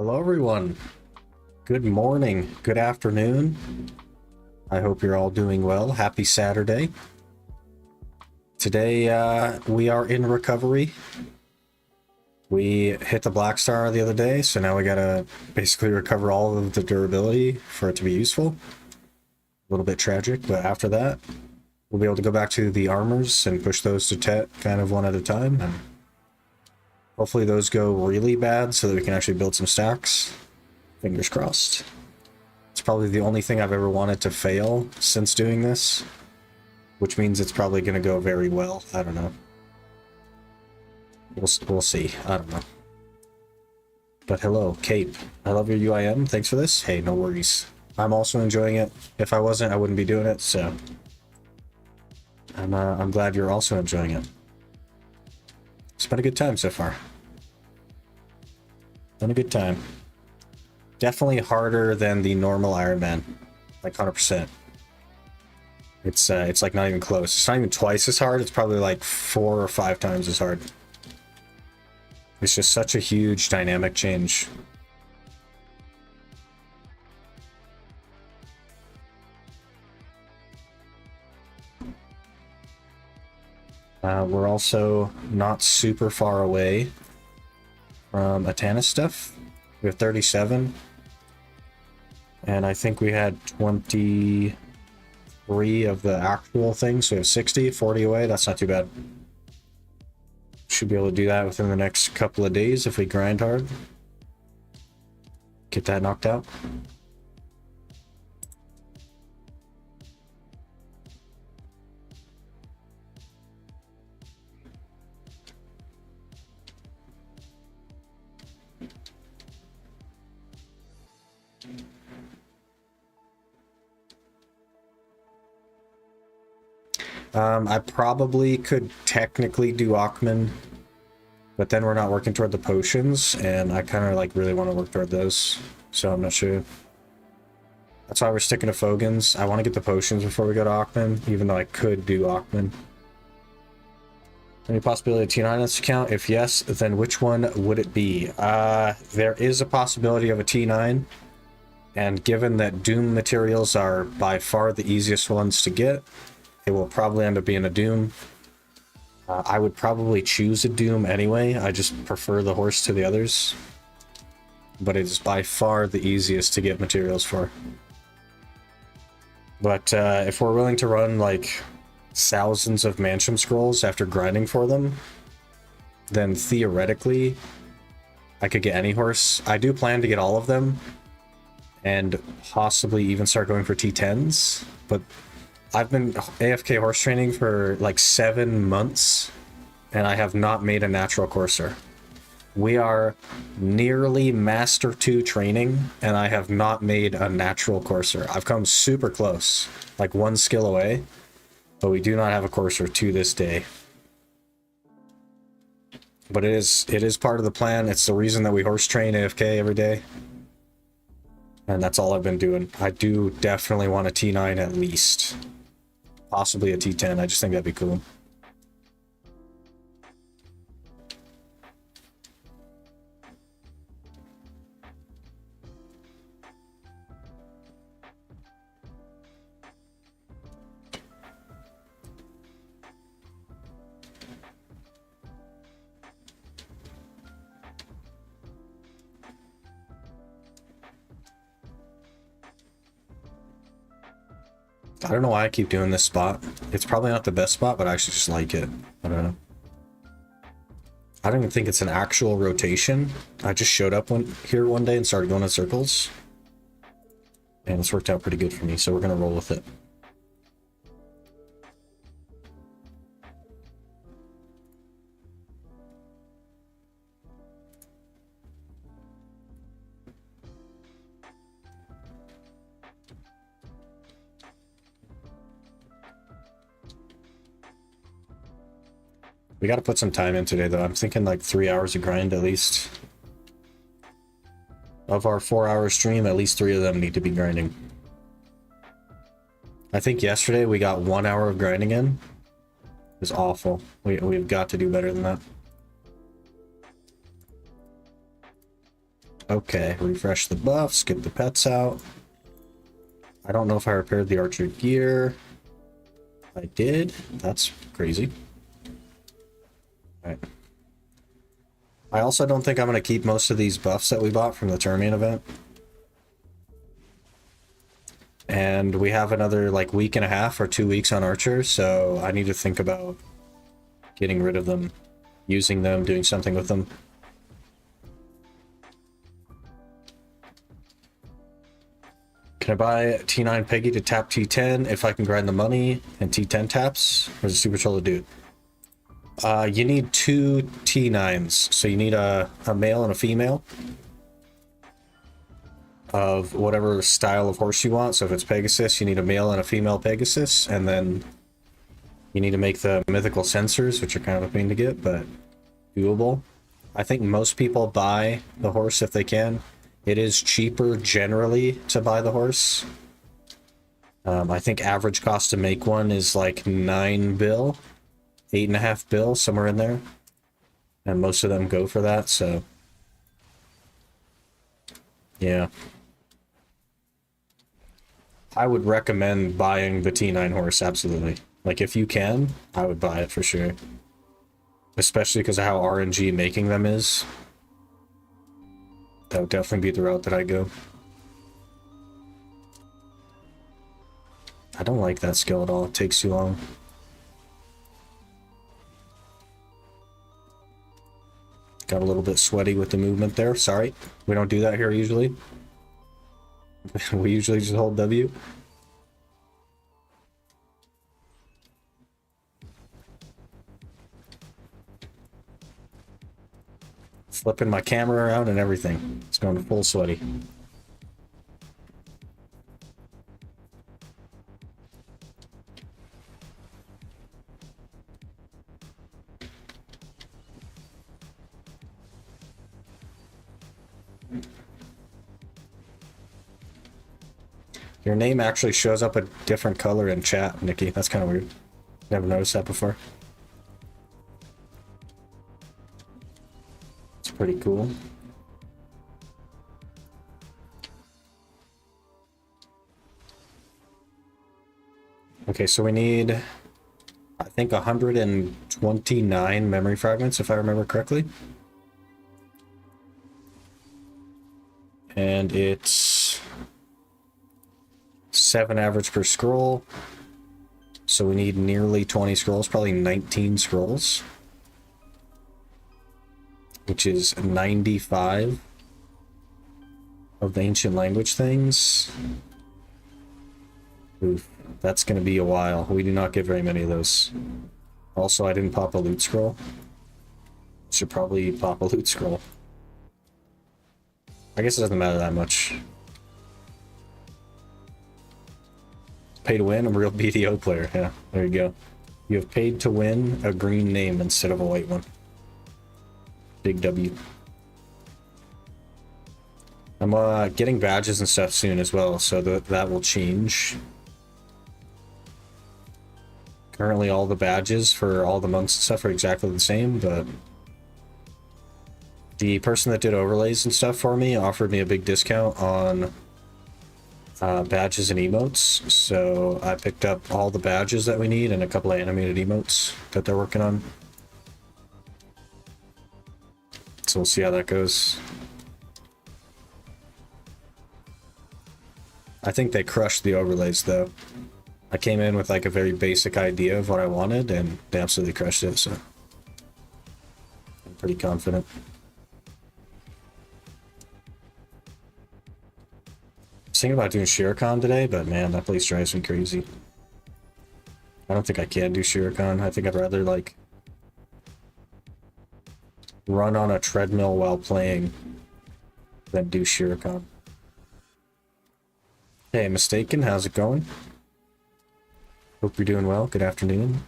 Hello everyone. Good morning, good afternoon. I hope you're all doing well. Happy Saturday. Today we are in recovery. We hit the Blackstar the other day, so now we gotta basically recover all of the durability for it to be useful. A little bit tragic, but after that, we'll be able to go back to the armors and push those to Tet kind of one at a time. And hopefully those go really bad so that we can actually build some stacks. Fingers crossed. It's probably the only thing I've ever wanted to fail since doing this, which means it's probably going to go very well. I don't know. We'll see. I don't know. But hello, Cape. I love your UIM. Thanks for this. Hey, no worries. I'm also enjoying it. If I wasn't, I wouldn't be doing it, so I'm glad you're also enjoying it. It's been a good time so far. Been a good time. Definitely harder than the normal Iron Man, like 100%. It's like not even close. It's not even twice as hard. It's probably like 4 or 5 times as hard. It's just such a huge dynamic change. We're also not super far away from Atana stuff. We have 37. And I think we had 23 of the actual things, so we have 60, 40 away. That's not too bad. Should be able to do that within the next couple of days if we grind hard. Get that knocked out. I probably could technically do Akhman, but then we're not working toward the potions, and I kind of like really want to work toward those, so I'm not sure. That's why we're sticking to Fogans. I want to get the potions before we go to Akhman, even though I could do Akhman. Any possibility of T9 on this account? If yes, then which one would it be? There is a possibility of a T9, and given that Doom materials are by far the easiest ones to get, it will probably end up being a Doom. I would probably choose a Doom anyway. I just prefer the horse to the others. But it is by far the easiest to get materials for. But if we're willing to run like thousands of Mansion Scrolls after grinding for them, then theoretically I could get any horse. I do plan to get all of them and possibly even start going for T10s, but I've been AFK horse training for like 7 months, and I have not made a natural courser. We are nearly Master 2 training, and I have not made a natural courser. I've come super close, like 1 skill away, but we do not have a courser to this day. But it is part of the plan. It's the reason that we horse train AFK every day. And that's all I've been doing. I do definitely want a T9 at least. Possibly a T10. I just think that'd be cool. I don't know why I keep doing this spot. It's probably not the best spot, but I actually just like it. I don't know. I don't even think it's an actual rotation. I just showed up here one day and started going in circles. And it's worked out pretty good for me, so we're going to roll with it. We gotta put some time in today, though. I'm thinking like 3 hours of grind at least. Of our 4-hour stream, at least 3 of them need to be grinding. I think yesterday we got 1 hour of grinding in. It was awful. We've got to do better than that. Okay, refresh the buffs, get the pets out. I don't know if I repaired the archer gear. I did. That's crazy. Alright. I also don't think I'm going to keep most of these buffs that we bought from the tournament event. And we have another like week and a half or 2 weeks on archer, so I need to think about getting rid of them, using them, doing something with them. Can I buy T9 Peggy to tap T10 if I can grind the money and T10 taps? Or is it super troll to do it? You need 2 T9s, so you need a male and a female of whatever style of horse you want. So if it's Pegasus, you need a male and a female Pegasus, and then you need to make the mythical sensors, which are kind of a pain to get, but doable. I think most people buy the horse if they can. It is cheaper generally to buy the horse. I think average cost to make one is like 9 bill, 8.5 bill, somewhere in there. And most of them go for that, so yeah. I would recommend buying the T9 horse, absolutely. Like, if you can, I would buy it for sure. Especially because of how RNG making them is. That would definitely be the route that I go. I don't like that skill at all. It takes too long. Got a little bit sweaty with the movement there. Sorry. We don't do that here usually. We usually just hold W. Flipping my camera around and everything. It's going full sweaty. Your name actually shows up a different color in chat, Nikki. That's kind of weird. Never noticed that before. It's pretty cool. Okay, so we need, I think, 129 memory fragments, if I remember correctly. And it's 7 average per scroll. So we need nearly 20 scrolls, probably 19 scrolls. Which is 95 of the ancient language things. Oof, that's going to be a while. We do not get very many of those. Also, I didn't pop a loot scroll. Should probably pop a loot scroll. I guess it doesn't matter that much. Pay to win, I'm a real BDO player. Yeah, there you go. You have paid to win a green name instead of a white one. Big W. I'm getting badges and stuff soon as well, so that will change. Currently all the badges for all the monks and stuff are exactly the same, but the person that did overlays and stuff for me offered me a big discount on badges and emotes, so I picked up all the badges that we need and a couple of animated emotes that they're working on. So we'll see how that goes. I think they crushed the overlays though. I came in with like a very basic idea of what I wanted and they absolutely crushed it, so I'm pretty confident. I was thinking about doing Shirokon today, but man, that place drives me crazy. I don't think I can do Shirokon. I think I'd rather like run on a treadmill while playing than do Shirokon. Hey, Mistaken, how's it going? Hope you're doing well. Good afternoon.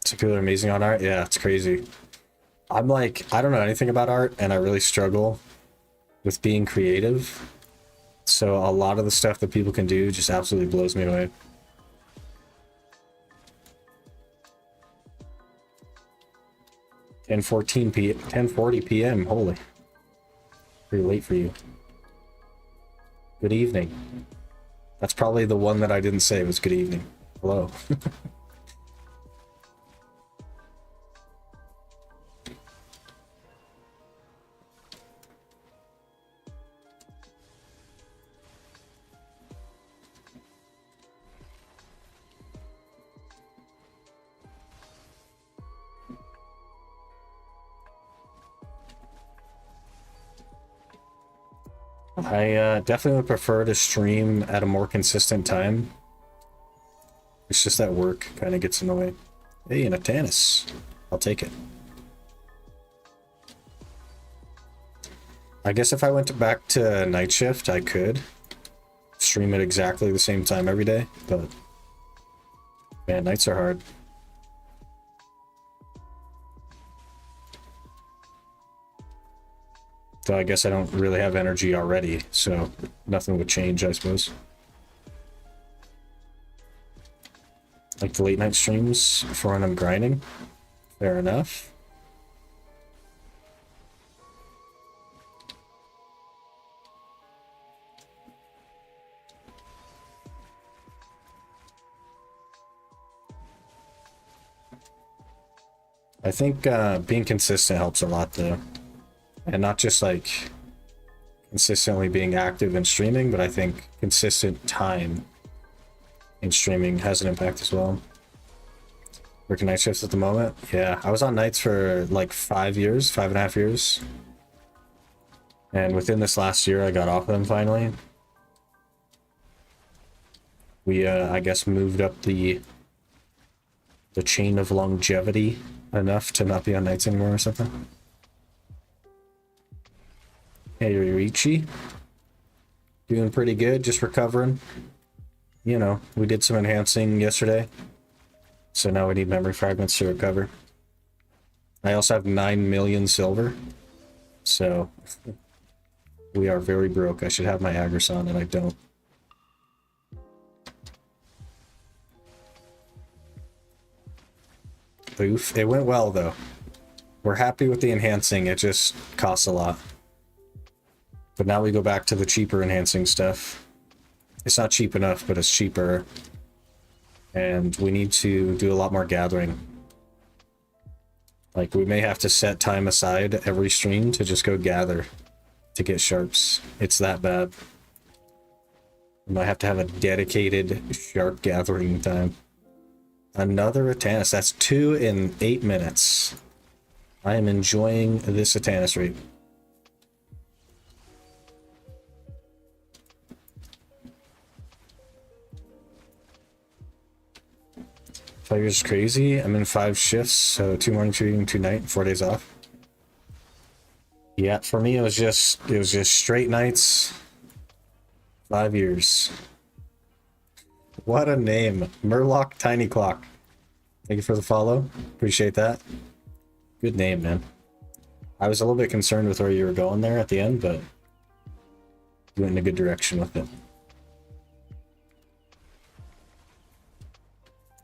Some people are amazing on art. Yeah, it's crazy. I'm like, I don't know anything about art, and I really struggle with being creative. So a lot of the stuff that people can do just absolutely blows me away. 10:40 p.m. Holy. Pretty late for you. Good evening. That's probably the one that I didn't say was good evening. Hello. I definitely would prefer to stream at a more consistent time. It's just that work kind of gets in the way. Hey, an Atanis. I'll take it. I guess if I went back to night shift, I could stream at exactly the same time every day, but man, nights are hard. So I guess I don't really have energy already, so nothing would change, I suppose. Like the late night streams for when I'm grinding. Fair enough. I think being consistent helps a lot though. And not just like consistently being active and streaming, but I think consistent time in streaming has an impact as well. Working night shifts at the moment. Yeah, I was on nights for like 5 years, 5.5 years. And within this last year, I got off them finally. We, I guess, moved up the chain of longevity enough to not be on nights anymore or something. Hey, Yorichi. Doing pretty good, just recovering. You know, we did some enhancing yesterday. So now we need memory fragments to recover. I also have 9 million silver. So we are very broke. I should have my Agris on and I don't. Oof, it went well though. We're happy with the enhancing, it just costs a lot. But now we go back to the cheaper enhancing stuff. It's not cheap enough, but it's cheaper. And we need to do a lot more gathering. Like, we may have to set time aside every stream to just go gather to get sharps. It's that bad. We might have to have a dedicated sharp gathering time. Another Atanis. That's 2 in 8 minutes. I am enjoying this Atanis rate. 5 years is crazy. I'm in 5 shifts, so 2 morning, 2 evening, 2 night, 4 days off. Yeah, for me it was just straight nights. 5 years. What a name. Murloc Tiny Clock. Thank you for the follow. Appreciate that. Good name, man. I was a little bit concerned with where you were going there at the end, but you went in a good direction with it.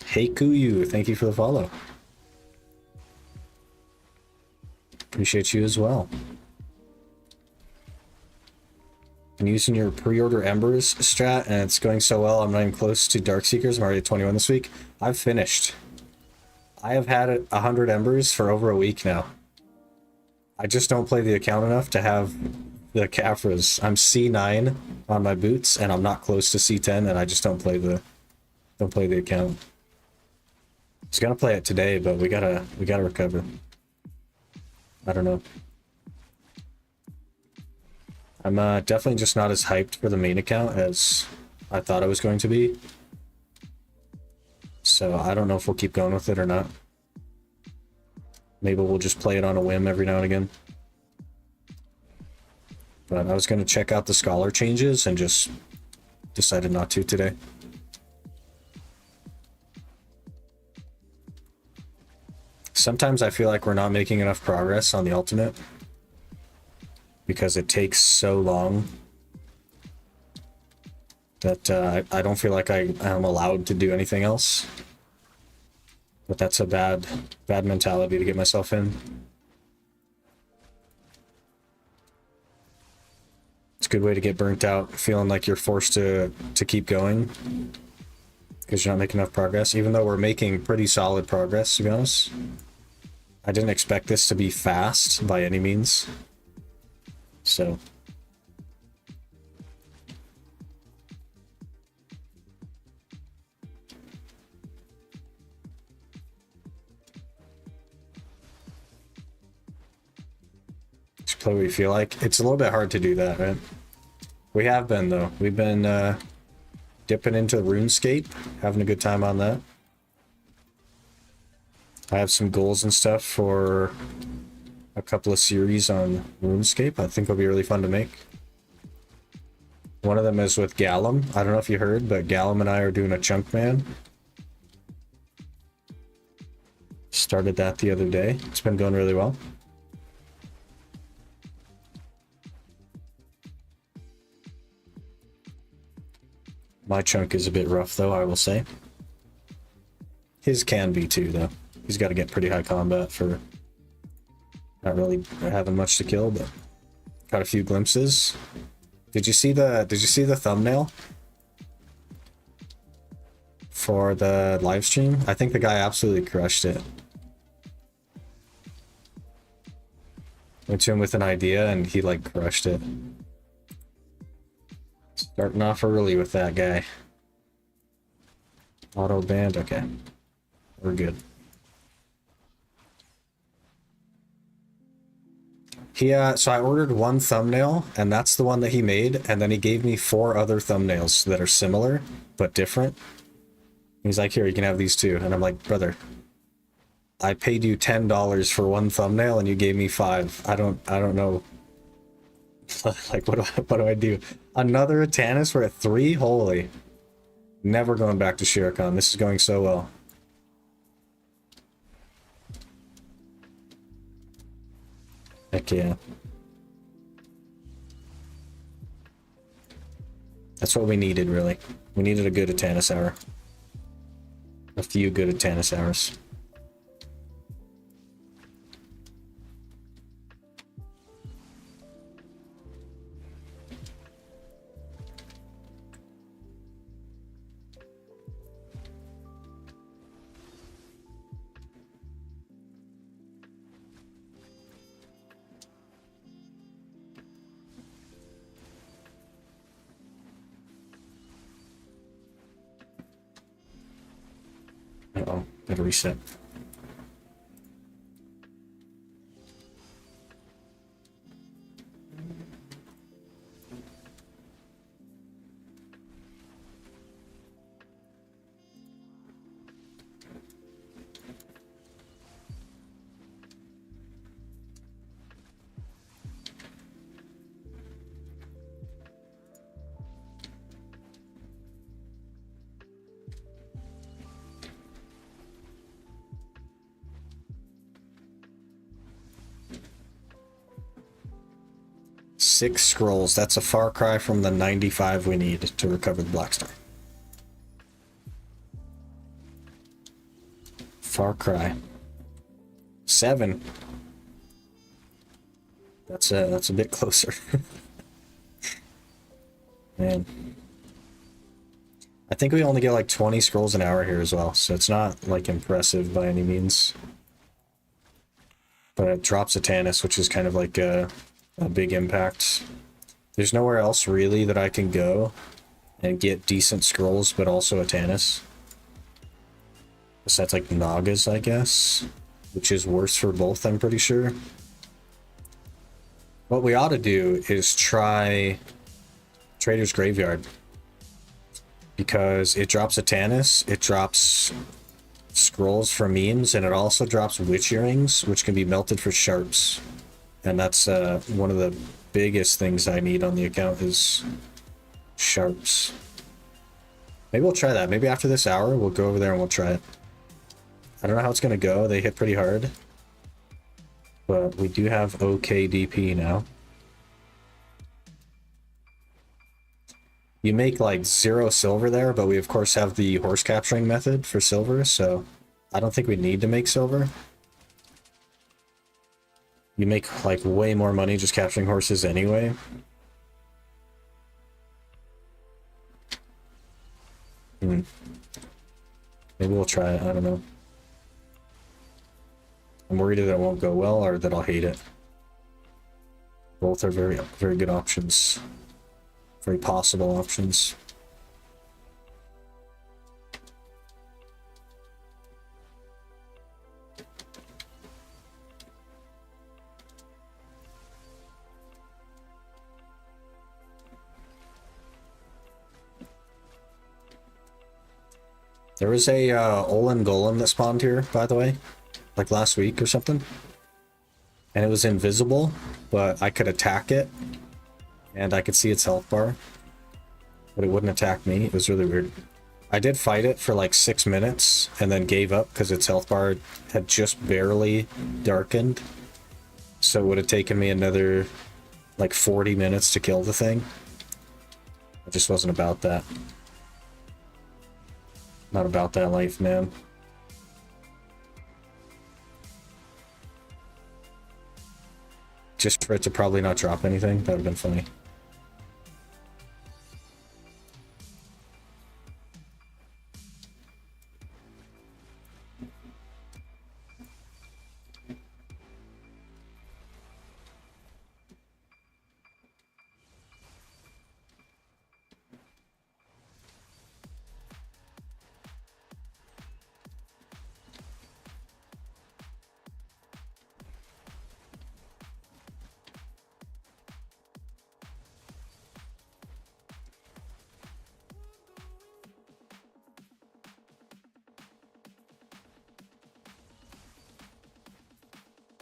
Hey Kuyu, thank you for the follow. Appreciate you as well. I'm using your pre-order Embers strat and it's going so well. I'm not even close to Darkseekers. I'm already at 21 this week. I've finished. I have had 100 Embers for over a week now. I just don't play the account enough to have the Caphras. I'm C9 on my boots and I'm not close to C10 and I just don't play the account. I was gonna play it today, but we gotta recover. I don't know. I'm definitely just not as hyped for the main account as I thought I was going to be. So I don't know if we'll keep going with it or not. Maybe we'll just play it on a whim every now and again. But I was gonna check out the Scholar changes and just decided not to today. Sometimes I feel like we're not making enough progress on the ultimate because it takes so long that I don't feel like I am allowed to do anything else. But that's a bad mentality to get myself in. good way to get burnt out, feeling like you're forced to keep going because you're not making enough progress, even though we're making pretty solid progress, to be honest. I didn't expect this to be fast by any means. So just play what you feel like. It's a little bit hard to do that, right? We have been, though. We've been dipping into RuneScape, having a good time on that. I have some goals and stuff for a couple of series on RuneScape. I think it'll be really fun to make. One of them is with Gallum. I don't know if you heard, but Gallum and I are doing a chunk man. Started that the other day. It's been going really well. My chunk is a bit rough, though, I will say. His can be, too, though. He's got to get pretty high combat for not really having much to kill, but got a few glimpses. Did you see the thumbnail for the live stream? I think the guy absolutely crushed it. Went to him with an idea and he like crushed it. Starting off early with that guy. Auto banned, okay. We're good. So I ordered one thumbnail, and that's the one that he made, and then he gave me 4 other thumbnails that are similar, but different. He's like, here, you can have these too. And I'm like, brother, I paid you $10 for one thumbnail, and you gave me 5. I don't know. Like, what do I do? Another Atanis, we're at 3? Holy. Never going back to Shiricon. This is going so well. Heck yeah. That's what we needed, really. We needed a good Atanis hour. A few good Atanis hours. Uh-oh, gotta reset. Six scrolls. That's a far cry from the 95 we need to recover the Blackstar. Far cry. 7. That's a bit closer. Man. I think we only get like 20 scrolls an hour here as well, so it's not like impressive by any means. But it drops a Tannis, which is kind of like a big impact. There's nowhere else really that I can go and get decent scrolls, but also a Tannis. Besides like Nagas, I guess, which is worse for both, I'm pretty sure. What we ought to do is try Trader's Graveyard, because it drops a Tannis, it drops scrolls for memes, and it also drops witch earrings, which can be melted for sharps. And that's one of the biggest things I need on the account is sharps. Maybe we'll try that. Maybe after this hour, we'll go over there and we'll try it. I don't know how it's going to go. They hit pretty hard. But we do have OK DP now. You make like 0 silver there, but we of course have the horse capturing method for silver, so I don't think we need to make silver. You make like way more money just capturing horses anyway. Maybe we'll try it, I don't know. I'm worried that it won't go well or that I'll hate it. Both are very, very good options. Very possible options. There was a Olin Golem that spawned here, by the way, like last week or something. And it was invisible, but I could attack it, and I could see its health bar, but it wouldn't attack me. It was really weird. I did fight it for like 6 minutes, and then gave up because its health bar had just barely darkened. So it would have taken me another like 40 minutes to kill the thing. I just wasn't about that. Not about that life, man. Just for it to probably not drop anything, that would have been funny.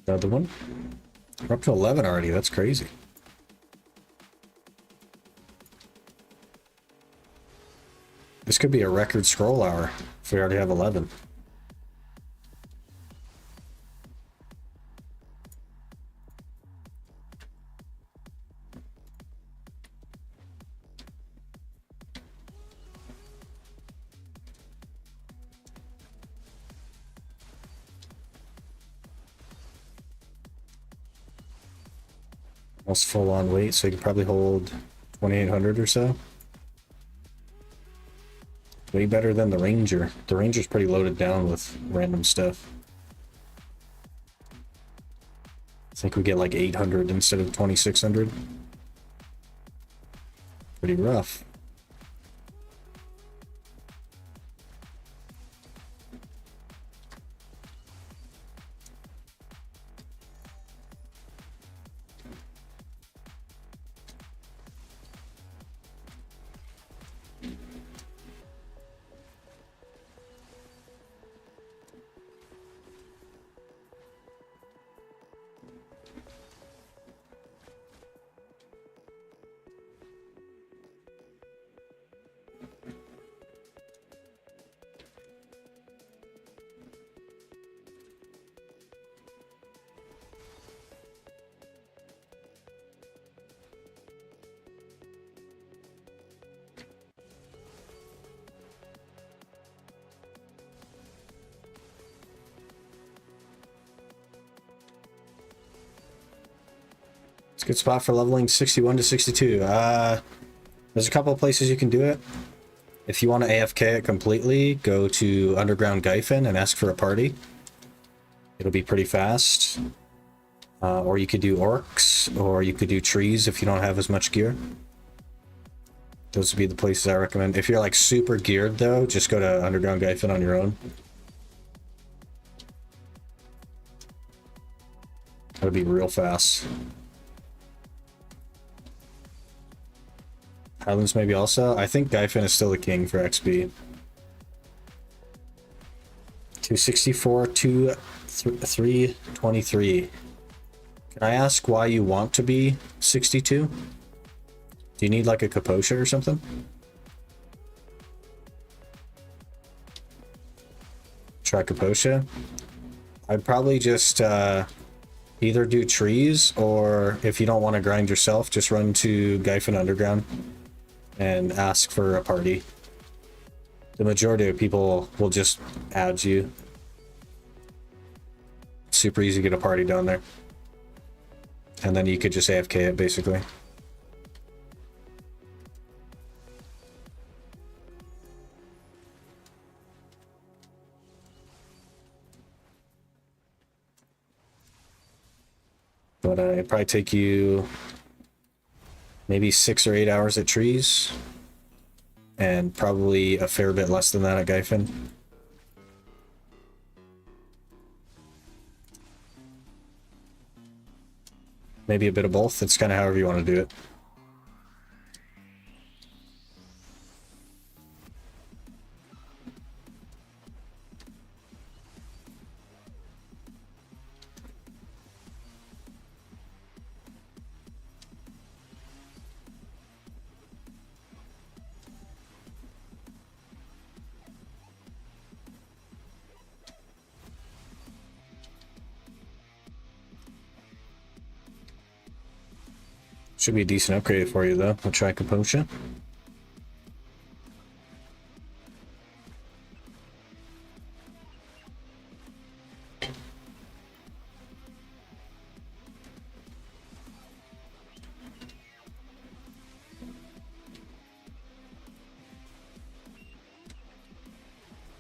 Another one. We're up to 11 already. That's crazy. This could be a record scroll hour if we already have 11. Almost full on weight, so you can probably hold 2,800 or so. Way better than the Ranger. The Ranger's pretty loaded down with random stuff. I think we get like 800 instead of 2,600. Pretty rough. It's a good spot for leveling 61 to 62. There's a couple of places you can do it. If you want to AFK it completely, go to Underground Gyfin and ask for a party. It'll be pretty fast. Or you could do orcs, or you could do trees if you don't have as much gear. Those would be the places I recommend. If you're like super geared though, just go to Underground Gyfin on your own. That would be real fast. Highlands maybe also. I think Gyfin is still the king for XP. 264, 323. Can I ask why you want to be 62? Do you need like a Kaposha or something? Try Kaposha? I'd probably just either do trees, or if you don't want to grind yourself, just run to Gyfin Underground and ask for a party. The majority of people will just add you. Super easy to get a party down there. And then you could just AFK it, basically. But it'd probably take you maybe 6 or 8 hours at trees, and probably a fair bit less than that at Gyfin. Maybe a bit of both. It's kind of however you want to do it. Should be a decent upgrade for you, though. I'll try Composure.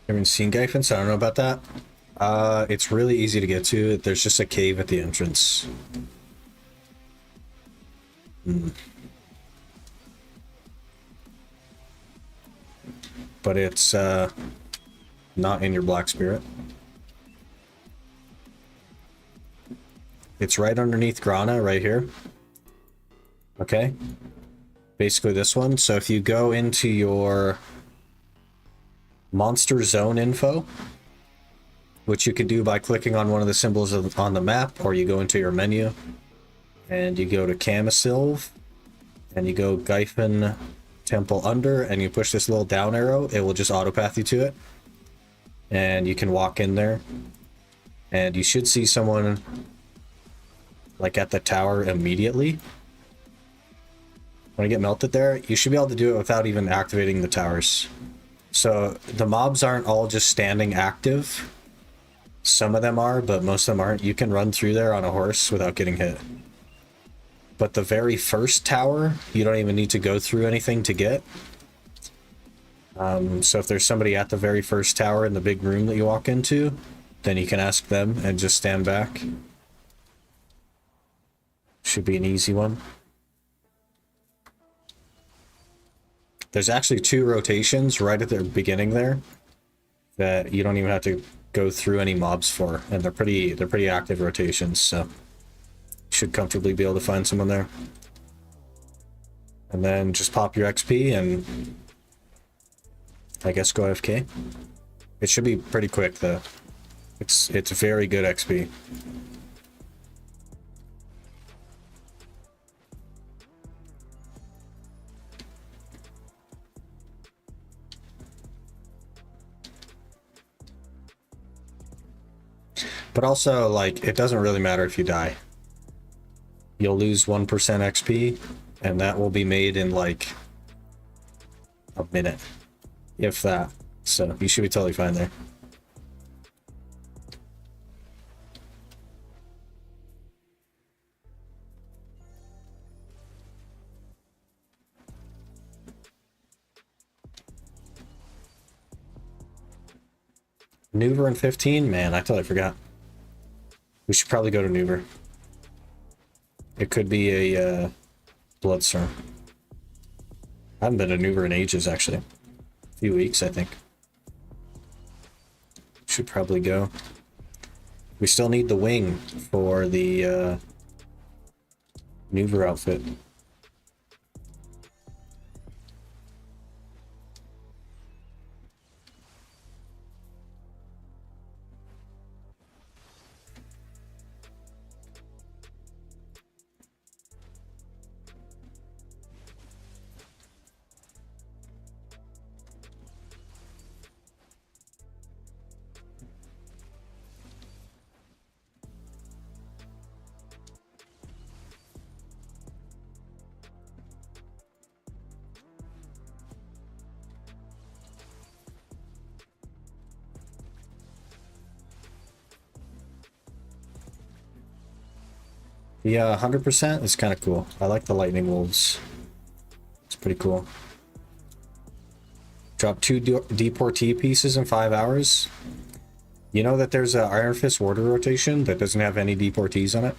Haven't seen Gyfin, so I don't know about that. It's really easy to get to. There's just a cave at the entrance. But it's not in your Black Spirit. It's right underneath Grana, right here. Okay? Basically this one. So if you go into your Monster Zone info, which you can do by clicking on one of the symbols on the map, or you go into your menu, and you go to Camisilv, and you go Gyfin Temple Under, and you push this little down arrow, it will just autopath you to it. And you can walk in there, and you should see someone like at the tower immediately. When you get melted there, you should be able to do it without even activating the towers. So the mobs aren't all just standing active. Some of them are, but most of them aren't. You can run through there on a horse without getting hit. But the very first tower, you don't even need to go through anything to get. So if there's somebody at the very first tower in the big room that you walk into, then you can ask them and just stand back. Should be an easy one. There's actually 2 rotations right at the beginning there that you don't even have to go through any mobs for, and they're pretty active rotations, so you should comfortably be able to find someone there. And then just pop your XP and I guess go AFK. It should be pretty quick though. It's very good XP. But also, like, it doesn't really matter if you die. You'll lose 1% XP, and that will be made in, like, a minute. If that. So, you should be totally fine there. Nouver in 15? Man, I totally forgot. We should probably go to Nouver. It could be a Bloodstorm. I haven't been to Nouver in ages, actually. A few weeks, I think. Should probably go. We still need the wing for the Nouver outfit. Yeah, 100% is kind of cool. I like the lightning wolves. It's pretty cool. Drop 2 deportee pieces in 5 hours. You know that there's a Iron Fist Warder rotation that doesn't have any deportees on it?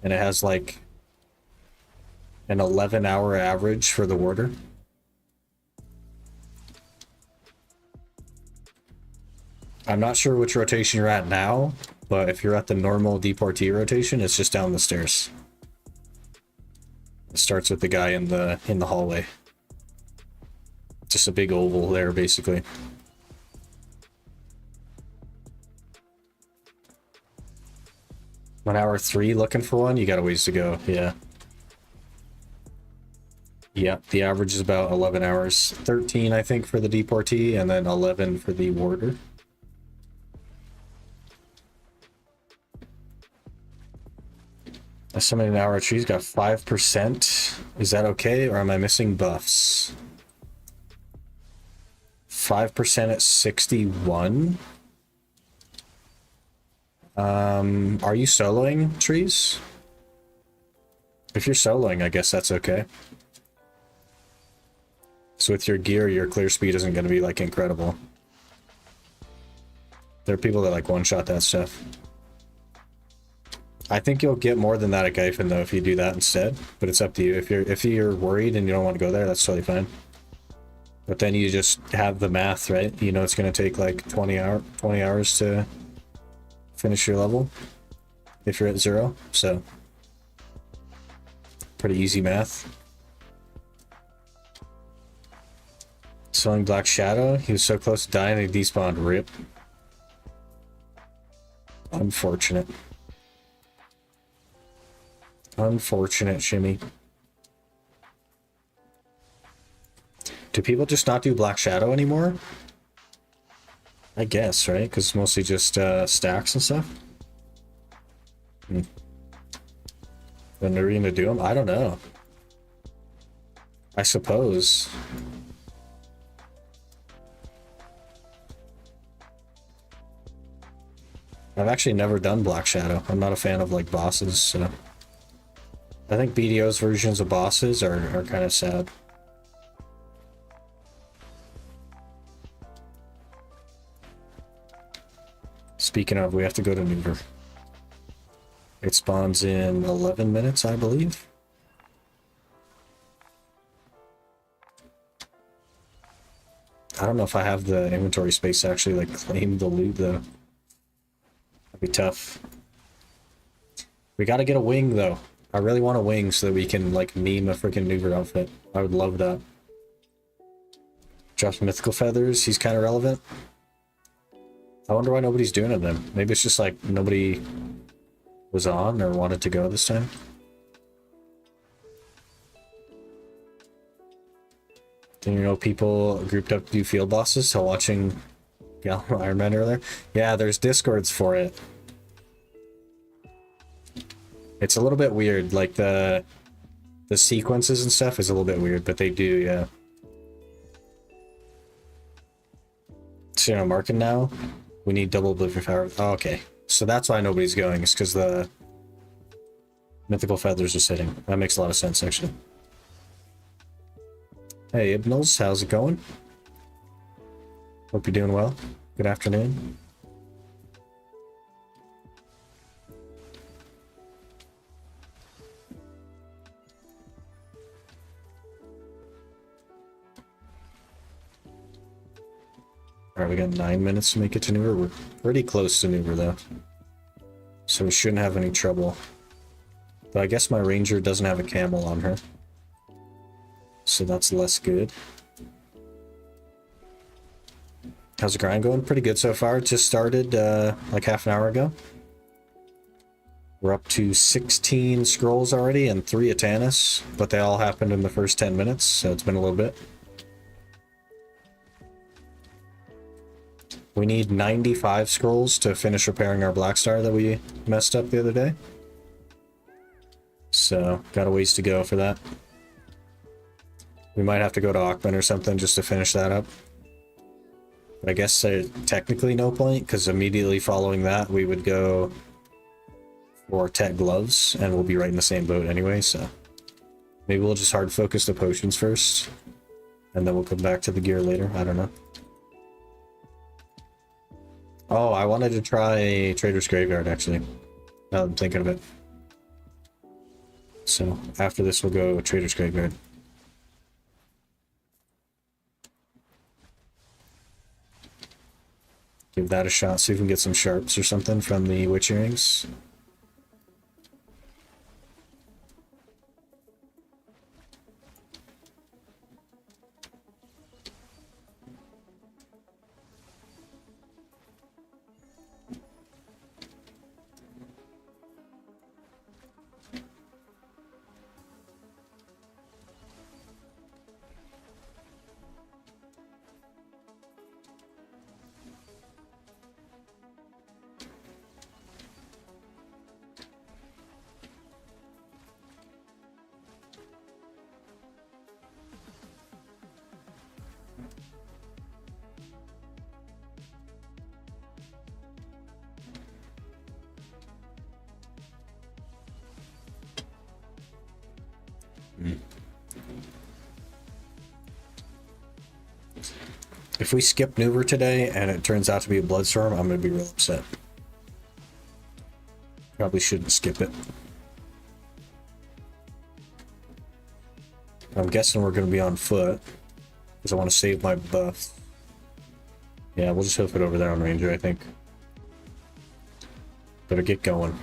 and it has like an 11-hour average for the warder. I'm not sure which rotation you're at now, but if you're at the normal deportee rotation, it's just down the stairs. It starts with the guy in the hallway. Just a big oval there, basically. On hour 3 looking for one, you got a ways to go, yeah. Yep, the average is about 11 hours. 13, I think, for the deportee, and then 11 for the warder. Estimated hour tree's got 5%. Is that okay, or am I missing buffs? 5% at 61. Are you soloing trees? If you're soloing, I guess that's okay. So with your gear, your clear speed isn't going to be like incredible. There are people that like one-shot that stuff. I think you'll get more than that at Gyphon though if you do that instead, but it's up to you. If you're worried and you don't want to go there, that's totally fine. But then you just have the math, right? You know it's going to take like 20 hours to finish your level if you're at 0, so pretty easy math. Soloing Black Shadow, he was so close to dying and he despawned. RIP. Unfortunate. Unfortunate, Shimmy. Do people just not do Black Shadow anymore? I guess, right? Because it's mostly just stacks and stuff. Then they're going to do them? I don't know. I suppose. I've actually never done Black Shadow. I'm not a fan of like bosses, so I think BDO's versions of bosses are kind of sad. Speaking of, we have to go to Nouver. It spawns in 11 minutes, I believe. I don't know if I have the inventory space to actually like claim the loot though. That'd be tough. We gotta get a wing though. I really want a wing so that we can like meme a freaking Nouver outfit. I would love that. Drops mythical feathers, he's kind of relevant. I wonder why nobody's doing it then. Maybe it's just like nobody was on or wanted to go this time. Didn't you know people grouped up to do field bosses while watching Iron Man earlier? Yeah, there's discords for it. It's a little bit weird, like the sequences and stuff is a little bit weird, but they do, yeah. So, you know, marking now, we need double oblivion power. Oh, okay, so that's why nobody's going, is because the mythical feathers are sitting. That makes a lot of sense, actually. Hey, Ibnals, how's it going? Hope you're doing well. Good afternoon. Alright, we got 9 minutes to make it to Nouver. We're pretty close to Nouver, though. So we shouldn't have any trouble. But I guess my ranger doesn't have a camel on her. So that's less good. How's the grind going? Pretty good so far. It just started like half an hour ago. We're up to 16 scrolls already and 3 Atanas, but they all happened in the first 10 minutes, so it's been a little bit. We need 95 scrolls to finish repairing our Blackstar that we messed up the other day. So, got a ways to go for that. We might have to go to Aukman or something just to finish that up. But I guess technically no point, because immediately following that we would go for tech gloves, and we'll be right in the same boat anyway, so maybe we'll just hard focus the potions first, and then we'll come back to the gear later. I don't know. Oh, I wanted to try Trader's Graveyard, actually, now that I'm thinking of it. So after this, we'll go Trader's Graveyard. Give that a shot, see if we can get some sharps or something from the witch earrings. If we skip Nouver today and it turns out to be a Bloodstorm, I'm going to be real upset. Probably shouldn't skip it. I'm guessing we're going to be on foot because I want to save my buff. Yeah, we'll just hoof it over there on Ranger, I think. Better get going.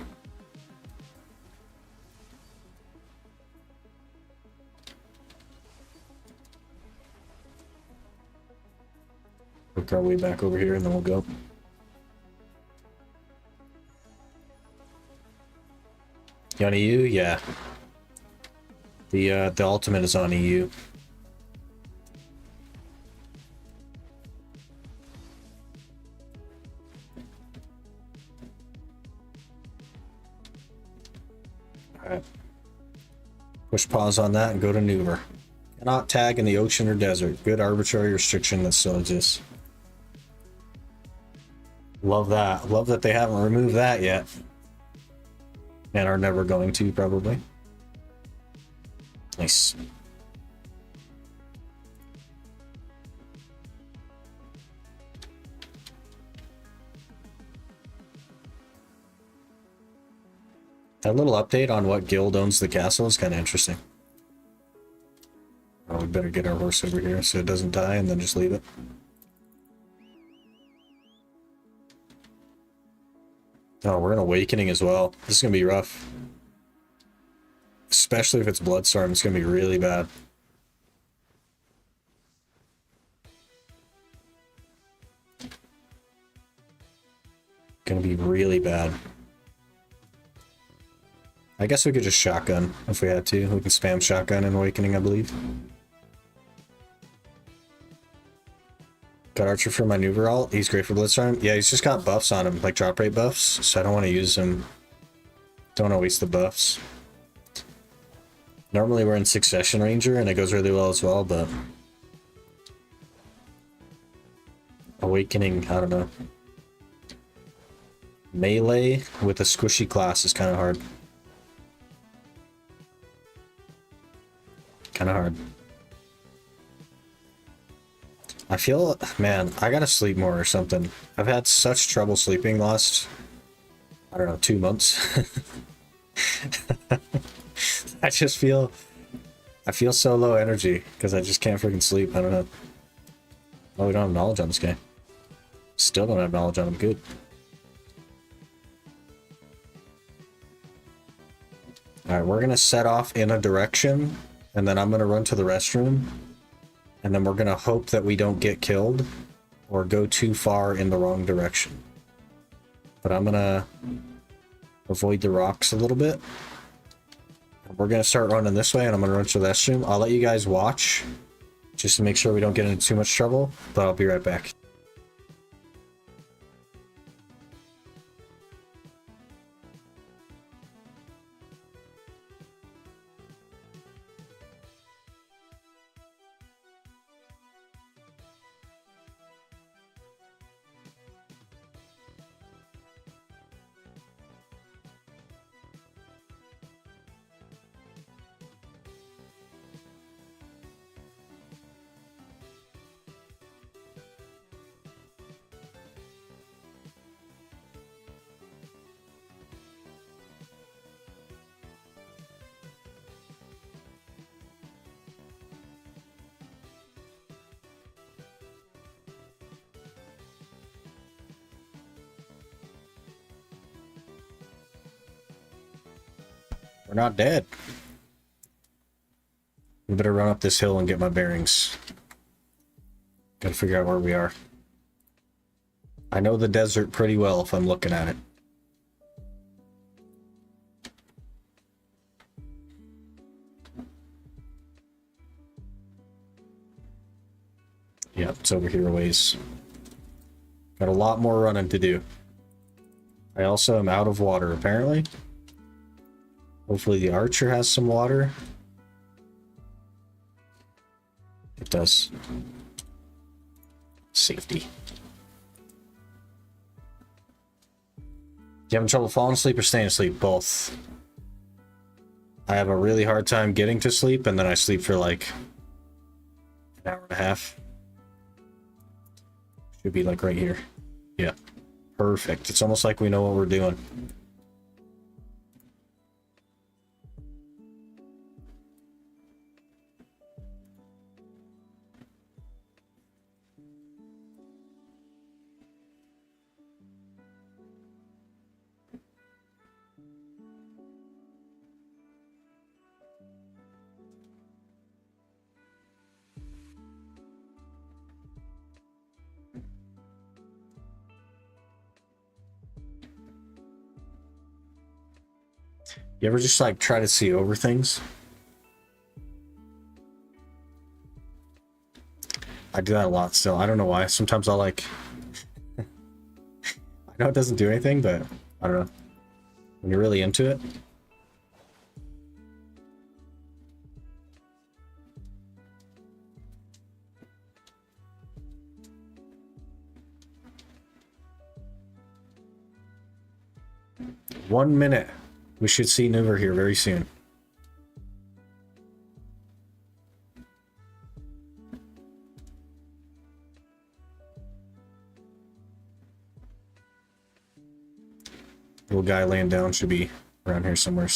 Work our way back over here and then we'll go. You on EU? Yeah. The ultimate is on EU. Alright. Push pause on that and go to Nouver. Cannot tag in the ocean or desert. Good arbitrary restriction that still exists. Love that. Love that they haven't removed that yet. And are never going to, probably. Nice. That little update on what guild owns the castle is kind of interesting. Oh, we better get our horse over here so it doesn't die and then just leave it. Oh, we're in Awakening as well. This is going to be rough. Especially if it's Bloodstorm, it's going to be really bad. Going to be really bad. I guess we could just shotgun if we had to. We can spam shotgun in Awakening, I believe. Got Archer for my Nouver ult. He's great for Bloodstorm. Yeah, he's just got buffs on him, like drop rate buffs, so I don't want to use him. Don't want to waste the buffs. Normally we're in Succession Ranger, and it goes really well as well, but... Awakening, I don't know. Melee with a squishy class is kind of hard. Kind of hard. I feel, man, I gotta sleep more or something. I've had such trouble sleeping the last, I don't know, 2 months. I just feel, I feel so low energy because I just can't freaking sleep. I don't know. Oh, we don't have knowledge on this guy. Still don't have knowledge on him. Good. Alright, we're gonna set off in a direction, and then I'm gonna run to the restroom. And then we're going to hope that we don't get killed or go too far in the wrong direction. But I'm going to avoid the rocks a little bit. We're going to start running this way, and I'm going to run to the restroom. I'll let you guys watch just to make sure we don't get into too much trouble, but I'll be right back. We're not dead. We better run up this hill and get my bearings. Gotta figure out where we are. I know the desert pretty well if I'm looking at it. Yep, it's over here a ways. Got a lot more running to do. I also am out of water, apparently. Hopefully the archer has some water. It does. Safety. You having trouble falling asleep or staying asleep? Both. I have a really hard time getting to sleep, and then I sleep for like an hour and a half. Should be like right here. Yeah. Perfect. It's almost like we know what we're doing. You ever just like try to see over things? I do that a lot still. I don't know why. Sometimes I'll like... I know it doesn't do anything, but I don't know. When you're really into it. One minute. We should see Nouver here very soon. Little guy laying down should be around here somewhere.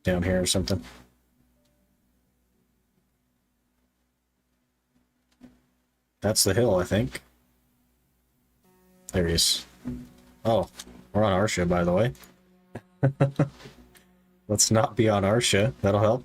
Down here or something. That's the hill, I think. There he is. Oh, we're on Arsha, by the way. Let's not be on Arsha. That'll help.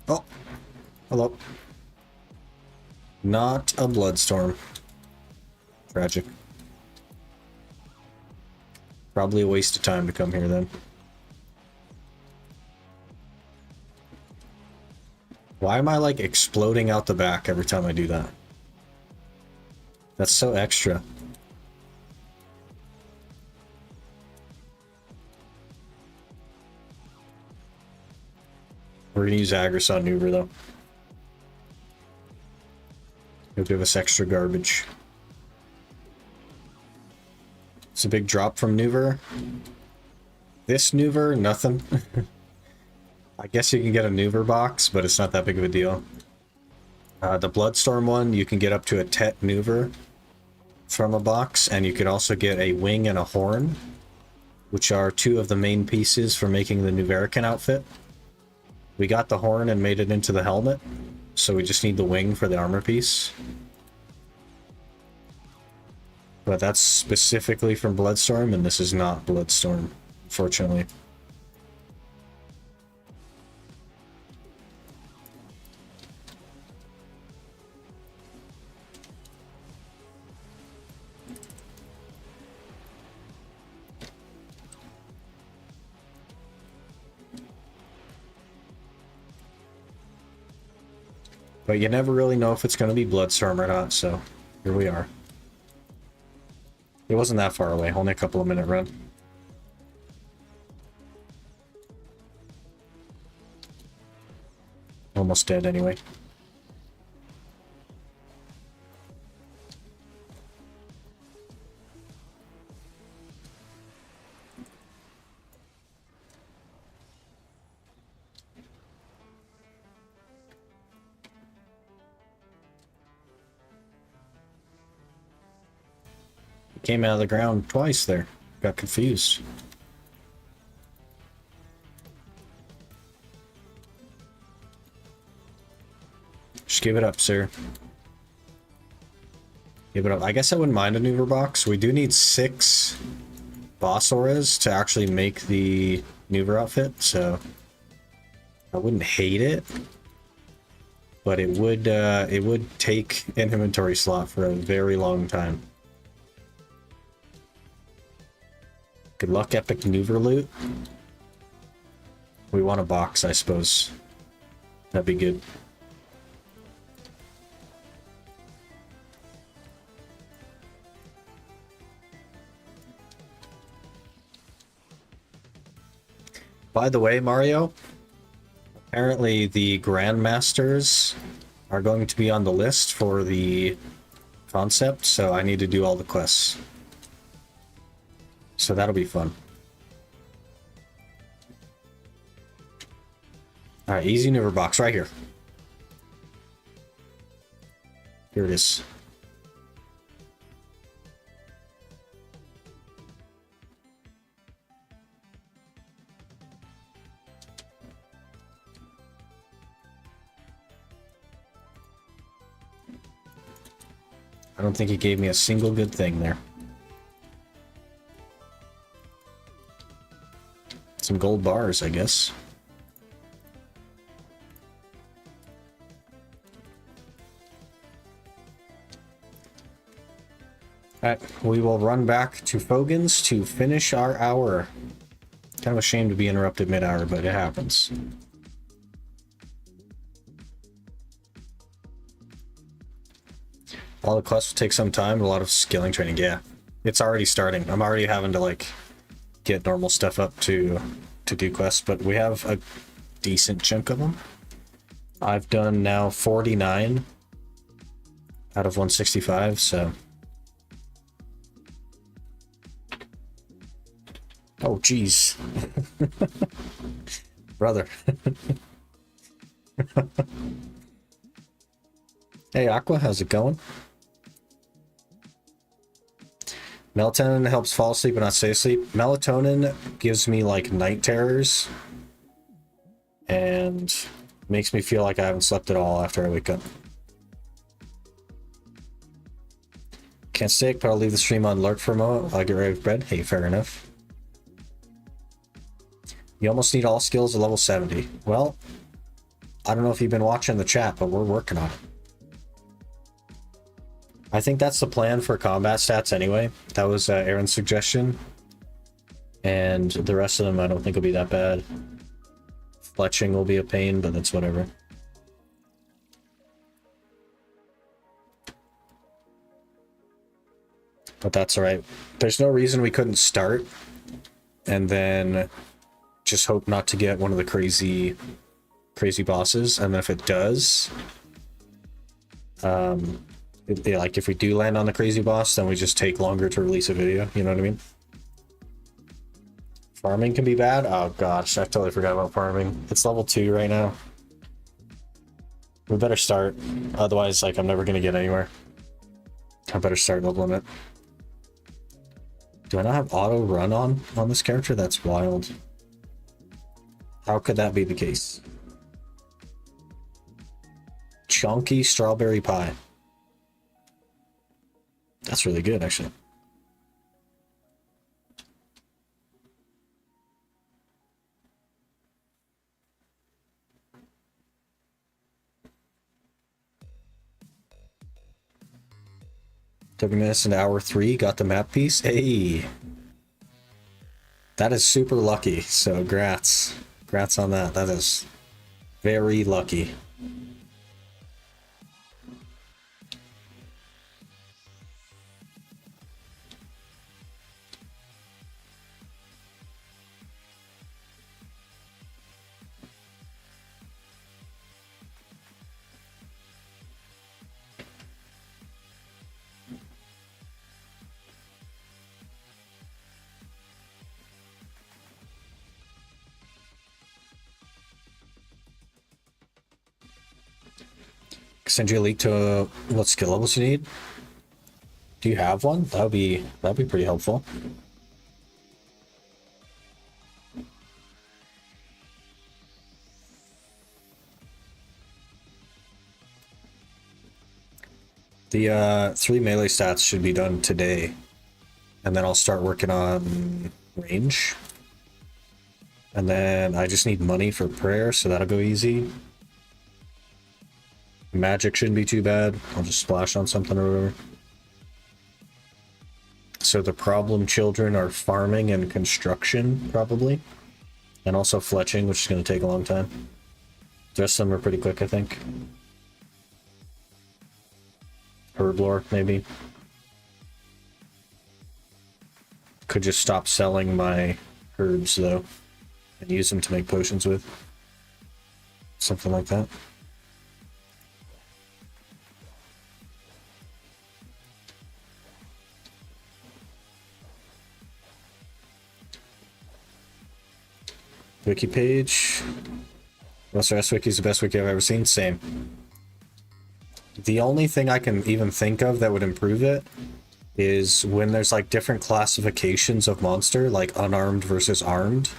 Oh, hello. Not a bloodstorm. Tragic. Probably a waste of time to come here then. Why am I like exploding out the back every time I do that? That's so extra. We're gonna use Agris on Nouver though. He'll give us extra garbage. It's a big drop from Nouver. This Nouver, nothing. I guess you can get a Nouver box, but it's not that big of a deal. The Bloodstorm one, you can get up to a Tet Nouver from a box, and you can also get a wing and a horn, which are two of the main pieces for making the Nouverican outfit. We got the horn and made it into the helmet, so we just need the wing for the armor piece. But that's specifically from Bloodstorm, and this is not Bloodstorm, unfortunately. But you never really know if it's going to be Bloodstorm or not, so here we are. It wasn't that far away, only a couple of minute run. Almost dead anyway. Came out of the ground twice there. Got confused. Just give it up, sir. Give it up. I guess I wouldn't mind a Nouver box. We do need 6 boss auras to actually make the Nouver outfit, so I wouldn't hate it. But it would take an inventory slot for a very long time. Good luck, epic Nouver loot. We want a box, I suppose. That'd be good. By the way, Mario, apparently the Grandmasters are going to be on the list for the concept, so I need to do all the quests. So that'll be fun. Alright, easy Nouver box right here. Here it is. I don't think it gave me a single good thing there. Some gold bars, I guess. Alright, we will run back to Fogan's to finish our hour. Kind of a shame to be interrupted mid-hour, but it happens. All the quests will take some time, a lot of skilling training. Yeah, it's already starting. I'm already having to like get normal stuff up to do quests, but we have a decent chunk of them. I've done now 49 out of 165, so. Oh, geez. Brother. Hey, Aqua, how's it going? Melatonin helps fall asleep but not stay asleep. Melatonin gives me like night terrors and makes me feel like I haven't slept at all after I wake up. Can't stick, but I'll leave the stream on lurk for a moment. I'll get ready for bed. Hey, fair enough. You almost need all skills at level 70. Well, I don't know if you've been watching the chat, but we're working on it. I think that's the plan for combat stats anyway. That was Aaron's suggestion. And the rest of them I don't think will be that bad. Fletching will be a pain, but that's whatever. But that's alright. There's no reason we couldn't start and then just hope not to get one of the crazy bosses. And then if it does, like if we do land on the crazy boss, then we just take longer to release a video. You know what I mean? Farming can be bad. Oh gosh, I totally forgot about farming. It's level 2 right now. We better start. Otherwise, like, I'm never gonna get anywhere. I better start leveling it. Do I not have auto run on this character? That's wild. How could that be the case? Chunky strawberry pie. That's really good, actually. Took minutes into hour 3, got the map piece. Hey! That is super lucky, so grats. Grats on that. That is very lucky. Send you a link to what skill levels you need. Do you have one? That'd be pretty helpful. The 3 melee stats should be done today. And then I'll start working on range. And then I just need money for prayer, so that'll go easy. Magic shouldn't be too bad. I'll just splash on something or whatever. So the problem children are farming and construction, probably. And also fletching, which is going to take a long time. The rest of them are pretty quick, I think. Herb lore, maybe. Could just stop selling my herbs, though. And use them to make potions with. Something like that. Wiki page. RuneScape wiki is the best wiki I've ever seen. Same. The only thing I can even think of that would improve it is when there's like different classifications of monster, like unarmed versus armed.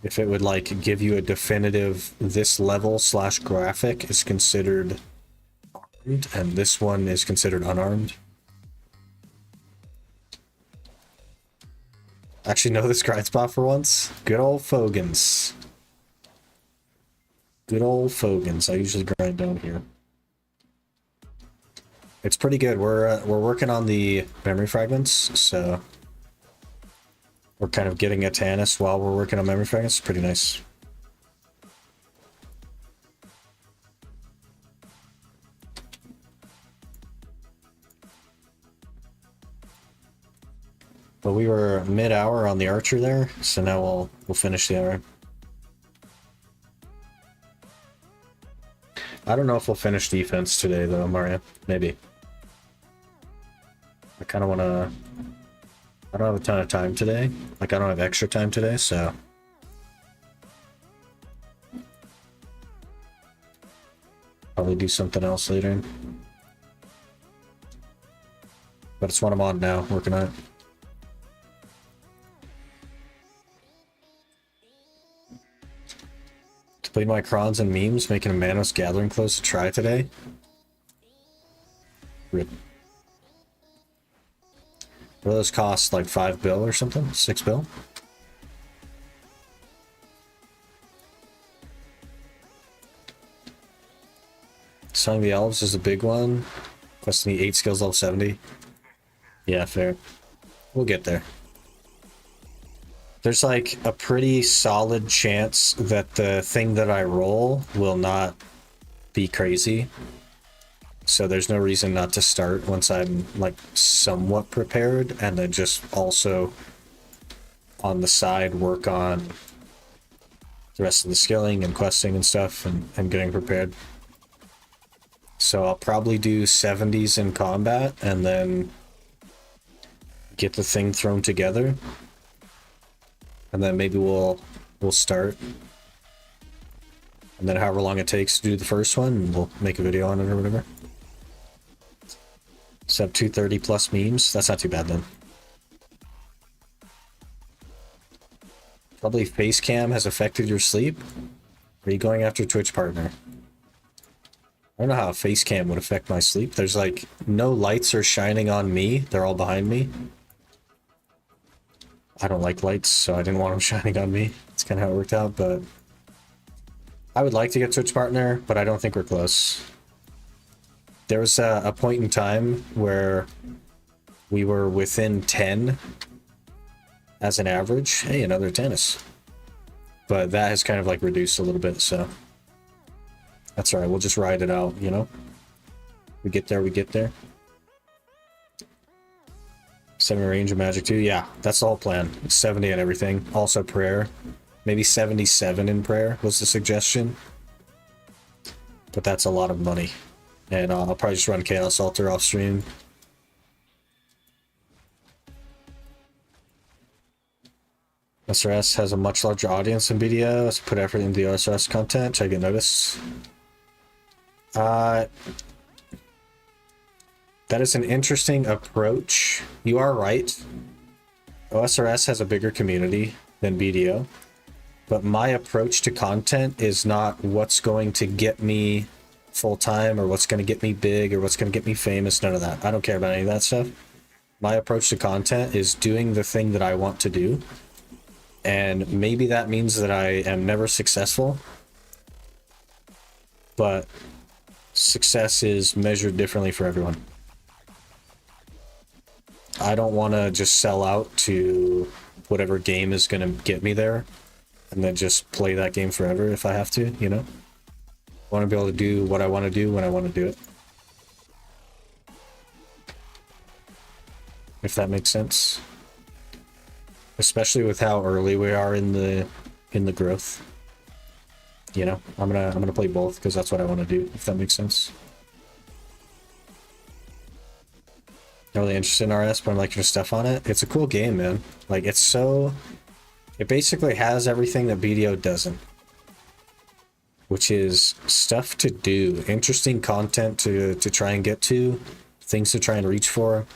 If it would like give you a definitive this level / graphic is considered armed and this one is considered unarmed. Actually know this grind spot for once. Good old Fogans. Good old Fogans. I usually grind down here. It's pretty good. We're working on the memory fragments, so we're kind of getting a Tannis while we're working on memory fragments. It's pretty nice. But we were mid-hour on the archer there, so now we'll finish the hour. I don't know if we'll finish defense today though, Mario. Maybe. I kind of want to... I don't have a ton of time today. Like, I don't have extra time today, so... Probably do something else later. But it's what I'm on now, working on it. Played my crons and memes, making a Manos gathering close to try today. Rip. What do those cost? Like 5 bill or something? 6 bill? Song the Elves is a big one. Questing the 8 skills level 70. Yeah, fair. We'll get there. There's like a pretty solid chance that the thing that I roll will not be crazy. So there's no reason not to start once I'm like somewhat prepared, and then just also on the side work on the rest of the skilling and questing and stuff and getting prepared. So I'll probably do 70s in combat and then get the thing thrown together. And then maybe we'll start. And then however long it takes to do the first one, we'll make a video on it or whatever. Sub 230 plus memes. That's not too bad then. Probably face cam has affected your sleep. Are you going after Twitch partner? I don't know how a face cam would affect my sleep. There's like no lights are shining on me. They're all behind me. I don't like lights, so I didn't want them shining on me. That's kind of how it worked out, but I would like to get Twitch partner, but I don't think we're close. There was a point in time where we were within 10 as an average. Hey, another tennis. But that has kind of like reduced a little bit, so that's all right. We'll just ride it out, you know? We get there, we get there. 7 range of magic too. Yeah, that's the whole plan. 70 and everything. Also prayer. Maybe 77 in prayer was the suggestion. But that's a lot of money. And I'll probably just run Chaos Altar off stream. SRS has a much larger audience than BDO. Let's put effort into the SRS content. Try to get noticed. That is an interesting approach. You are right. OSRS has a bigger community than BDO, but my approach to content is not what's going to get me full-time or what's going to get me big or what's going to get me famous. None of that. I don't care about any of that stuff. My approach to content is doing the thing that I want to do. And maybe that means that I am never successful, but success is measured differently for everyone. I don't want to just sell out to whatever game is going to get me there and then just play that game forever if I have to, you know? I want to be able to do what I want to do when I want to do it. If that makes sense. Especially with how early we are in the growth. You know, I'm gonna play both because that's what I want to do, if that makes sense. Not really interested in RS, but I'm liking your stuff on it. It's a cool game, man. Like, it's so... It basically has everything that BDO doesn't. Which is stuff to do, interesting content to try and get to, things to try and reach for,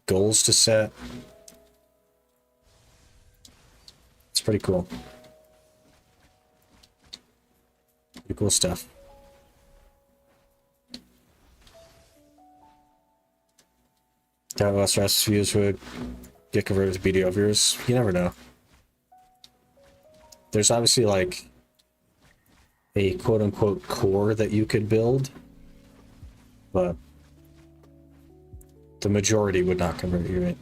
goals to set. It's pretty cool. Pretty cool stuff. Doubt OSRS views would get converted to BDO viewers. You never know. There's obviously like a quote-unquote core that you could build, but the majority would not convert you, right?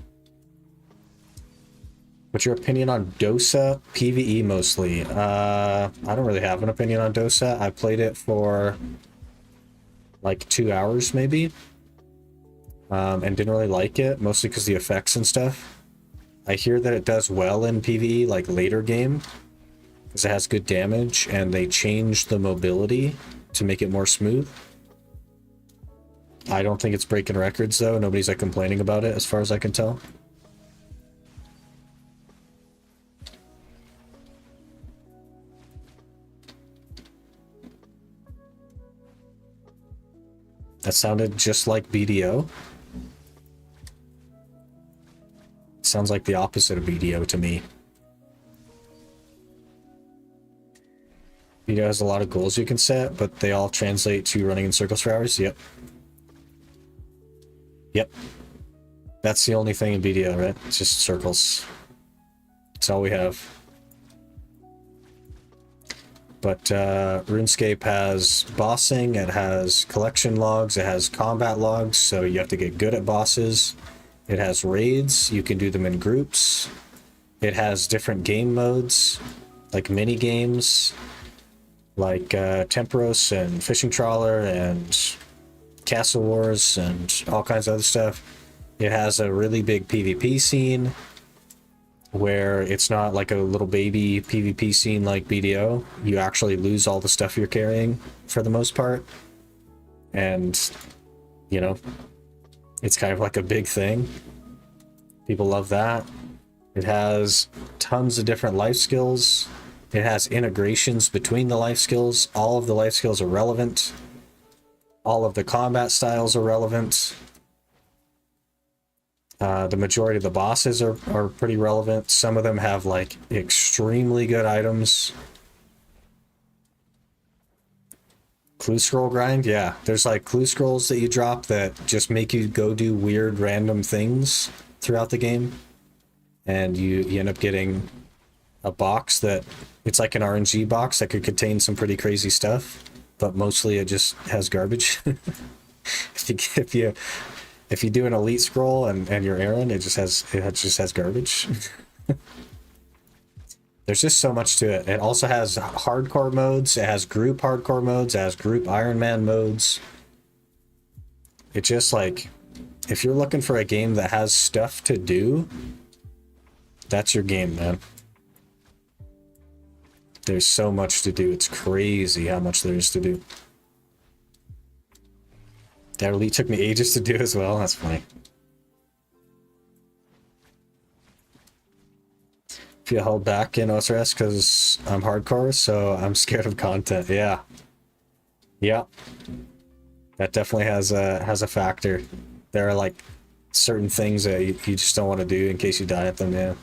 What's your opinion on Dosa? PvE mostly. I don't really have an opinion on Dosa. I played it for like 2 hours maybe, and didn't really like it, mostly because the effects and stuff. I hear that it does well in PvE, like later game, because it has good damage, and they changed the mobility to make it more smooth. I don't think it's breaking records though. Nobody's like complaining about it as far as I can tell. That sounded just like BDO. Sounds like the opposite of BDO to me. BDO has a lot of goals you can set, but they all translate to running in circles for hours. Yep. Yep. That's the only thing in BDO, right? It's just circles. That's all we have. But RuneScape has bossing, it has collection logs, it has combat logs, so you have to get good at bosses. It has raids, you can do them in groups. It has different game modes, like mini games, like Temporos and Fishing Trawler and Castle Wars and all kinds of other stuff. It has a really big PvP scene where it's not like a little baby PvP scene like BDO. You actually lose all the stuff you're carrying for the most part. And, you know, it's kind of like a big thing. People love that. It has tons of different life skills. It has integrations between the life skills. All of the life skills are relevant. All of the combat styles are relevant. The majority of the bosses are pretty relevant. Some of them have like extremely good items. Clue scroll grind? Yeah, there's like clue scrolls that you drop that just make you go do weird random things throughout the game. And you end up getting a box that, it's like an RNG box that could contain some pretty crazy stuff, but mostly it just has garbage. If you do an elite scroll and you're Aaron, it just has garbage. There's just so much to it. It also has hardcore modes, it has group hardcore modes, it has group Iron Man modes. It just like, if you're looking for a game that has stuff to do, that's your game, man. There's so much to do. It's crazy how much there is to do. That elite took me ages to do as well. That's funny. Feel held back in OSRS because I'm hardcore, so I'm scared of content. Yeah. Yeah. That definitely has a factor. There are like certain things that you just don't want to do in case you die at them. Yeah.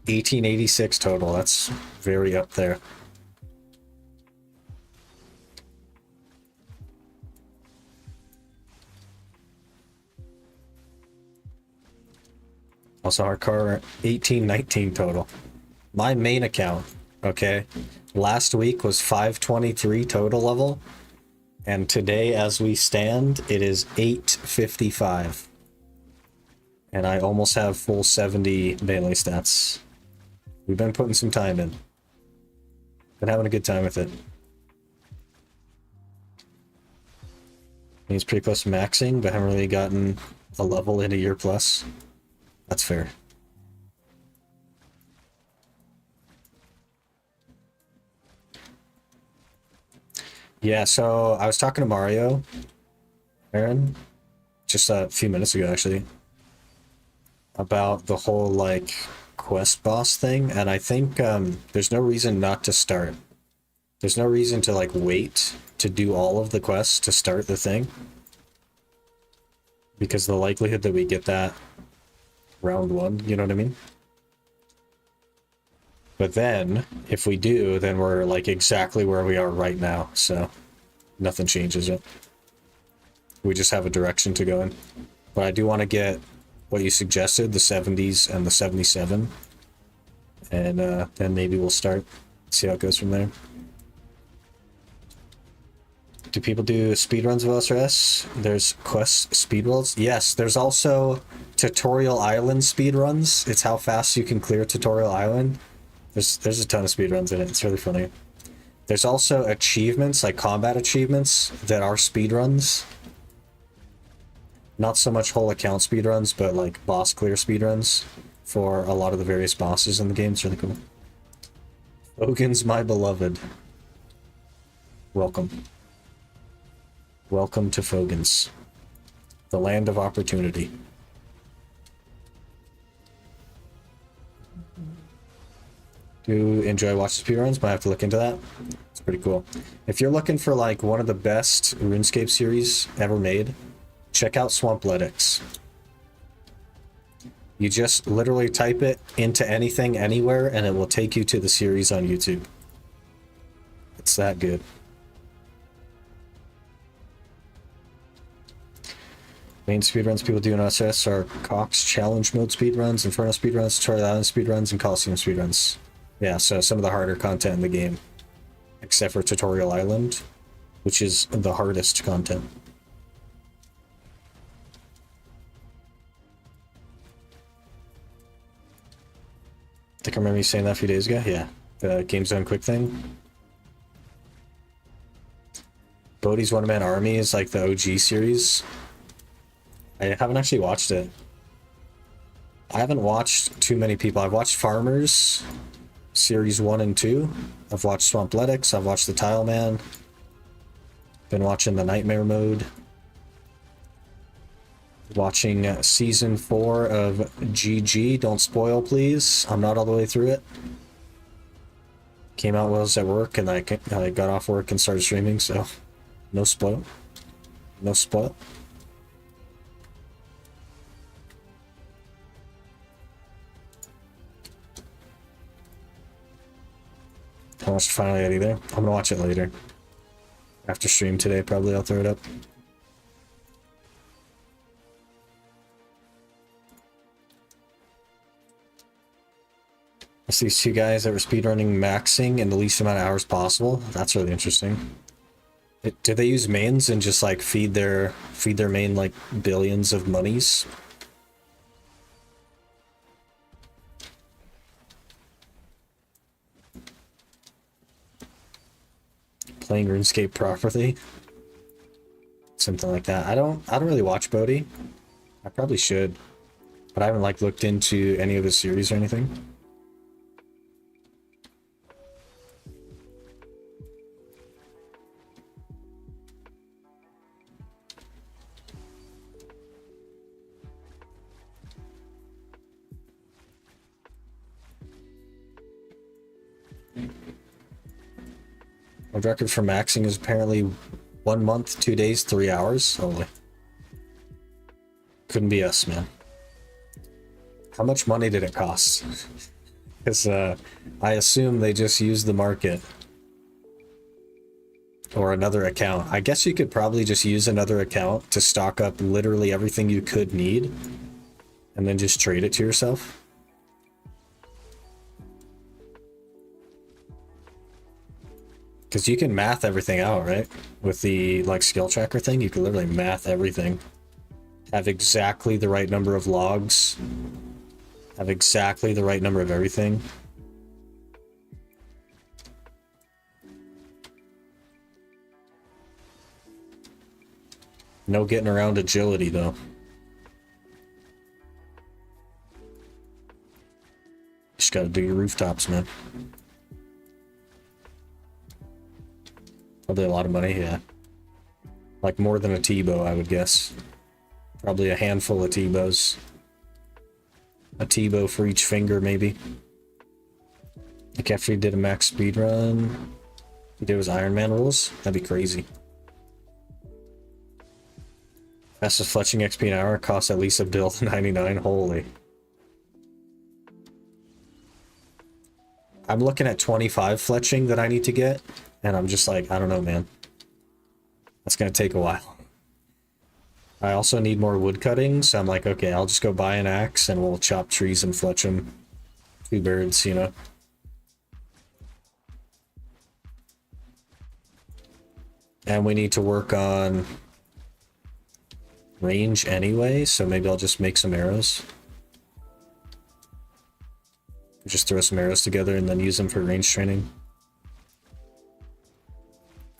1886 total. That's very up there. Also, our car 1819 total. My main account, okay, last week was 523 total level, and today, as we stand, it is 855. And I almost have full 70 melee stats. We've been putting some time in. Been having a good time with it. He's pretty close to maxing, but haven't really gotten a level in a year plus. That's fair. Yeah, so I was talking to Mario, Aaron, just a few minutes ago, actually, about the whole, like, quest boss thing, and I think there's no reason not to start. There's no reason to, like, wait to do all of the quests to start the thing. Because the likelihood that we get that round one, you know what I mean? But then, if we do, then we're, like, exactly where we are right now, so nothing changes it. We just have a direction to go in. But I do want to get what you suggested, the 70s and the 77. And then maybe we'll start, see how it goes from there. Do people do speedruns of LSRS? There's quest speedruns? Yes, there's also Tutorial Island speedruns. It's how fast you can clear Tutorial Island. There's a ton of speedruns in it. It's really funny. There's also achievements, like combat achievements, that are speedruns. Not so much whole account speedruns, but like boss clear speedruns for a lot of the various bosses in the game. It's really cool. Ogan's my beloved. Welcome. Welcome to Fogan's, the land of opportunity. Do enjoy watching speedruns, might have to look into that. It's pretty cool. If you're looking for like one of the best RuneScape series ever made, check out Swampletics. You just literally type it into anything, anywhere, and it will take you to the series on YouTube. It's that good. Main speedruns people do in SS are Cox Challenge Mode speedruns, Inferno speedruns, Tutorial Island speedruns, and Coliseum speedruns. Yeah, so some of the harder content in the game. Except for Tutorial Island, which is the hardest content. I think I remember you saying that a few days ago. Yeah, the Game Zone Quick thing. Bodhi's One Man Army is like the OG series. I haven't actually watched it. I haven't watched too many people. I've watched Farmers, Series 1 and 2. I've watched Swampletics. I've watched The Tile Man. Been watching the Nightmare Mode. Watching Season 4 of GG. Don't spoil, please. I'm not all the way through it. Came out while I was at work, and I got off work and started streaming, so no spoil. No spoil. I watched finally that either. I'm gonna watch it later. After stream today, probably I'll throw it up. It's these two guys that were speedrunning maxing in the least amount of hours possible. That's really interesting. Do they use mains and just like feed their main like billions of monies? Playing RuneScape properly, something like that. I don't really watch Bodhi. I probably should, but I haven't like looked into any of his series or anything. World record for maxing is apparently 1 month, 2 days, 3 hours. Holy. Couldn't be us, man. How much money did it cost? Because I assume they just used the market. Or another account. I guess you could probably just use another account to stock up literally everything you could need. And then just trade it to yourself. Because you can math everything out, right? With the like skill tracker thing, you can literally math everything. Have exactly the right number of logs. Have exactly the right number of everything. No getting around agility though. Just gotta do your rooftops, man. Probably a lot of money, yeah. Like more than a T-bow, I would guess. Probably a handful of T-bows. A T-bow for each finger, maybe. Like after he did a max speed run, he did his Iron Man rules. That'd be crazy. Fastest fletching XP an hour costs at least a bill 99. Holy. I'm looking at 25 fletching that I need to get, and I'm just like, I don't know, man. That's gonna take a while. I also need more wood cutting, so I'm like, okay, I'll just go buy an axe and we'll chop trees and fletch them. 2 birds, you know. And we need to work on range anyway, so maybe I'll just make some arrows. Just throw some arrows together and then use them for range training.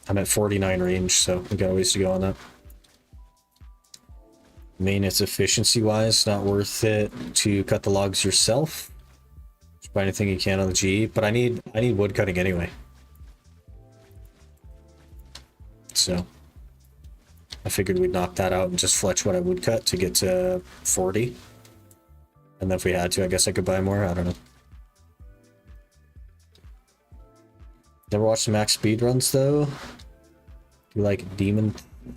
I'm at 49 range, so we got a ways to go on that. I mean, it's efficiency-wise not worth it to cut the logs yourself. Just buy anything you can on the G, but I need wood cutting anyway. So I figured we'd knock that out and just fletch what I would cut to get to 40. And then if we had to, I guess I could buy more. I don't know. Never watched the max speed runs though. Do you like demon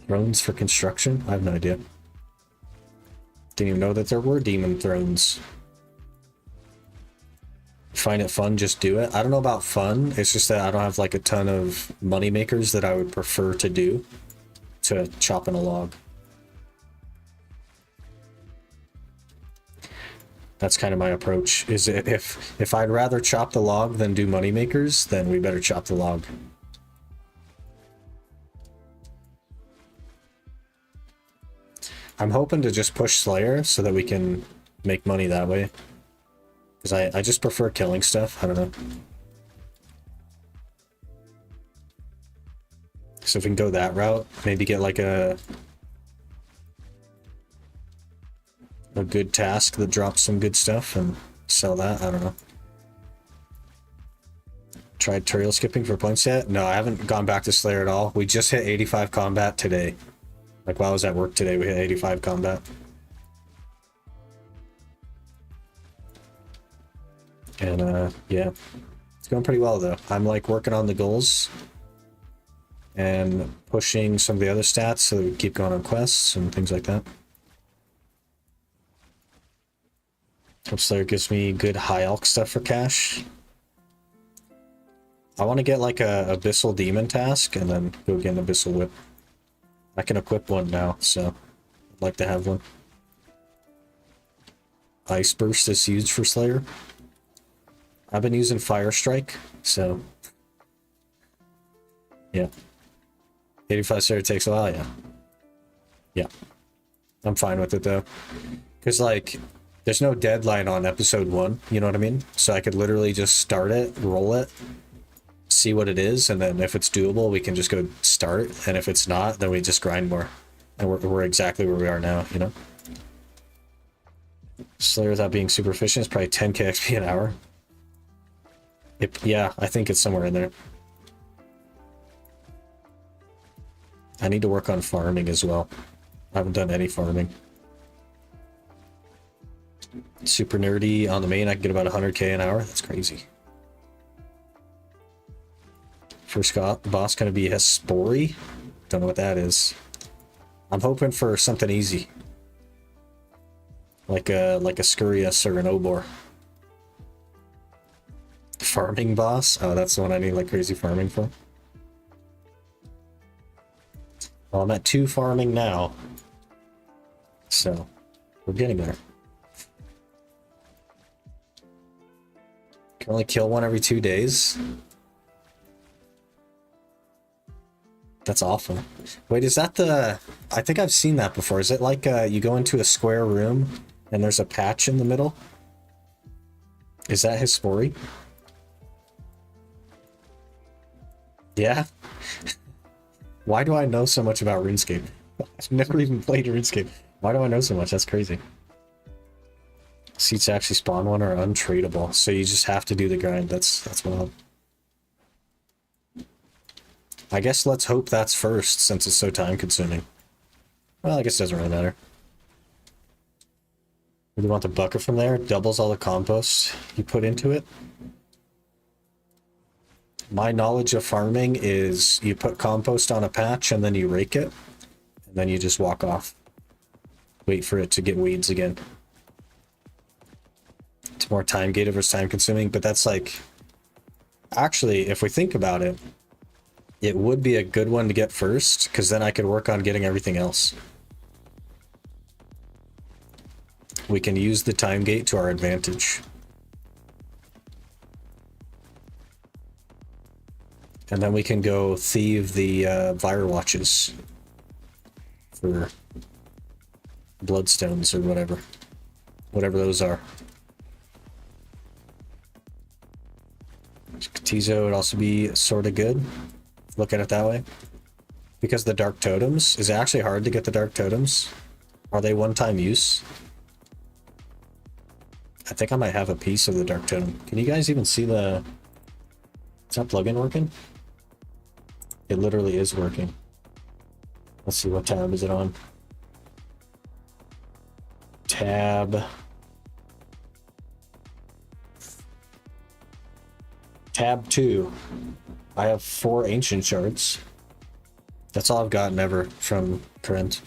thrones for construction? I have no idea. Didn't even know that there were demon thrones. Find it fun, just do it. I don't know about fun. It's just that I don't have like a ton of money makers that I would prefer to do to chopping a log. That's kind of my approach. Is if I'd rather chop the log than do money makers, then we better chop the log. I'm hoping to just push Slayer so that we can make money that way. Because I just prefer killing stuff. I don't know. So if we can go that route, maybe get like a good task that drops some good stuff and sell that. I don't know. Tried trail skipping for points yet? No, I haven't gone back to Slayer at all. We just hit 85 combat today. Like while I was at work today, we hit 85 combat. And yeah, it's going pretty well though. I'm like working on the goals and pushing some of the other stats so that we keep going on quests and things like that. Hope Slayer gives me good high elk stuff for cash. I want to get like a Abyssal Demon task and then go get an Abyssal Whip. I can equip one now, so I'd like to have one. Ice Burst is used for Slayer. I've been using Fire Strike, so yeah. 85 Slayer takes a while, yeah. Yeah. I'm fine with it though. Because like, there's no deadline on episode 1, you know what I mean? So I could literally just start it, roll it, see what it is, and then if it's doable, we can just go start, and if it's not, then we just grind more. And we're exactly where we are now, you know? Slayer without being super efficient is probably 10k XP an hour. Yeah, I think it's somewhere in there. I need to work on farming as well. I haven't done any farming. Super nerdy on the main, I can get about 100k an hour. That's crazy. First boss gonna be Hespori. Don't know what that is. I'm hoping for something easy. Like a Scurious or an Obor. Farming boss? Oh, that's the one I need like crazy farming for. Well, I'm at 2 farming now. So, we're getting there. Can only kill one every 2 days. That's awful. Wait, is that the... I think I've seen that before. Is it like you go into a square room and there's a patch in the middle? Is that Hespori? Yeah? Why do I know so much about RuneScape? I've never even played RuneScape. Why do I know so much? That's crazy. Seats actually spawn one are untradeable, so you just have to do the grind. That's wild. I guess let's hope that's first, since it's so time consuming. Well, I guess it doesn't really matter. We want the bucket from there. Doubles all the compost you put into it. My knowledge of farming is you put compost on a patch and then you rake it. And then you just walk off. Wait for it to get weeds again. It's more time gated versus time consuming, but that's like... Actually, if we think about it, it would be a good one to get first, because then I could work on getting everything else. We can use the time gate to our advantage. And then we can go thieve the Vire Watches for Bloodstones or whatever. Whatever those are. Katizo would also be sort of good. Look at it that way. Because the Dark Totems, is it actually hard to get the Dark Totems? Are they one-time use? I think I might have a piece of the Dark Totem. Can you guys even see the... Is that plugin working? It literally is working. Let's see, what tab is it on? Tab 2. I have 4 ancient shards. That's all I've gotten ever from print.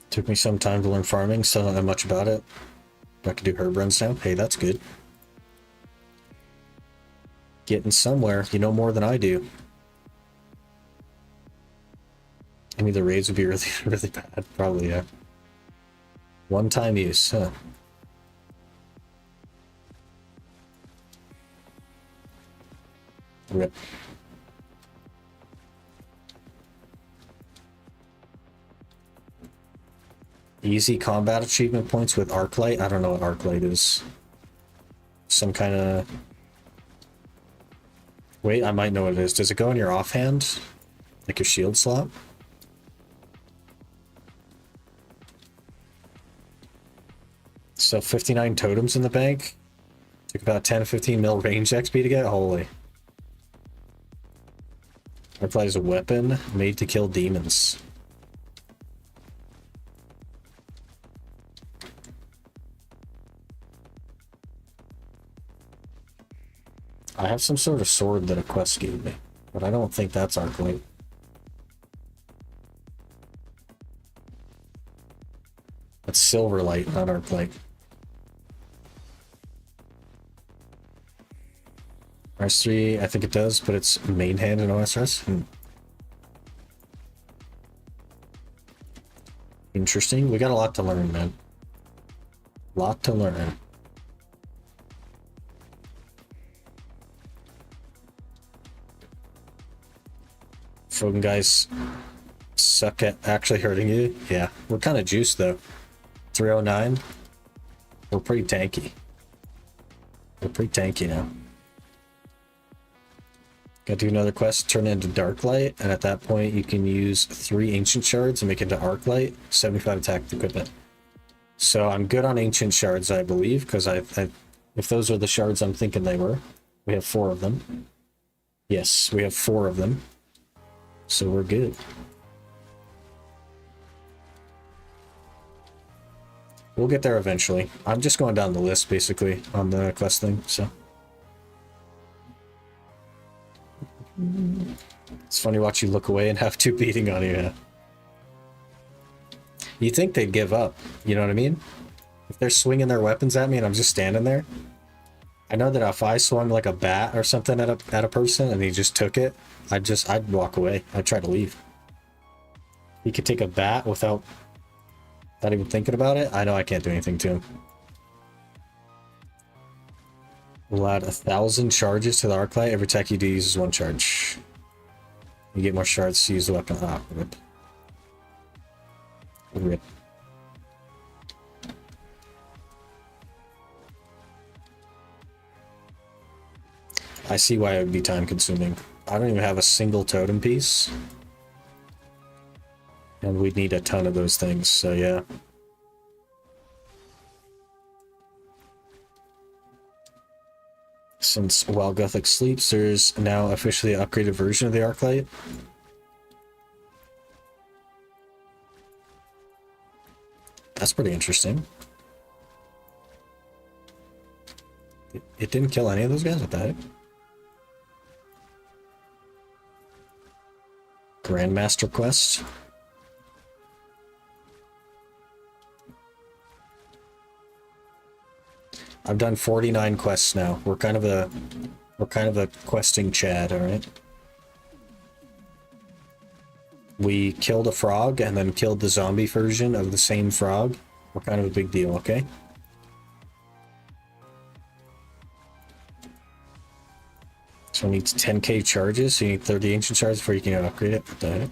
Took me some time to learn farming, still don't know much about it. But I can do herb runs now. Hey, that's good. Getting somewhere. You know more than I do. I mean, the raids would be really, really bad. Probably, yeah. One-time use, huh? Rip. Easy combat achievement points with Arclight. I don't know what Arclight is. Some kind of... Wait, I might know what it is. Does it go in your offhand? Like your shield slot? So 59 totems in the bank. Took about 10 to 15 mil range XP to get. Holy. Arclight is a weapon made to kill demons. I have some sort of sword that a quest gave me, but I don't think that's Arclight. That's Silverlight, not Arclight. RS3, I think it does, but it's main hand in OSS. Interesting. We got a lot to learn, man. Lot to learn. Frogan guys suck at actually hurting you. Yeah, we're kind of juiced though. 309. We're pretty tanky. We're pretty tanky now. Gotta do another quest, turn it into Darklight, and at that point you can use 3 Ancient Shards and make it into Arclight, 75 attack equipment. So I'm good on Ancient Shards, I believe, because if those are the shards I'm thinking they were. We have 4 of them. Yes, we have 4 of them. So we're good. We'll get there eventually. I'm just going down the list, basically, on the quest thing, so. It's funny watch you look away and have two beating on you. Yeah. You think they'd give up, you know what I mean? If they're swinging their weapons at me and I'm just standing there, I know that if I swung like a bat or something at a person and he just took it, I'd walk away. I'd try to leave. He could take a bat without not even thinking about it. I know I can't do anything to him. We'll add 1,000 charges to the arc light. Every attack you do uses 1 charge. You get more shards to use the weapon. Ah, rip. Rip. I see why it would be time consuming. I don't even have a single totem piece. And we'd need a ton of those things, so yeah. Since while Gothic sleeps, there's now officially an upgraded version of the arc light. That's pretty interesting. It didn't kill any of those guys? What the heck? Grandmaster quest. I've done 49 quests now. We're kind of a questing Chad, alright? We killed a frog and then killed the zombie version of the same frog. We're kind of a big deal, okay? So it needs 10k charges, so you need 30 ancient shards before you can upgrade it. What the heck?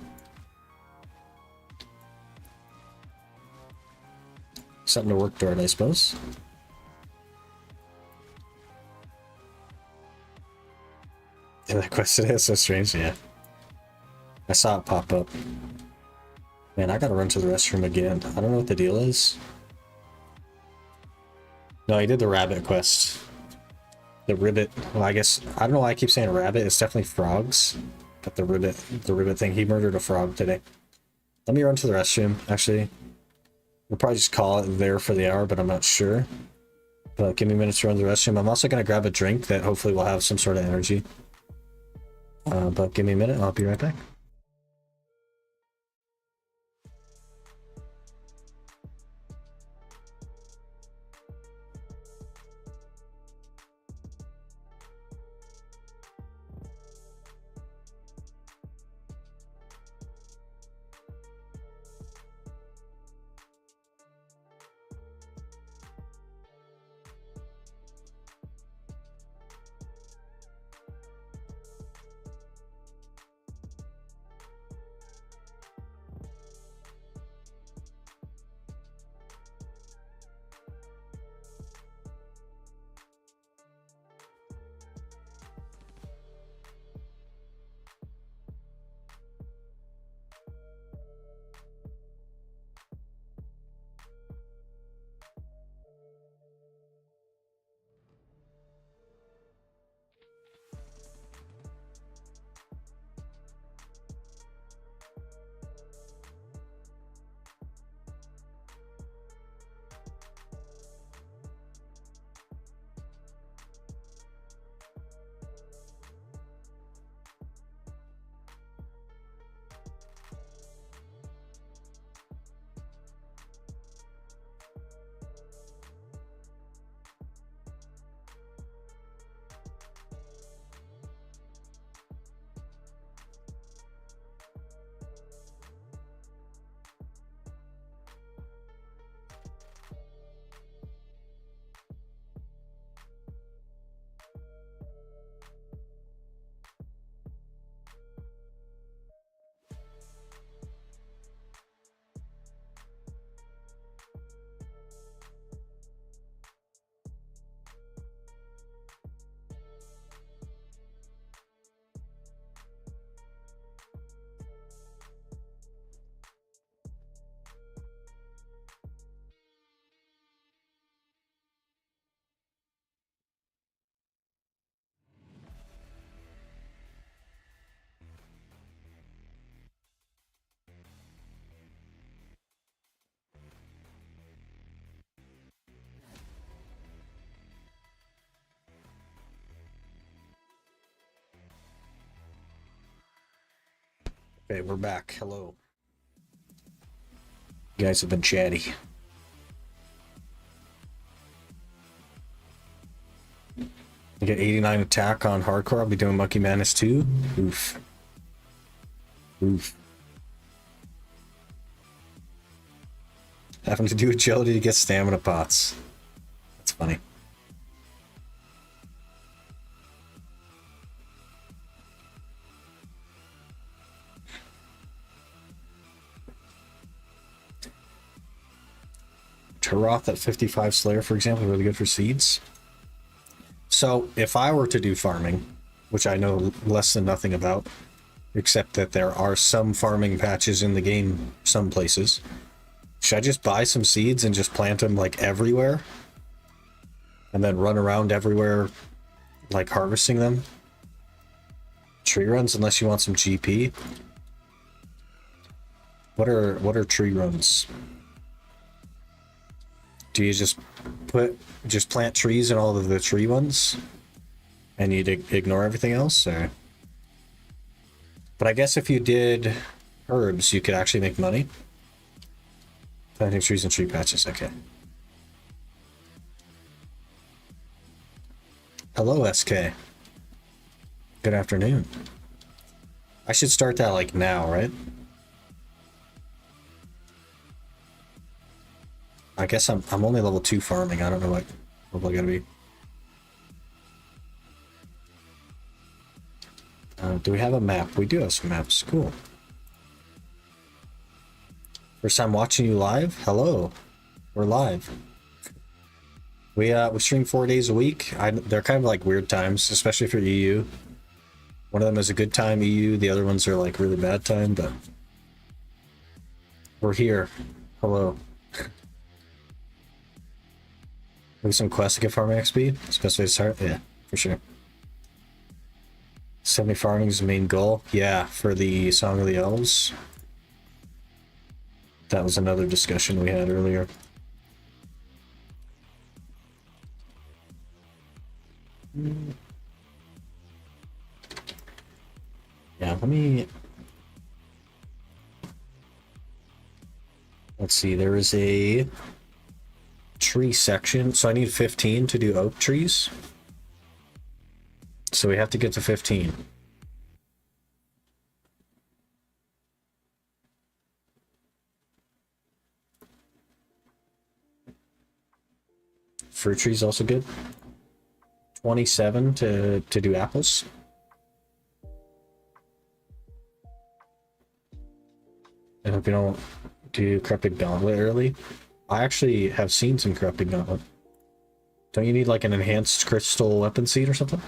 Something to work toward, I suppose. Yeah, that quest today is so strange, yeah. I saw it pop up. Man, I gotta run to the restroom again. I don't know what the deal is. No, I did the rabbit quest. The ribbit. Well, I guess I don't know why I keep saying rabbit. It's definitely frogs. But the ribbit thing. He murdered a frog today. Let me run to the restroom. Actually, we'll probably just call it there for the hour, but I'm not sure. But give me minutes to run to the restroom. I'm also gonna grab a drink that hopefully will have some sort of energy. But give me a minute. I'll be right back. Okay, we're back. Hello. You guys have been chatty. I get 89 attack on hardcore. I'll be doing Monkey Madness 2. Oof. Oof. Having to do agility to get stamina pots. That's funny. Taroth at 55 Slayer, for example, really good for seeds. So if I were to do farming, which I know less than nothing about, except that there are some farming patches in the game, some places, should I just buy some seeds and just plant them like everywhere? And then run around everywhere like harvesting them? Tree runs, unless you want some GP. What are tree runs? Do you just plant trees in all of the tree ones, and you'd ignore everything else, or? But I guess if you did herbs, you could actually make money. Planting trees and tree patches, okay. Hello, SK. Good afternoon. I should start that like now, right? I guess I'm only level 2 farming. I don't know what level I gotta be. Do we have a map? We do have some maps. Cool. First time watching you live? Hello. We're live. We stream 4 days a week. They're kind of like weird times, especially for EU. One of them is a good time EU. The other ones are like really bad time, but we're here. Hello. Maybe some quests to get farming XP? It's the best way to start? Yeah, for sure. 70 farming is the main goal. Yeah, for the Song of the Elves. That was another discussion we had earlier. Yeah, let me... Let's see, there is a tree section. So I need 15 to do oak trees. So we have to get to 15. Fruit trees also good. 27 to do apples. I hope you don't do Corrupted Gauntlet early. I actually have seen some Corrupted Gauntlet. Don't you need like an enhanced crystal weapon seed or something?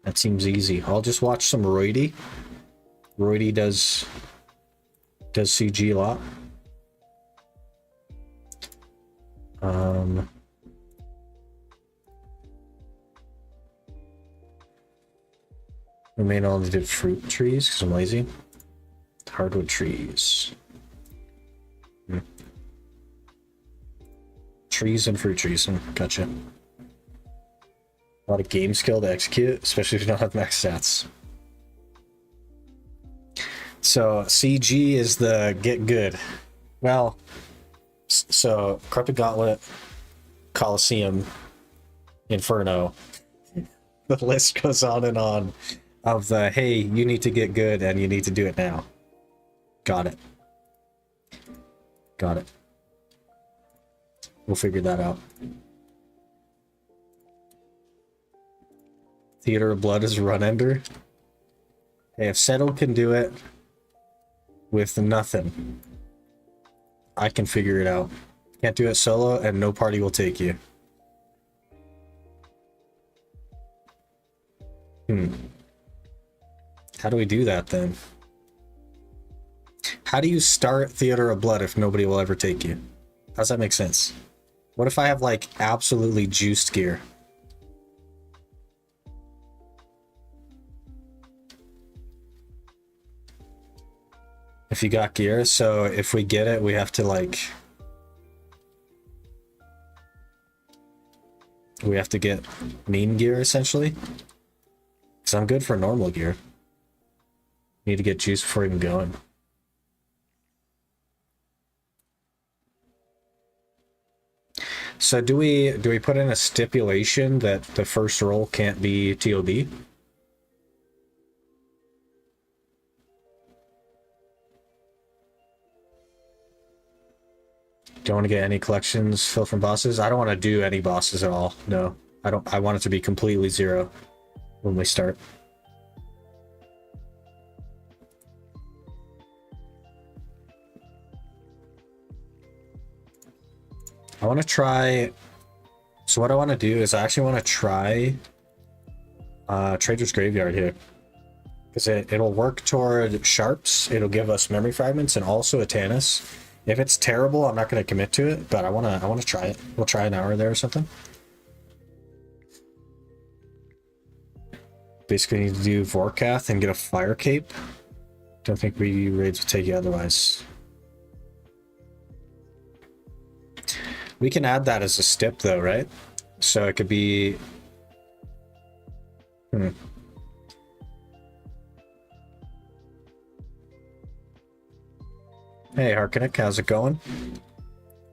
That seems easy. I'll just watch some Roidy. Roidy does CG a lot. We may only did fruit trees because I'm lazy. Hardwood trees. Trees and fruit trees. Gotcha. A lot of game skill to execute, especially if you don't have max stats. So CG is the get good. Well, so Corrupted Gauntlet, Coliseum, Inferno. The list goes on and on of the, hey, you need to get good and you need to do it now. Got it. Got it. We'll figure that out. Theater of Blood is run ender. Hey, if Settle can do it with nothing, I can figure it out. Can't do it solo and no party will take you. How do we do that then? How do you start Theater of Blood if nobody will ever take you? How does that make sense? What if I have like absolutely juiced gear? If you got gear, so if we get it, we have to like... We have to get mean gear, essentially. Because I'm good for normal gear. Need to get juice before even going. So do we put in a stipulation that the first roll can't be TOB? Don't want to get any collections filled from bosses. I don't want to do any bosses at all. No, I don't. I want it to be completely zero when we start. I want to try. So what I want to do is I actually want to try Trader's Graveyard here, because it'll work toward sharps. It'll give us memory fragments and also a Tannis. If it's terrible, I'm not going to commit to it, but I want to try it. We'll try an hour there or something. Basically need to do Vorkath and get a Fire Cape. Don't think raids will take you otherwise. We can add that as a stip though, right? So it could be... Hey Harkinick, how's it going?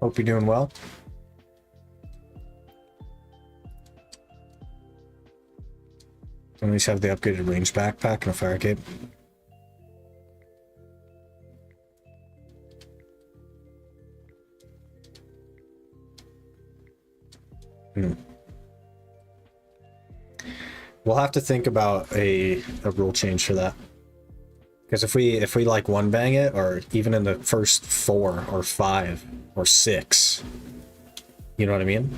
Hope you're doing well. At least have the upgraded range backpack and a fire cape. We'll have to think about a rule change for that. Because if we like one bang it, or even in the first 4 or 5 or 6, you know what I mean?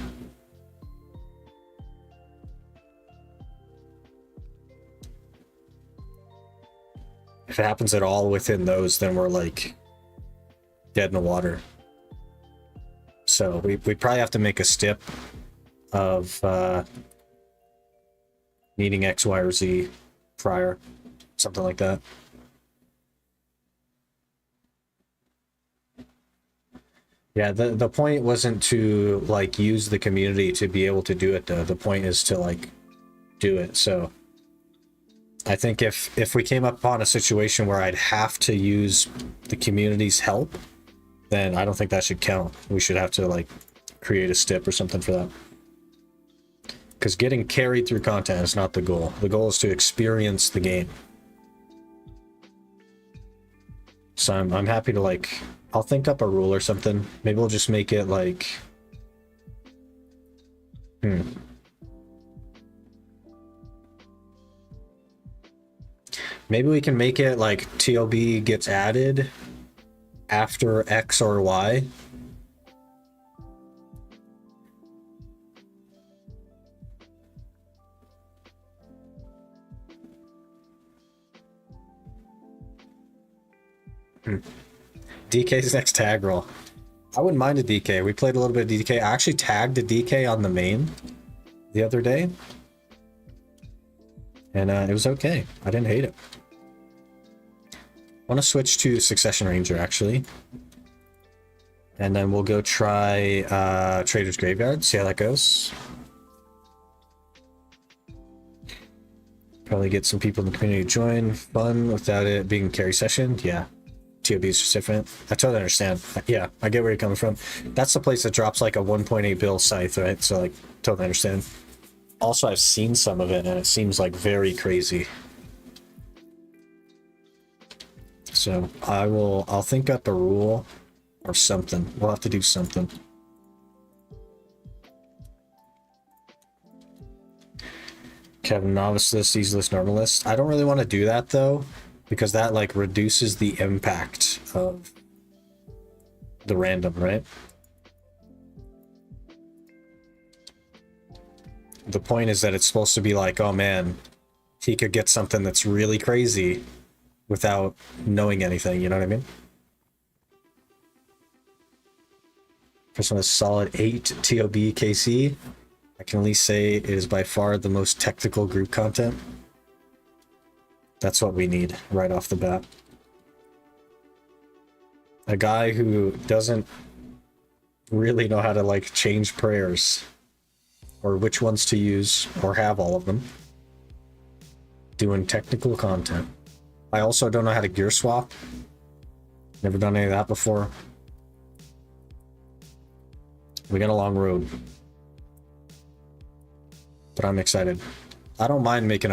If it happens at all within those, then we're like dead in the water. So we'd probably have to make a stip of needing X, Y, or Z prior, something like that. Yeah, the point wasn't to like use the community to be able to do it though. The point is to like do it. So I think if we came upon a situation where I'd have to use the community's help, then I don't think that should count. We should have to like create a stip or something for that. Because getting carried through content is not the goal. The goal is to experience the game. So I'm happy to like, I'll think up a rule or something. Maybe we'll just make it like, Maybe we can make it like TOB gets added after X or Y. DK's next tag roll. I wouldn't mind a DK. We played a little bit of DK. I actually tagged a DK on the main the other day. And it was okay. I didn't hate it. I want to switch to Succession Ranger, actually. And then we'll go try Trader's Graveyard, see how that goes. Probably get some people in the community to join. Fun without it being a carry session. Yeah. TOB is just different. I totally understand. Yeah, I get where you're coming from. That's the place that drops like a 1.8 bill scythe, right? So like, totally understand. Also, I've seen some of it and it seems like very crazy. So I'll think up a rule or something. We'll have to do something. Kevin, novice list, easy list, normal list. I don't really want to do that though, because that like reduces the impact of the random, right? The point is that it's supposed to be like, oh man, he could get something that's really crazy without knowing anything, you know what I mean? First one is solid 8 TOB KC. I can at least say it is by far the most technical group content. That's what we need right off the bat. A guy who doesn't really know how to like change prayers or which ones to use or have all of them. doing technical content. I also don't know how to gear swap. Never done any of that before. We got a long road. But I'm excited. I don't mind making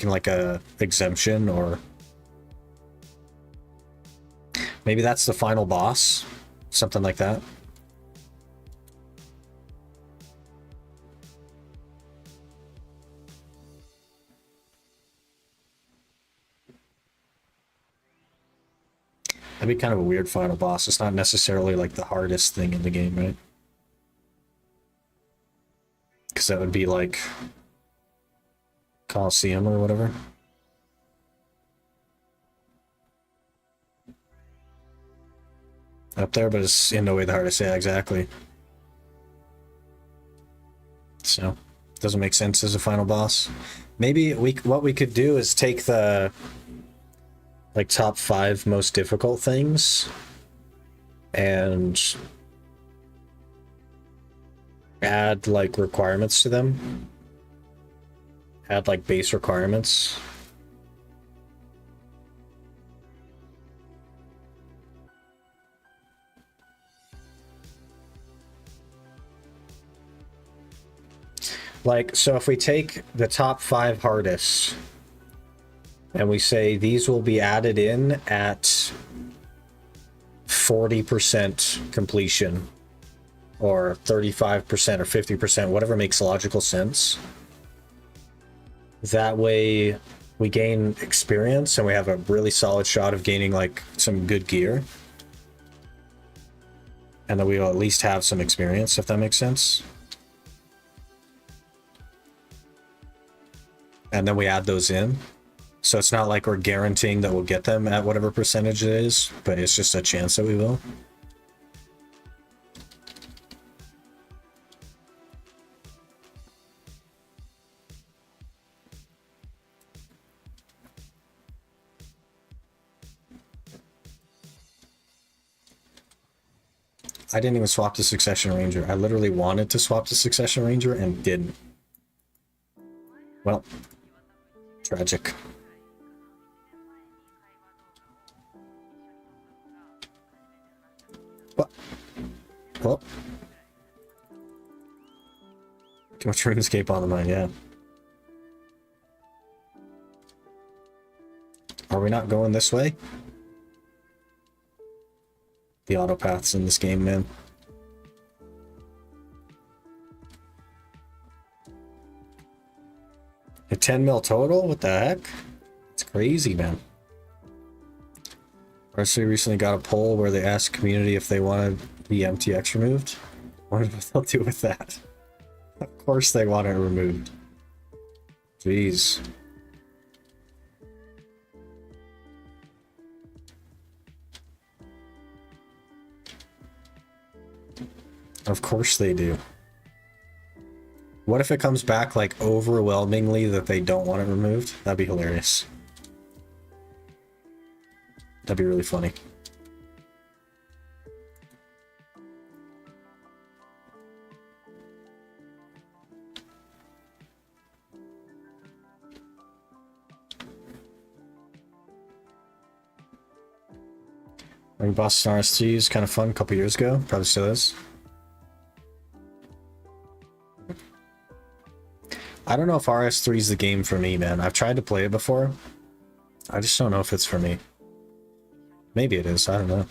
like a exemption, or maybe that's the final boss. Something like that. That'd be kind of a weird final boss. It's not necessarily like the hardest thing in the game, right? Because that would be like Coliseum or whatever. Up there, but it's in no way the hardest. Yeah, exactly. So, doesn't make sense as a final boss. Maybe what we could do is take the like top 5 most difficult things and add like requirements to them. Add like base requirements. Like, so if we take the top 5 hardest and we say these will be added in at 40% completion, or 35% or 50%, whatever makes logical sense. That way we gain experience and we have a really solid shot of gaining like some good gear. And then we'll at least have some experience, if that makes sense. And then we add those in. So it's not like we're guaranteeing that we'll get them at whatever percentage it is, but it's just a chance that we will. I didn't even swap to Succession Ranger. I literally wanted to swap to Succession Ranger and didn't. Well, tragic. What? Well, too much RuneScape on the mind, yeah. Are we not going this way? The auto paths in this game, man. A 10 mil total? What the heck? It's crazy, man. RC recently got a poll where they asked community if they wanted the MTX removed. I wonder what they'll do with that. Of course they want it removed. Jeez. Of course they do. What if it comes back like overwhelmingly that they don't want it removed? That'd be hilarious. That'd be really funny. Ring Boss and RS3 is kind of fun a couple years ago. Probably still is. I don't know if RS3 is the game for me, man. I've tried to play it before. I just don't know if it's for me. Maybe it is. I don't know.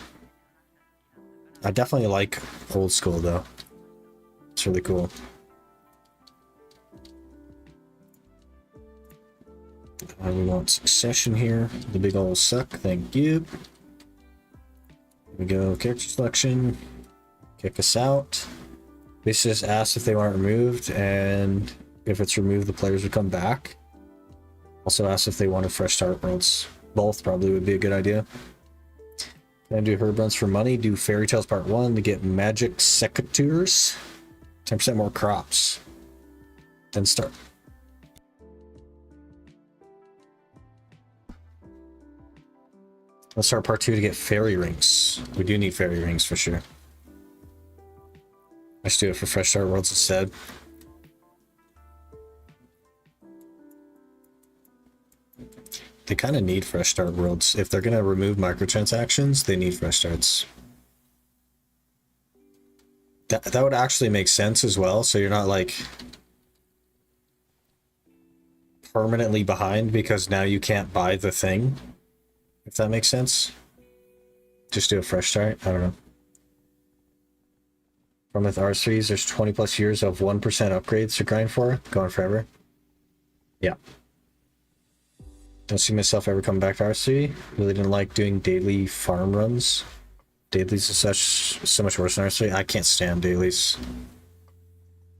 I definitely like old school, though. It's really cool. We want Succession here. The big old suck. Thank you. Here we go. Character selection. Kick us out. This just asks if they want it removed, and if it's removed, the players would come back. Also asks if they wanted fresh start worlds. Both probably would be a good idea. Then do herb runs for money. Do Fairy Tales Part 1 to get magic secateurs. 10% more crops. Then start. Let's start Part 2 to get fairy rings. We do need fairy rings for sure. Let's do it for fresh start worlds instead. They kind of need fresh start worlds. If they're going to remove microtransactions, they need fresh starts. That would actually make sense as well, so you're not like permanently behind because now you can't buy the thing. If that makes sense. Just do a fresh start. I don't know. From with R3s, there's 20 plus years of 1% upgrades to grind for, going forever. Yeah. Don't see myself ever coming back to R3. Really didn't like doing daily farm runs. Dailies is so much worse than R3. I can't stand dailies.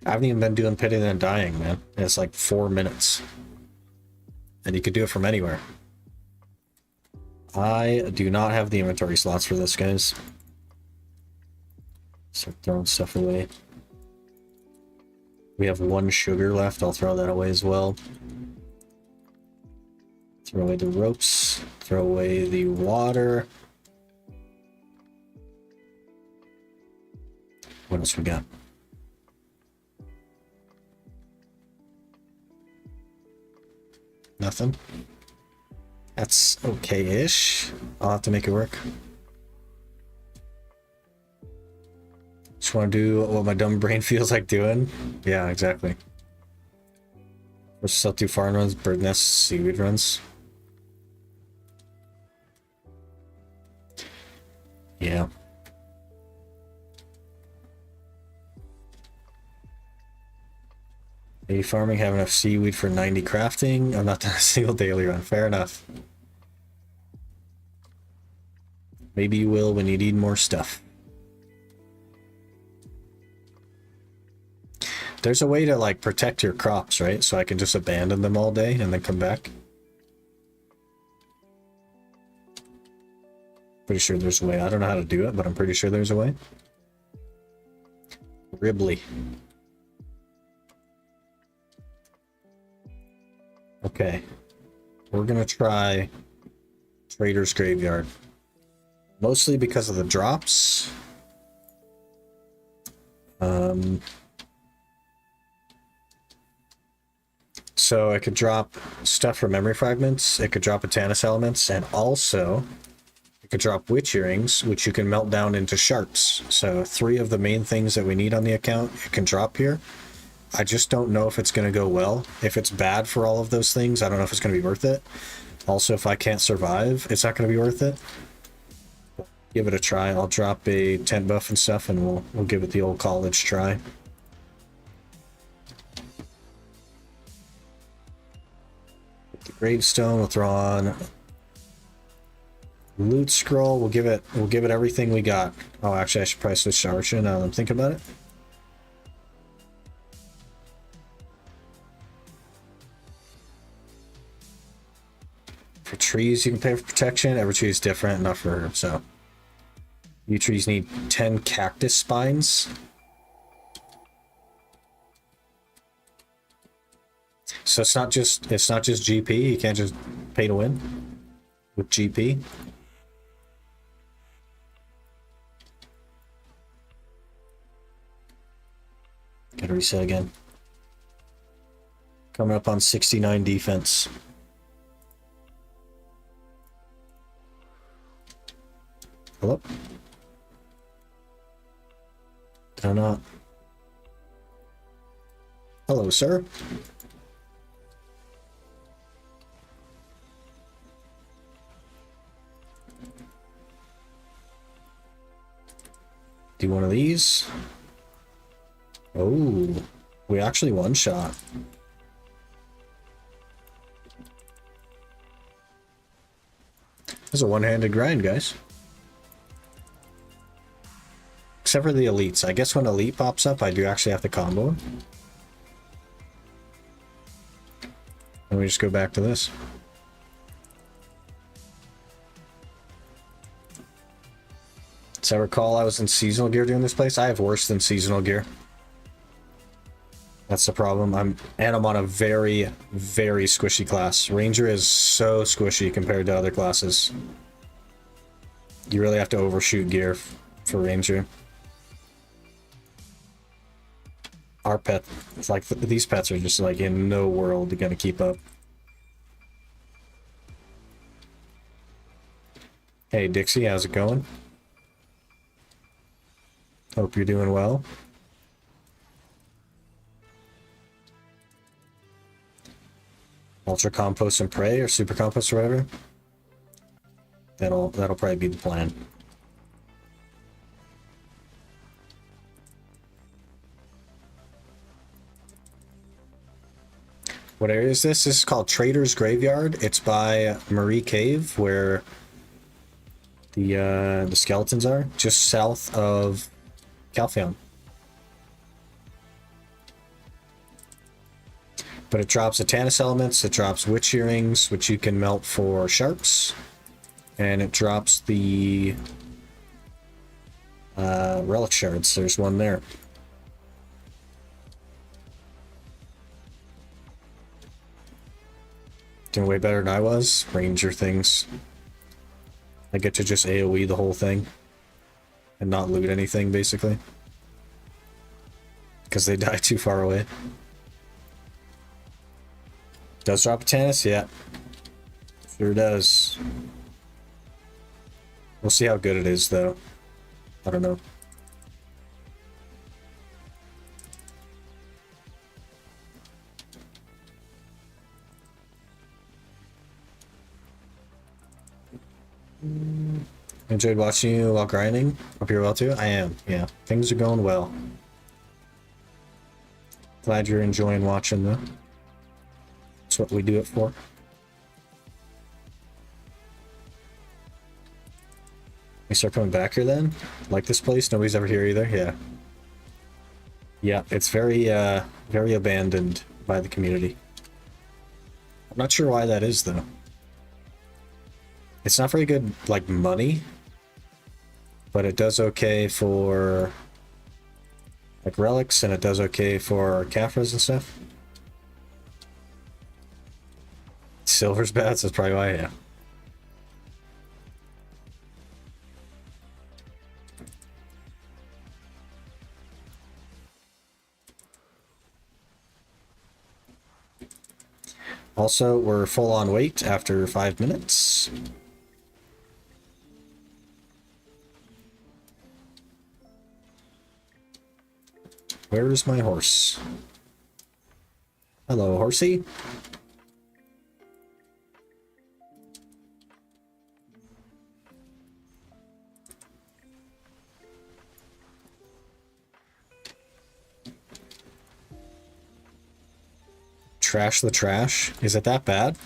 I haven't even been doing pitting and dying, man. It's like 4 minutes. And you could do it from anywhere. I do not have the inventory slots for this, guys. Start throwing stuff away. We have 1 sugar left. I'll throw that away as well. Throw away the ropes. Throw away the water. What else we got? Nothing. That's okay-ish. I'll have to make it work. Just want to do what my dumb brain feels like doing. Yeah, exactly. We're still 2 farm runs, bird nests, seaweed runs. Yeah. Maybe farming, have enough seaweed for 90 crafting. I'm not done a single daily run. Fair enough. Maybe you will when you need more stuff. There's a way to like protect your crops, right? So I can just abandon them all day and then come back. Pretty sure there's a way. I don't know how to do it, but I'm pretty sure there's a way. Ribley. Okay. We're gonna try Trader's Graveyard. Mostly because of the drops. So it could drop stuff from memory fragments, it could drop Botanist elements, and also it could drop witch earrings, which you can melt down into sharps. So 3 of the main things that we need on the account, it can drop here. I just don't know if it's going to go well. If it's bad for all of those things, I don't know if it's going to be worth it. Also, if I can't survive, it's not going to be worth it. Give it a try. I'll drop a tent buff and stuff, and we'll give it the old college try. The gravestone, we'll throw on loot scroll. We'll give it everything we got. Oh, actually, I should probably switch to archer now that I'm thinking about it. For trees, you can pay for protection. Every tree is different, not for herbs, so. You trees need 10 cactus spines. So it's not just GP. You can't just pay to win with GP. Gotta reset again. Coming up on 69 defense. Hello? Did I not? Hello, sir. Do one of these. Oh, we actually one-shot. This is a one-handed grind, guys. Except for the elites. I guess when elite pops up, I do actually have to combo him. And we just go back to this. So I recall I was in seasonal gear doing this place. I have worse than seasonal gear. That's the problem. I'm on a very, very squishy class. Ranger is so squishy compared to other classes. You really have to overshoot gear for Ranger. Our pet, it's like these pets are just like in no world gonna keep up. Hey Dixie, how's it going? Hope you're doing well. Ultra compost and prey, or super compost, or whatever. That'll probably be the plan. What area is this? This is called Trader's Graveyard. It's by Marie Cave, where the skeletons are, just south of Calpheon. But it drops the Tannis elements, it drops witch earrings, which you can melt for sharps, and it drops the relic shards. There's one there. Doing way better than I was. Ranger things. I get to just AoE the whole thing and not loot anything, basically, because they die too far away. Does drop a Tannis? Yeah. Sure does. We'll see how good it is, though. I don't know. Enjoyed watching you while grinding. Hope you're well too. I am. Yeah, things are going well. Glad you're enjoying watching though. That's what we do it for. We start coming back here then? Like this place? Nobody's ever here either? Yeah. Yeah, it's very very abandoned by the community. I'm not sure why that is though. It's not very good, like, money, but it does okay for, like, relics, and it does okay for Caphras and stuff. Silver's bad, so that's probably why, yeah. Also, we're full on weight after 5 minutes. Where is my horse? Hello, horsey. Trash the trash? Is it that bad?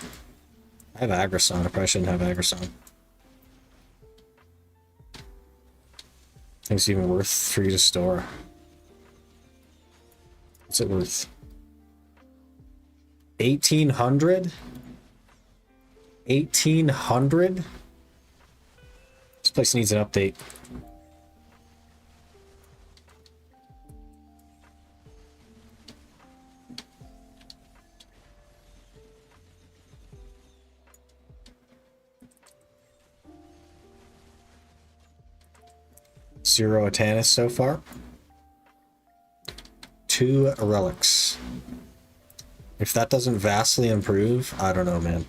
I have Aggresson. I probably shouldn't have Aggresson. I think it's even worth for you to store. What's it worth? 1,800? 1,800? This place needs an update. Zero Tannis so far. 2 relics. If that doesn't vastly improve, I don't know, man.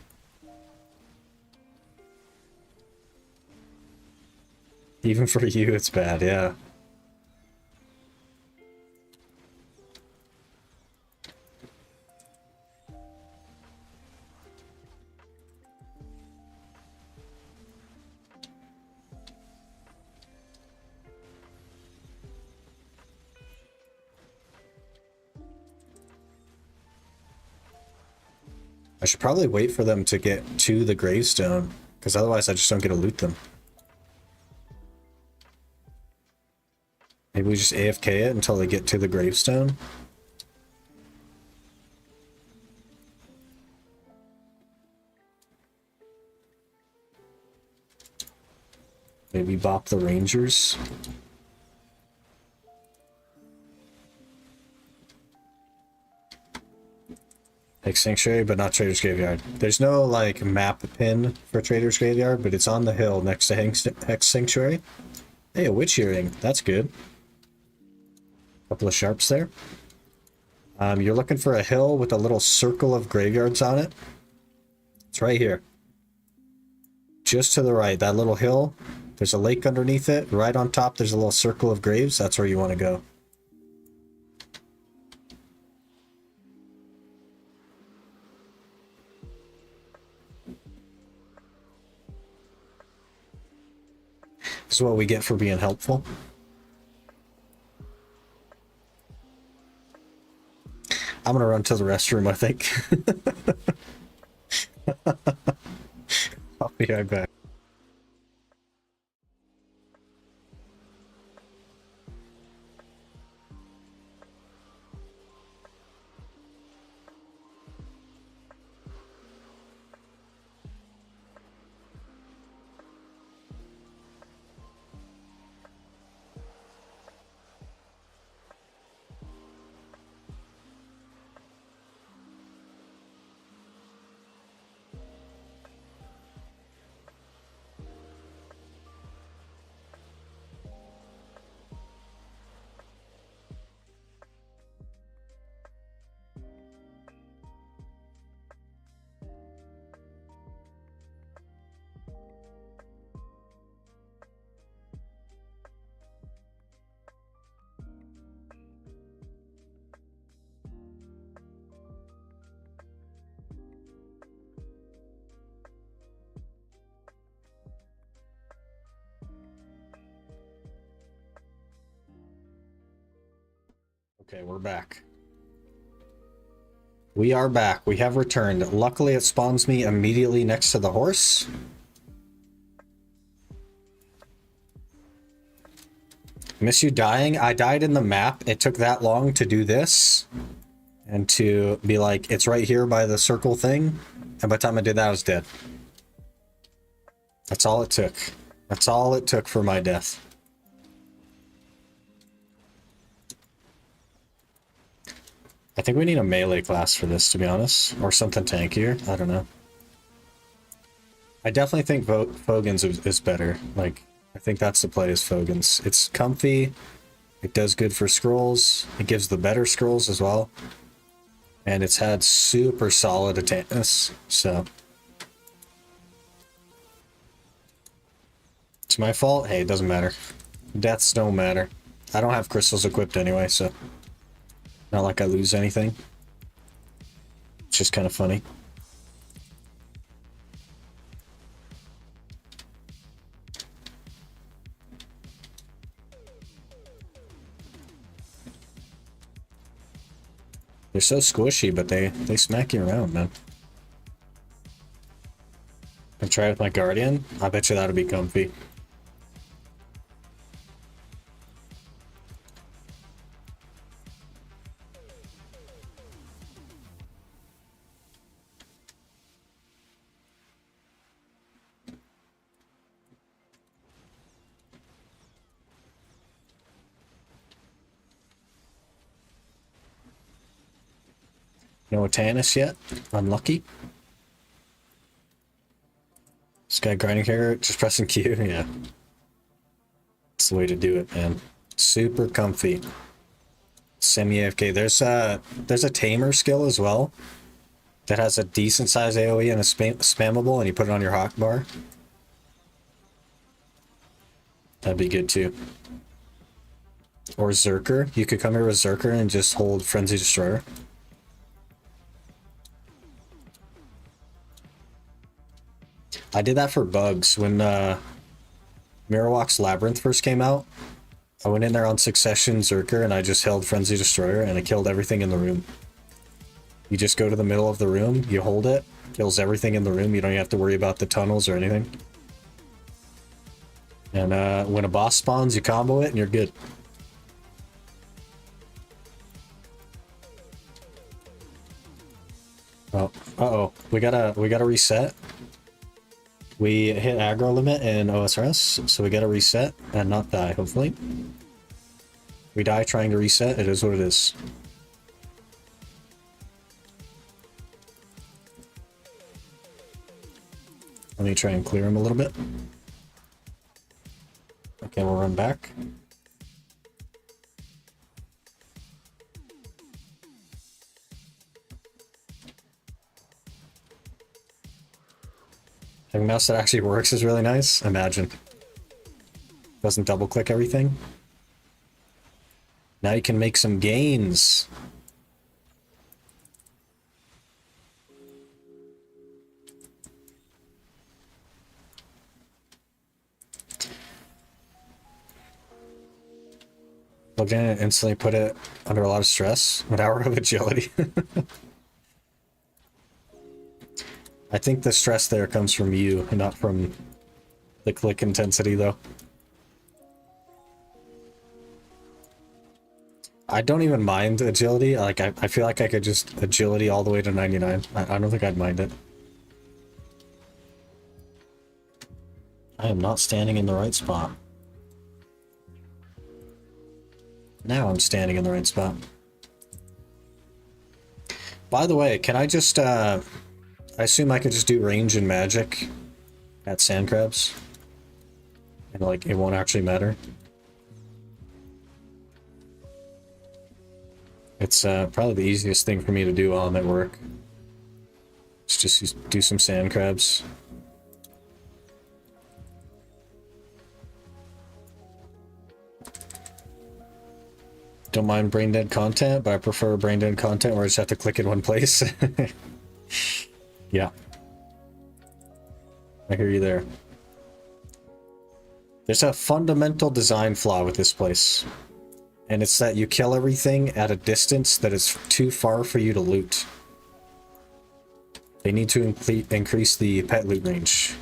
Even for you, it's bad, yeah. I should probably wait for them to get to the gravestone, because otherwise I just don't get to loot them. Maybe we just AFK it until they get to the gravestone. Maybe bop the rangers. Like Sanctuary, but not Trader's Graveyard. There's no, like, map pin for Trader's Graveyard, but it's on the hill next to Hex Sanctuary. Hey, a witch earring. That's good. Couple of sharps there. You're looking for a hill with a little circle of graveyards on it. It's right here. just to the right, that little hill, there's a lake underneath it. Right on top, there's a little circle of graves. That's where you want to go. This is what we get for being helpful. I'm gonna run to the restroom, I think. I'll be right back. Okay, we're back. We are back. We have returned. Luckily, it spawns me immediately next to the horse. Miss you dying? I died in the map. It took that long to do this. And to be like, it's right here by the circle thing. And by the time I did that, I was dead. That's all it took. That's all it took for my death. I think we need a melee class for this, to be honest. Or something tankier. I don't know. I definitely think Fogan's is better. Like, I think that's the play is Fogan's. It's comfy. It does good for scrolls. It gives the better scrolls as well. And it's had super solid attackness, so. It's my fault? Hey, it doesn't matter. Deaths don't matter. I don't have crystals equipped anyway, so. Not like I lose anything. It's just kind of funny. They're so squishy, but they smack you around, man. I try it with my Guardian. I bet you that'll be comfy. No Tannis yet. Unlucky. This guy grinding here, just pressing Q, yeah. That's the way to do it, man. Super comfy. Semi-AFK. There's a tamer skill as well that has a decent size AoE and a spammable, and you put it on your hotbar. That'd be good too. Or Zerker. You could come here with Zerker and just hold Frenzy Destroyer. I did that for bugs when Mirrorwalk's Labyrinth first came out. I went in there on Succession Zerker and I just held Frenzy Destroyer and it killed everything in the room. You just go to the middle of the room, you hold it, kills everything in the room. You don't even have to worry about the tunnels or anything. And when a boss spawns, you combo it and you're good. Oh, uh-oh. We gotta reset. We hit aggro limit in OSRS, so we gotta reset and not die, hopefully. We die trying to reset, it is what it is. Let me try and clear him a little bit. Okay, we'll run back. Having a mouse that actually works is really nice. Imagine. Doesn't double click everything. Now you can make some gains. Looked in it, instantly put it under a lot of stress. 1 hour of agility. I think the stress there comes from you, and not from the click intensity, though. I don't even mind agility. Like, I feel like I could just agility all the way to 99. I don't think I'd mind it. I am not standing in the right spot. Now I'm standing in the right spot. By the way, can I just, I assume I could just do range and magic at sand crabs? And, like, it won't actually matter. It's probably the easiest thing for me to do while I'm at work. It's just do some sand crabs. Don't mind brain dead content, but I prefer brain dead content where I just have to click in one place. Yeah. I hear you there. There's a fundamental design flaw with this place. And it's that you kill everything at a distance that is too far for you to loot. They need to increase the pet loot range.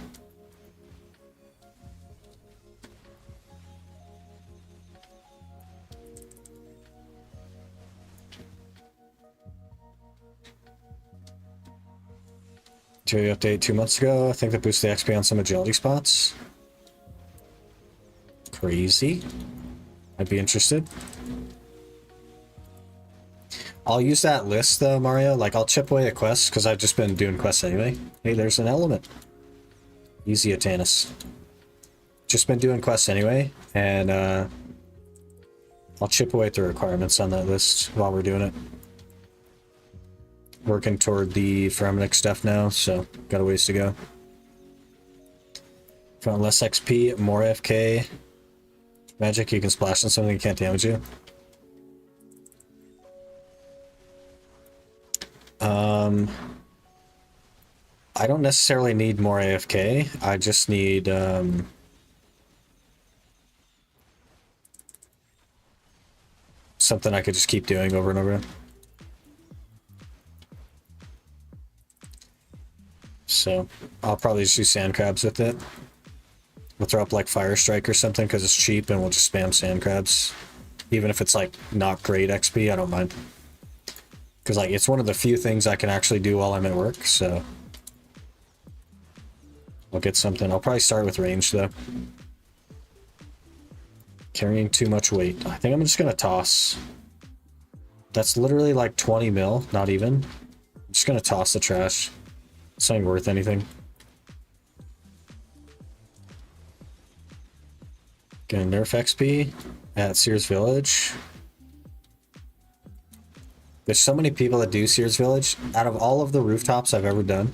Agility update 2 months ago. I think that boosted the XP on some agility spots. Crazy. I'd be interested. I'll use that list though, Mario. Like, I'll chip away at quests because I've just been doing quests anyway. Hey, there's an element. Easy, Atanis. Just been doing quests anyway, and I'll chip away at the requirements on that list while we're doing it. Working toward the Pharmonic stuff now, so got a ways to go. If you want less XP, more AFK. Magic, you can splash on something that can't damage you. I don't necessarily need more AFK. I just need something I could just keep doing over and over. So I'll probably just do sand crabs with it. We'll throw up like Fire Strike or something because it's cheap, and we'll just spam sand crabs. Even if it's like not great XP, I don't mind. Because like it's one of the few things I can actually do while I'm at work, so I'll get something. I'll probably start with range though. Carrying too much weight. I think I'm just gonna toss. That's literally like 20 mil, not even. I'm just gonna toss the trash. It's not worth anything. Getting nerf XP at Sears Village. There's so many people that do Sears Village. Out of all of the rooftops I've ever done,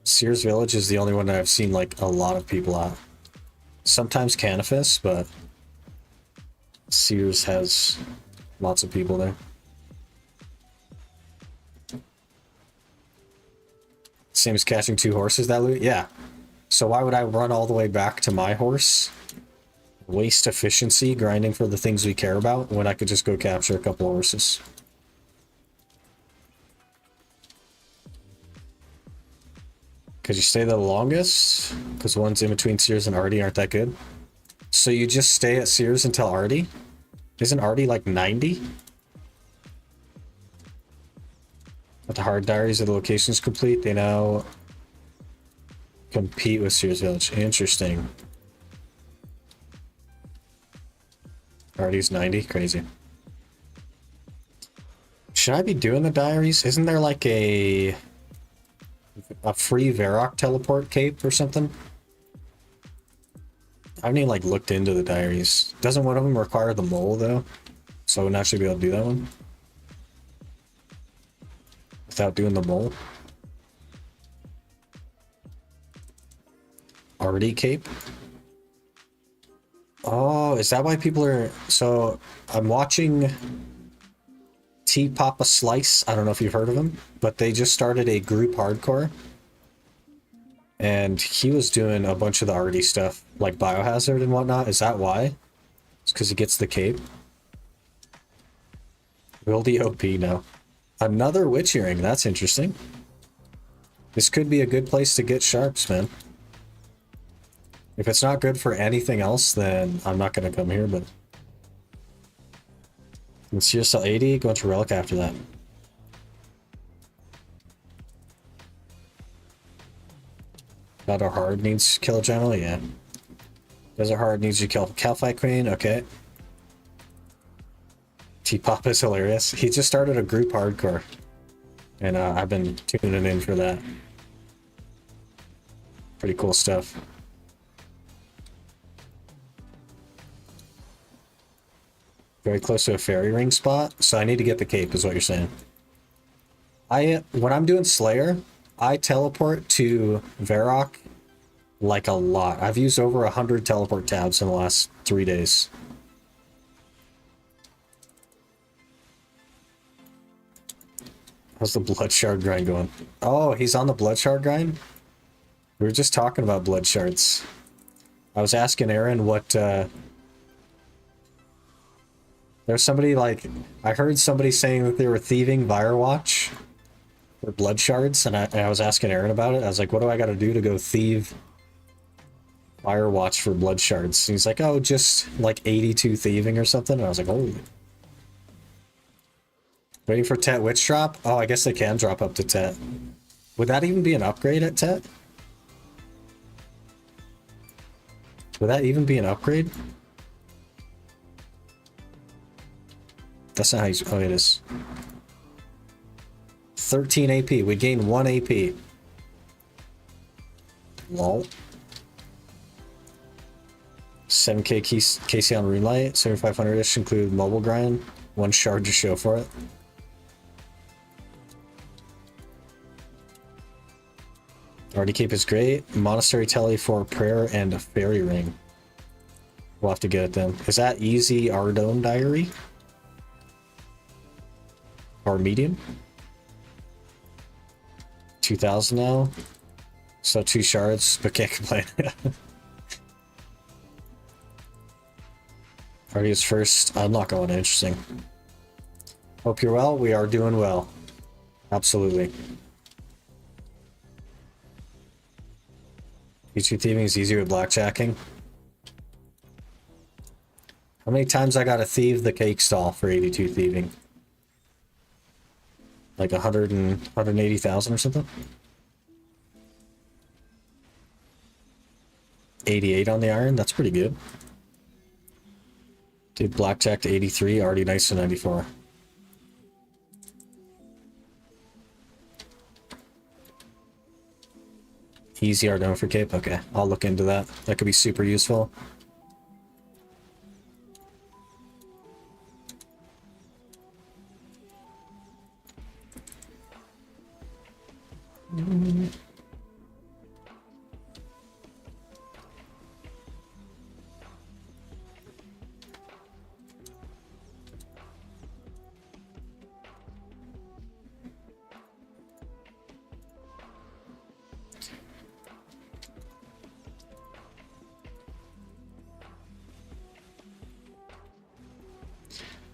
Sears Village is the only one that I've seen like a lot of people at. Sometimes Canifis, but Sears has lots of people there. Same as catching 2 horses, that loot? Yeah. So why would I run all the way back to my horse? Waste efficiency grinding for the things we care about when I could just go capture a couple horses. Because you stay the longest? Because ones in between Sears and Artie aren't that good. So you just stay at Sears until Artie? Isn't Artie like 90? With the hard diaries of the locations complete, they now compete with Sears Village. Interesting. Artie's 90? Crazy. Should I be doing the diaries? Isn't there like a free Varrock teleport cape or something? I haven't even like looked into the diaries. Doesn't one of them require the mole though? So I wouldn't actually be able to do that one without doing the mole. Artie cape. Oh, is that why people are... So, I'm watching T Papa Slice. I don't know if you've heard of him, but they just started a group hardcore. And he was doing a bunch of the Artie stuff, like Biohazard and whatnot. Is that why? It's because he gets the cape. Will the OP now? Another witch earring. That's interesting. This could be a good place to get sharps, man. If it's not good for anything else, then I'm not going to come here, but... It's CSL 80, going to Relic after that. Battle Hard needs Killer General, yeah. Desert Hard needs you kill Calfight Queen, okay. T-Pop is hilarious. He just started a group hardcore. And I've been tuning in for that. Pretty cool stuff. Very close to a fairy ring spot, so I need to get the cape, is what you're saying. When I'm doing Slayer, I teleport to Varrock like a lot. I've used over 100 teleport tabs in the last 3 days. How's the Blood Shard grind going? Oh, he's on the Blood Shard grind? We were just talking about Blood Shards. I was asking Aaron what... There's somebody like... I heard somebody saying that they were thieving Firewatch for Blood Shards, and I was asking Aaron about it. I was like, what do I gotta do to go thieve Firewatch for Blood Shards? And he's like, oh, just like 82 thieving or something. And I was like, holy. Waiting for Tet Witch drop? Oh, I guess they can drop up to Tet. Would that even be an upgrade at Tet? Would that even be an upgrade? That's not how you... Oh, it is. 13 AP. We gained 1 AP. Lol. 7k KC on Runelight. 7500-ish include mobile grind. 1 shard to show for it. Already Cape is great. Monastery Telly for prayer and a fairy ring. We'll have to get it then. Is that easy Ardone Diary? Or medium? 2000 now. So 2 shards, but can't complain. Already is first. I'm not going interesting. Hope you're well. We are doing well. Absolutely. E2 thieving is easier with blackjacking. How many times I gotta thieve the cake stall for 82 thieving? Like 180,000 or something? 88 on the iron, that's pretty good. Did blackjack to 83, already nice to 94. Easy Ardone for cape, okay. I'll look into that. That could be super useful.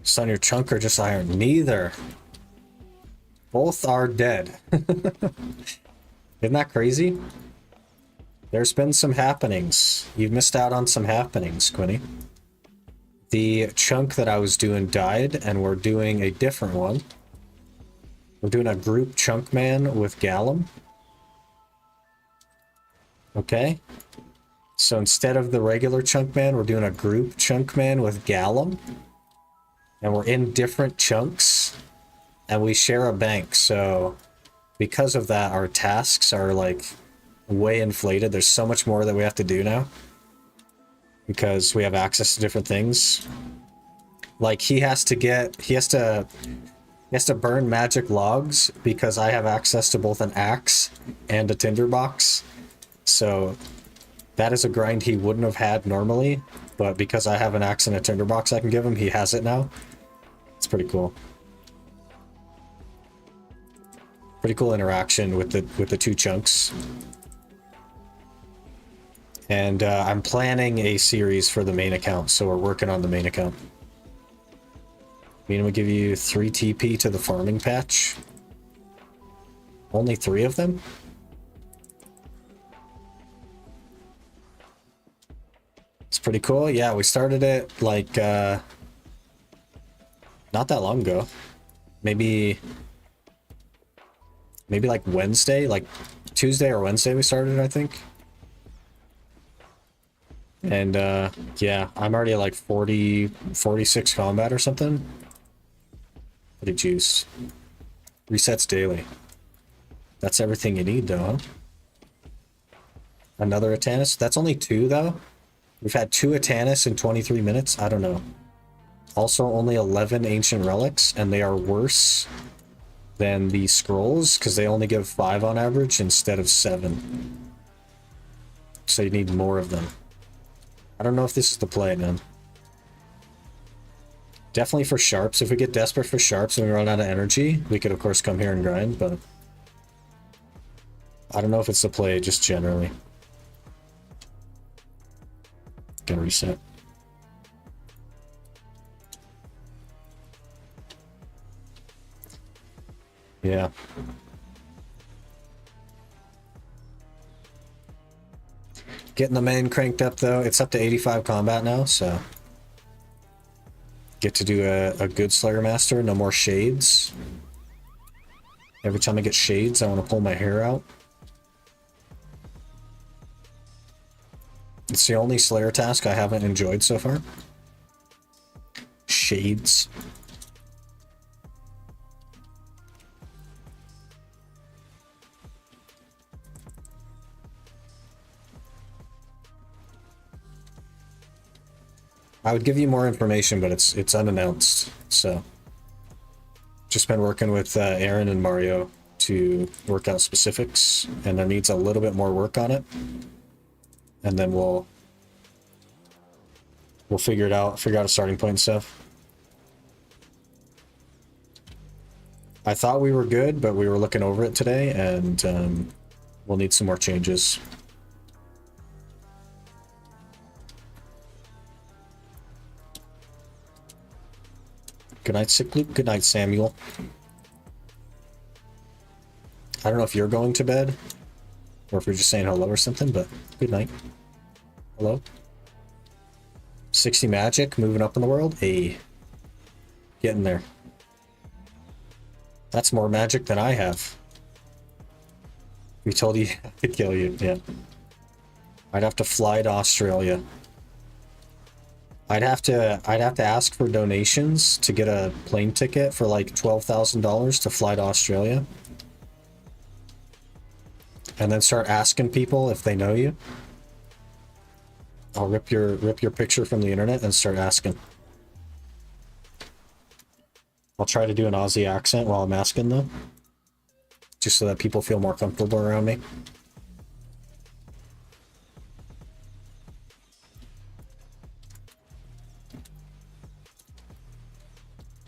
Just on your chunk or just iron? Neither. Both are dead. Isn't that crazy? There's been some happenings. You've missed out on some happenings, Quinny. The chunk that I was doing died, and we're doing a different one. We're doing a group chunk man with Gallum. Okay. So instead of the regular chunk man, we're doing a group chunk man with Gallum. And we're in different chunks. And we share a bank, so because of that, our tasks are like way inflated. There's so much more that we have to do now because we have access to different things. Like he has to burn magic logs because I have access to both an axe and a tinderbox. So That is a grind he wouldn't have had normally, but because I have an axe and a tinderbox I can give him, he has it now. It's pretty cool. Pretty cool interaction with the two chunks. And I'm planning a series for the main account, so we're working on the main account. I'm gonna give you 3 TP to the farming patch. Only 3 of them? It's pretty cool. Yeah, we started it like not that long ago. Maybe like Wednesday, like Tuesday or Wednesday we started, I think. And yeah, I'm already at like 46 combat or something. Pretty juice. Resets daily. That's everything you need though, huh? Another Atanis? That's only 2 though. We've had 2 Atanis in 23 minutes. I don't know. Also only 11 ancient relics, and they are worse than the scrolls because they only give 5 on average instead of 7. So you need more of them. I don't know if this is the play, man. Definitely for sharps. If we get desperate for sharps and we run out of energy, we could of course come here and grind, but I don't know if it's the play just generally. Gonna reset. Yeah. Getting the main cranked up though. It's up to 85 combat now, so get to do a good Slayer Master. No more shades. Every time I get shades, I want to pull my hair out. It's the only Slayer task I haven't enjoyed so far. Shades. I would give you more information, but it's unannounced, so just been working with Aaron and Mario to work out specifics, and there needs a little bit more work on it, and then we'll figure it out, figure out a starting point and stuff. I thought we were good, but we were looking over it today, and we'll need some more changes. Good night, Sick Luke. Good night, Samuel. I don't know if you're going to bed, or if you're just saying hello or something, but good night. Hello? 60 magic, moving up in the world? Hey. Getting there. That's more magic than I have. We told you to kill you, yeah. I'd have to fly to Australia. I'd have to ask for donations to get a plane ticket for like $12,000 to fly to Australia. And then start asking people if they know you. I'll rip your picture from the internet and start asking. I'll try to do an Aussie accent while I'm asking though. Just so that people feel more comfortable around me.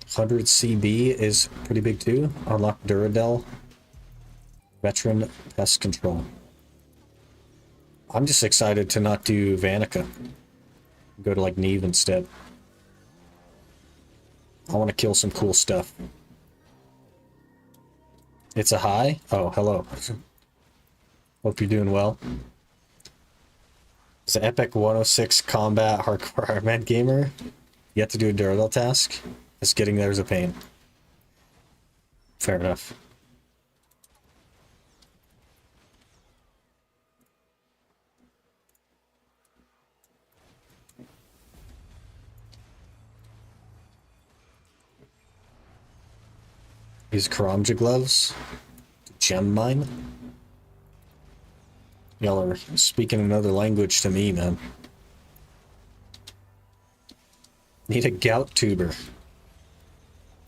$100 CB is pretty big too. Unlock Duradel. Veteran Pest Control. I'm just excited to not do Vanica. Go to like Neve instead. I want to kill some cool stuff. It's a high? Oh, hello. Hope you're doing well. It's an Epic 106 Combat Hardcore Ironman Gamer. You have to do a Duradel task. It's getting there's a pain. Fair enough. Use Karamja gloves. Gem mine. Y'all are speaking another language to me, man. Need a gout tuber.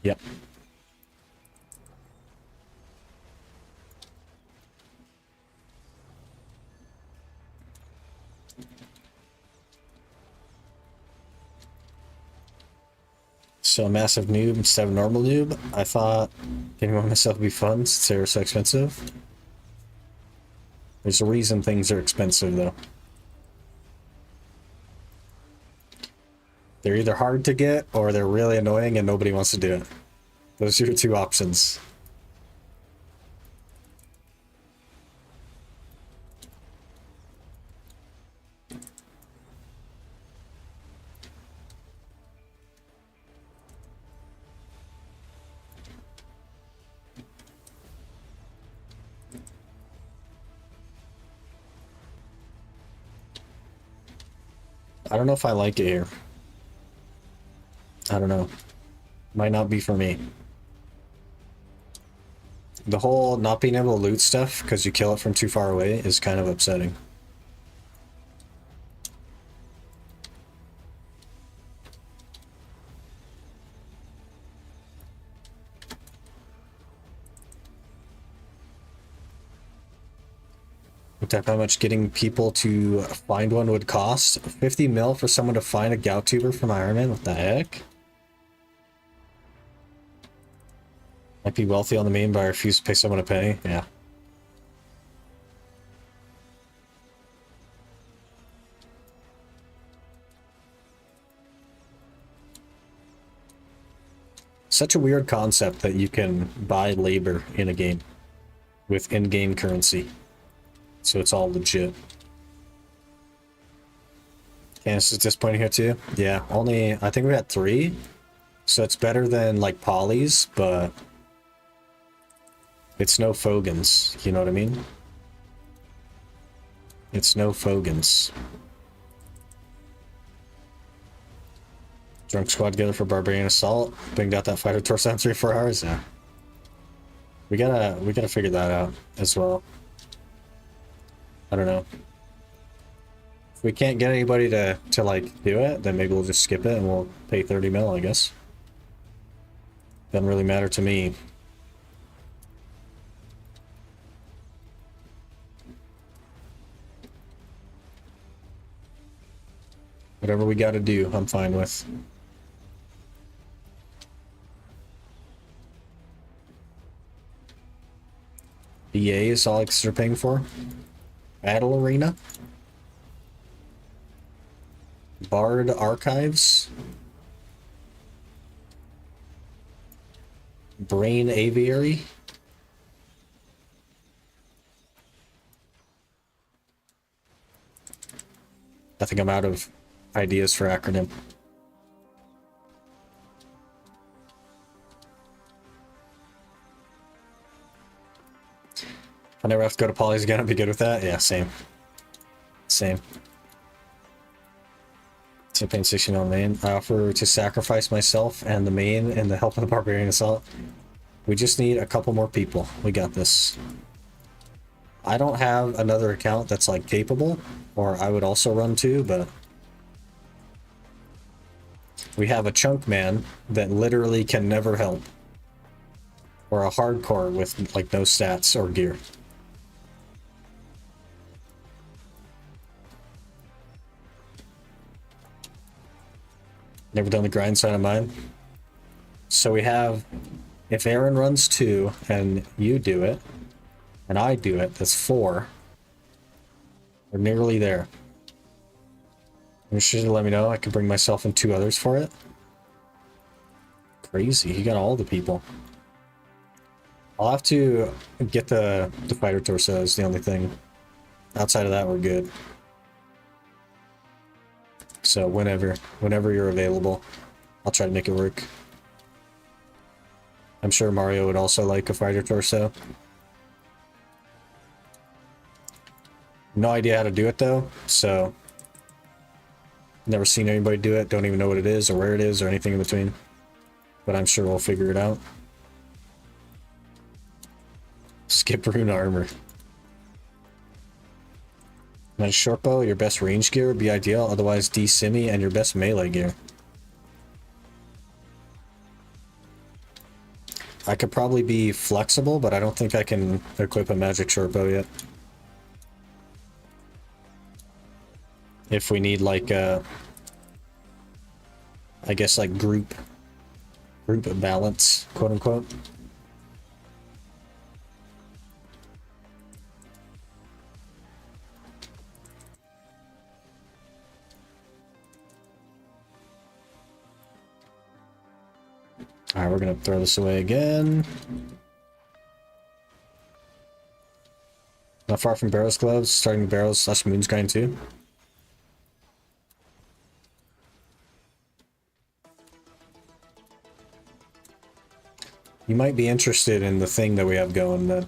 Yep. So a massive noob instead of normal noob. I thought getting one myself would be fun since they were so expensive. There's a reason things are expensive though. They're either hard to get or they're really annoying and nobody wants to do it. Those are your two options. I don't know if I like it here. I don't know. Might not be for me. The whole not being able to loot stuff because you kill it from too far away is kind of upsetting. Looked up how much getting people to find one would cost. 50 mil for someone to find a gout tuber from Iron Man? What the heck? Might be wealthy on the main, but I refuse to pay someone a penny. Yeah. Such a weird concept that you can buy labor in a game with in-game currency. So it's all legit. Candace is disappointing here too. Yeah, only, I think we had 3. So it's better than like polys, but it's no Fogans, you know what I mean? It's no Fogans. Drunk squad together for Barbarian Assault. Banged out that fighter torso in 3-4 hours. Yeah. We gotta figure that out as well. I don't know. If we can't get anybody to like do it, then maybe we'll just skip it and we'll pay 30 mil, I guess. Doesn't really matter to me. Whatever we gotta do, I'm fine with. BA is all they're paying for. Battle Arena. Bard Archives. Brain Aviary. I think I'm out of ideas for acronym. If I never have to go to polys again, I'd be good with that. Yeah, same. Same. So paying 16 on main. I offer to sacrifice myself and the main in the help of the Barbarian Assault. We just need a couple more people. We got this. I don't have another account that's like capable, or I would also run too, but we have a chunk man that literally can never help. Or a hardcore with like no stats or gear. Never done the grind side of mine. So we have, if Aaron runs 2 and you do it, and I do it, that's 4. We're nearly there. You should let me know. I can bring myself and 2 others for it. Crazy, he got all the people. I'll have to get the fighter torso is the only thing. Outside of that, we're good. So whenever you're available, I'll try to make it work. I'm sure Mario would also like a fighter torso. No idea how to do it though, so never seen anybody do it, don't even know what it is or where it is or anything in between. But I'm sure we'll figure it out. Skip rune armor. My short bow, your best range gear would be ideal, otherwise D-Simi and your best melee gear. I could probably be flexible, but I don't think I can equip a magic short bow yet. If we need like a, I guess like group group balance, quote unquote. All right, we're gonna throw this away again. Not far from Barrow's Gloves, starting the Barrow's / Moon's Grind too. You might be interested in the thing that we have going that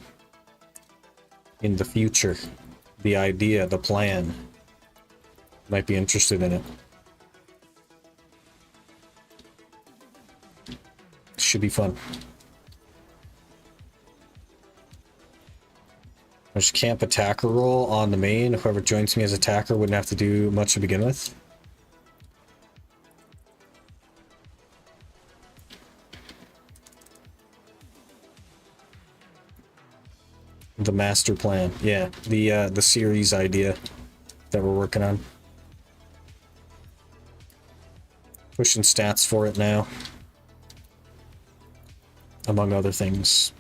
in the future. The idea, the plan. Might be interested in it. Should be fun. There's camp attacker role on the main. Whoever joins me as attacker wouldn't have to do much to begin with. The master plan. Yeah, the series idea that we're working on. Pushing stats for it now. Among other things.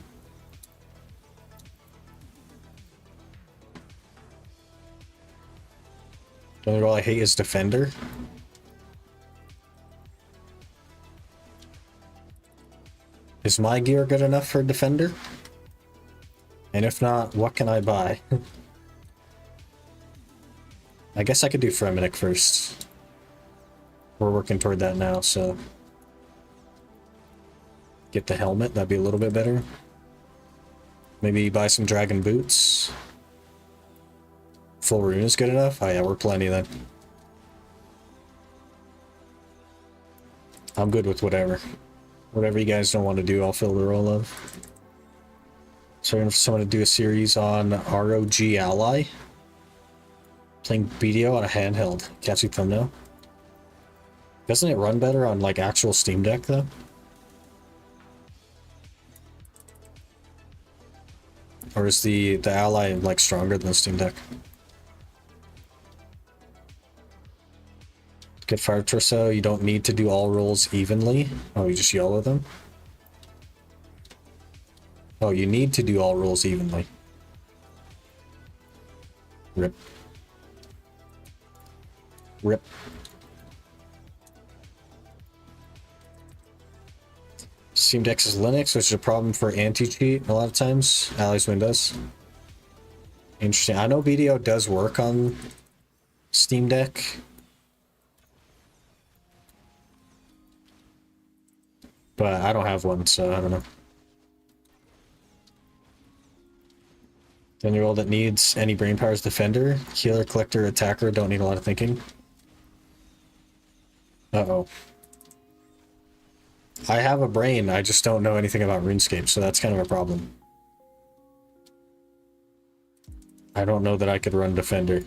The only role I hate is Defender. Is my gear good enough for Defender? And if not, what can I buy? I guess I could do Fremennik first. We're working toward that now, so... Get the helmet, that'd be a little bit better. Maybe buy some dragon boots. Full rune is good enough? Oh yeah, we're plenty then. I'm good with whatever. Whatever you guys don't want to do, I'll fill the role of. So we're going for someone to do a series on ROG Ally. Playing BDO on a handheld. Catchy thumbnail. Doesn't it run better on like actual Steam Deck though? Or is the Ally like stronger than the Steam Deck? Get Fire Torso, you don't need to do all rolls evenly. Oh, you just YOLO them? Oh, you need to do all rolls evenly. Rip. Rip. Steam Deck is Linux, which is a problem for anti-cheat a lot of times. Ally's Windows. Interesting. I know BDO does work on Steam Deck. But I don't have one, so I don't know. Then your role that needs any brain power is Defender. Healer, Collector, Attacker don't need a lot of thinking. Uh-oh. I have a brain, I just don't know anything about RuneScape, so that's kind of a problem. I don't know that I could run Defender.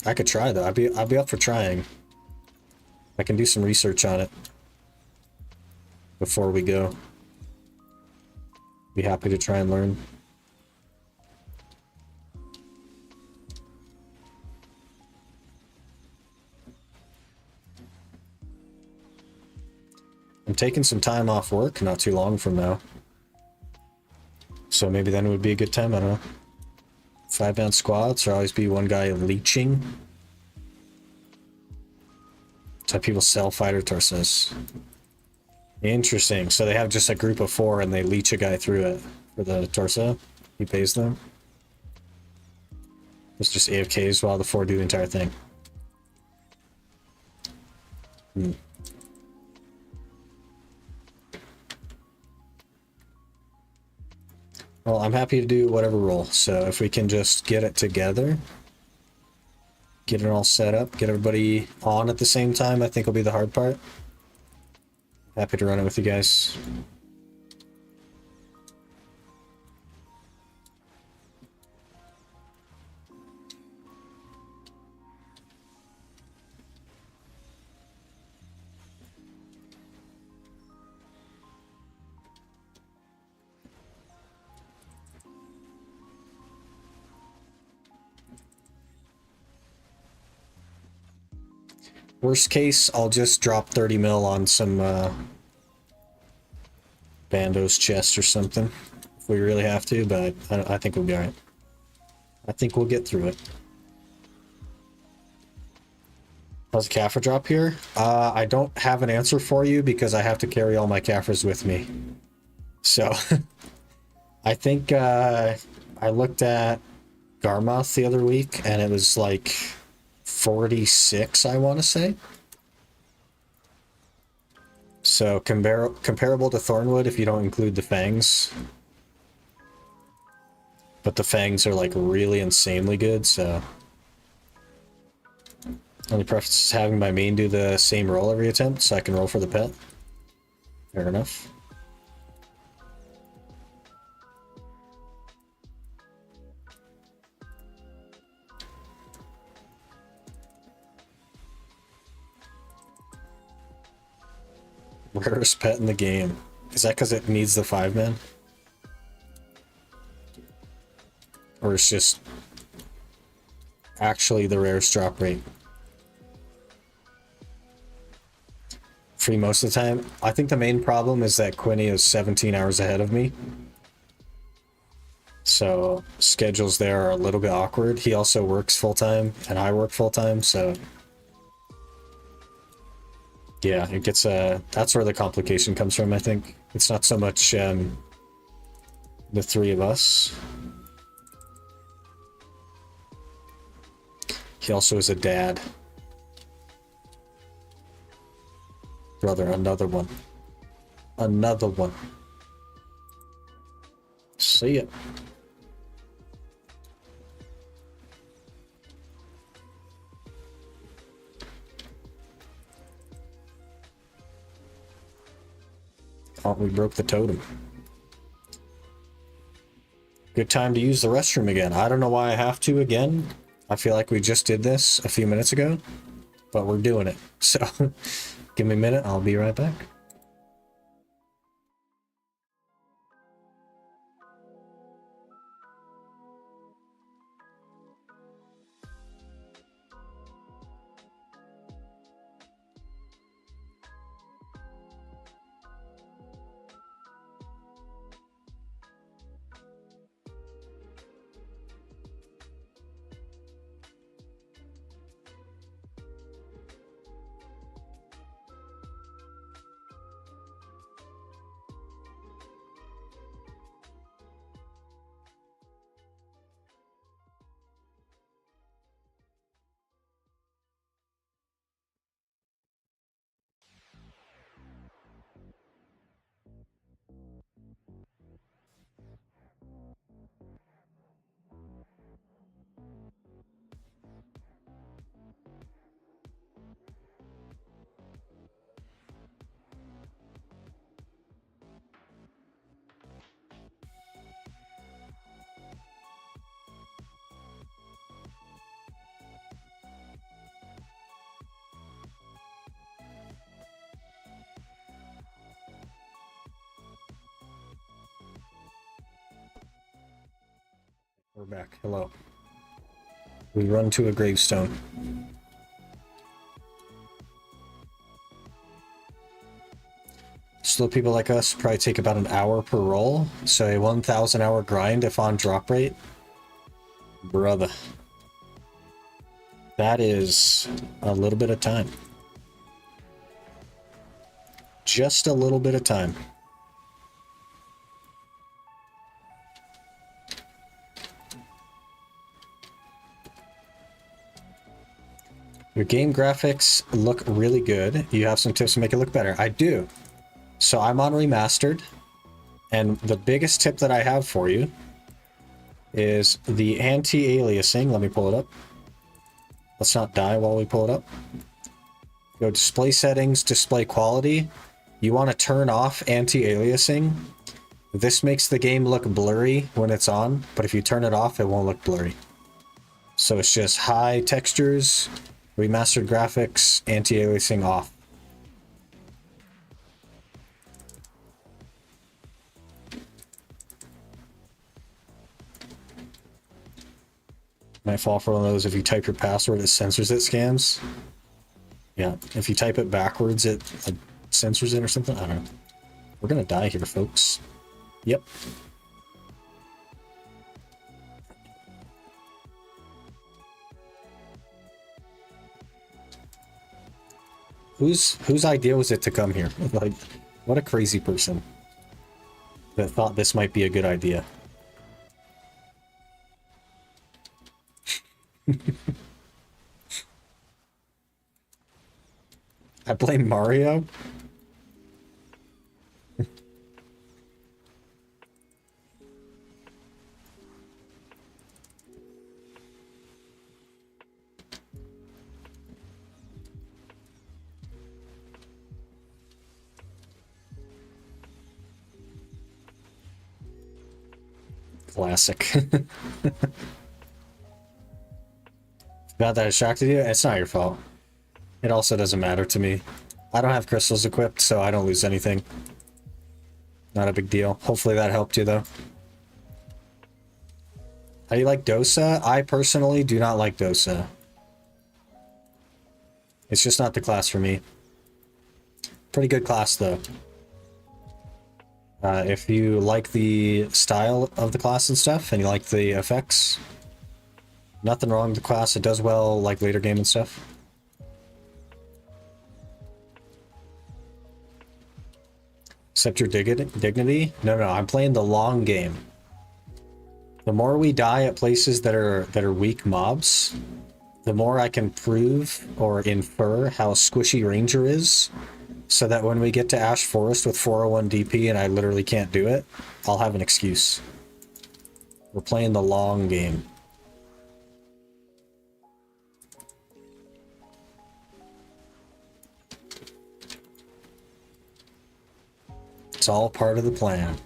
I could try though. I'd be up for trying. I can do some research on it before we go. Be happy to try and learn. I'm taking some time off work not too long from now. So maybe then would be a good time, I don't know. 5-man squats, or always be one guy leeching. That's how people sell fighter torsos. Interesting. So they have just a group of 4 and they leech a guy through it for the torso. He pays them. It's just AFKs while the 4 do the entire thing. Hmm. Well, I'm happy to do whatever role, so if we can just get it together, get it all set up, get everybody on at the same time, I think will be the hard part. Happy to run it with you guys. Worst case, I'll just drop 30 mil on some Bando's chest or something if we really have to, but I think we'll be alright. I think we'll get through it. How's the Kaffir drop here? I don't have an answer for you because I have to carry all my Kaffirs with me. So, I think I looked at Garmoth the other week and it was like 46, I want to say. So, comparable to Thornwood if you don't include the Fangs. But the Fangs are like really insanely good, so... Only preference is having my main do the same roll every attempt, so I can roll for the pet. Fair enough. Rarest pet in the game. Is that because it needs the 5-man? Or it's just actually the rarest drop rate? Free most of the time. I think the main problem is that Quinny is 17 hours ahead of me. So schedules there are a little bit awkward. He also works full-time and I work full-time, so yeah, it gets that's where the complication comes from, I think. It's not so much the three of us. He also is a dad. Brother, another one. Another one. See ya. Oh, we broke the totem. Good time to use the restroom again. I don't know why I have to again. I feel like we just did this a few minutes ago, but we're doing it. So give me a minute, I'll be right back. We're back. Hello. We run to a gravestone. Slow people like us probably take about an hour per roll, so a 1,000 hour grind if on drop rate. Brother. That is a little bit of time. Just a little bit of time. Your game graphics look really good. You have some tips to make it look better. I do. So I'm on remastered, and the biggest tip that I have for you is the anti-aliasing. Let me pull it up. Let's not die while we pull it up. Go display settings, display quality. You want to turn off anti-aliasing. This makes the game look blurry when it's on, but if you turn it off, it won't look blurry. So it's just high textures, remastered graphics, anti-aliasing off. Might fall for one of those if you type your password, it censors it scams. Yeah, if you type it backwards, it like, censors it or something. I don't know. We're gonna die here, folks. Yep. Whose idea was it to come here? Like, what a crazy person that thought this might be a good idea. I blame Mario. Classic. Bad that I distracted you? It's not your fault. It also doesn't matter to me. I don't have crystals equipped, so I don't lose anything. Not a big deal. Hopefully that helped you, though. How do you like Dosa? I personally do not like Dosa. It's just not the class for me. Pretty good class, though. If you like the style of the class and stuff, and you like the effects, nothing wrong with the class. It does well, like, later game and stuff. Except your dignity? No, I'm playing the long game. The more we die at places that are weak mobs, the more I can prove or infer how squishy Ranger is, so that when we get to Ash Forest with 401 DP and I literally can't do it, I'll have an excuse. We're playing the long game. It's all part of the plan.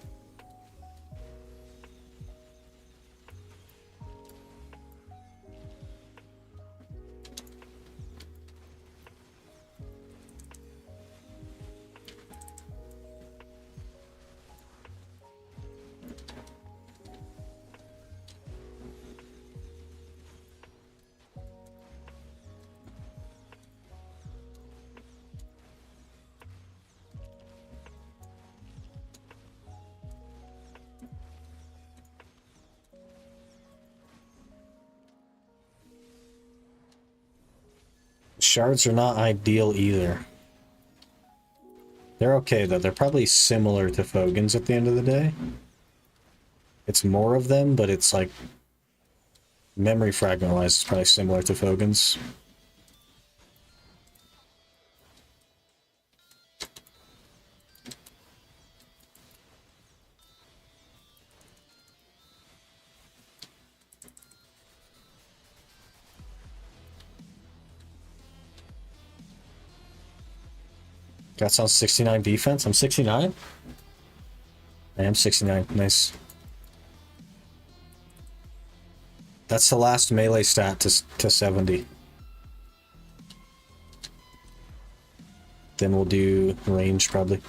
Shards are not ideal either. They're okay though. They're probably similar to Fogans at the end of the day. It's more of them, but it's like memory fragment wise, it's probably similar to Fogans. Got sounds 69 defense. I'm 69? I am 69. Nice. That's the last melee stat to 70. Then we'll do range probably.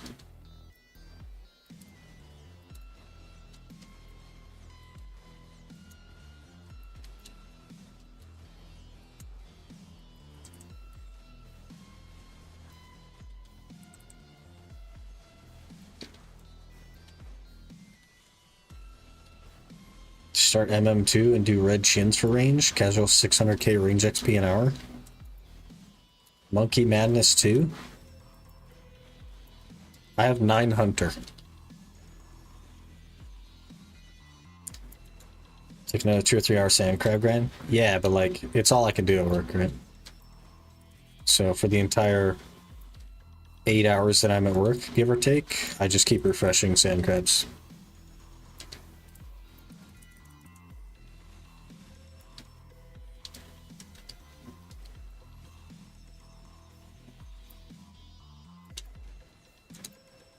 Start MM2 and do red shins for range. Casual 600k range XP an hour. Monkey Madness 2. I have 9 Hunter. Take another 2 or 3 hour sand crab grind. Yeah, but like, it's all I can do at work, right? So for the entire 8 hours that I'm at work, give or take, I just keep refreshing sand crabs.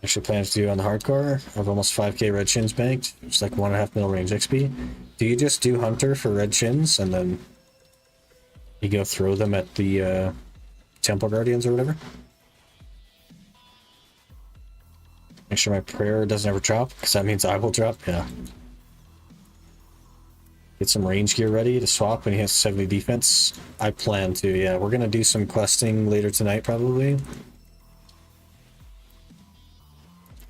Actually plan to do on the hardcore. I have almost 5k red shins banked. It's like 1.5 mil range XP. Do you just do Hunter for red shins and then you go throw them at the Temple Guardians or whatever? Make sure my prayer doesn't ever drop, because that means I will drop. Yeah. Get some range gear ready to swap when he has 70 defense. I plan to, yeah. We're gonna do some questing later tonight, probably.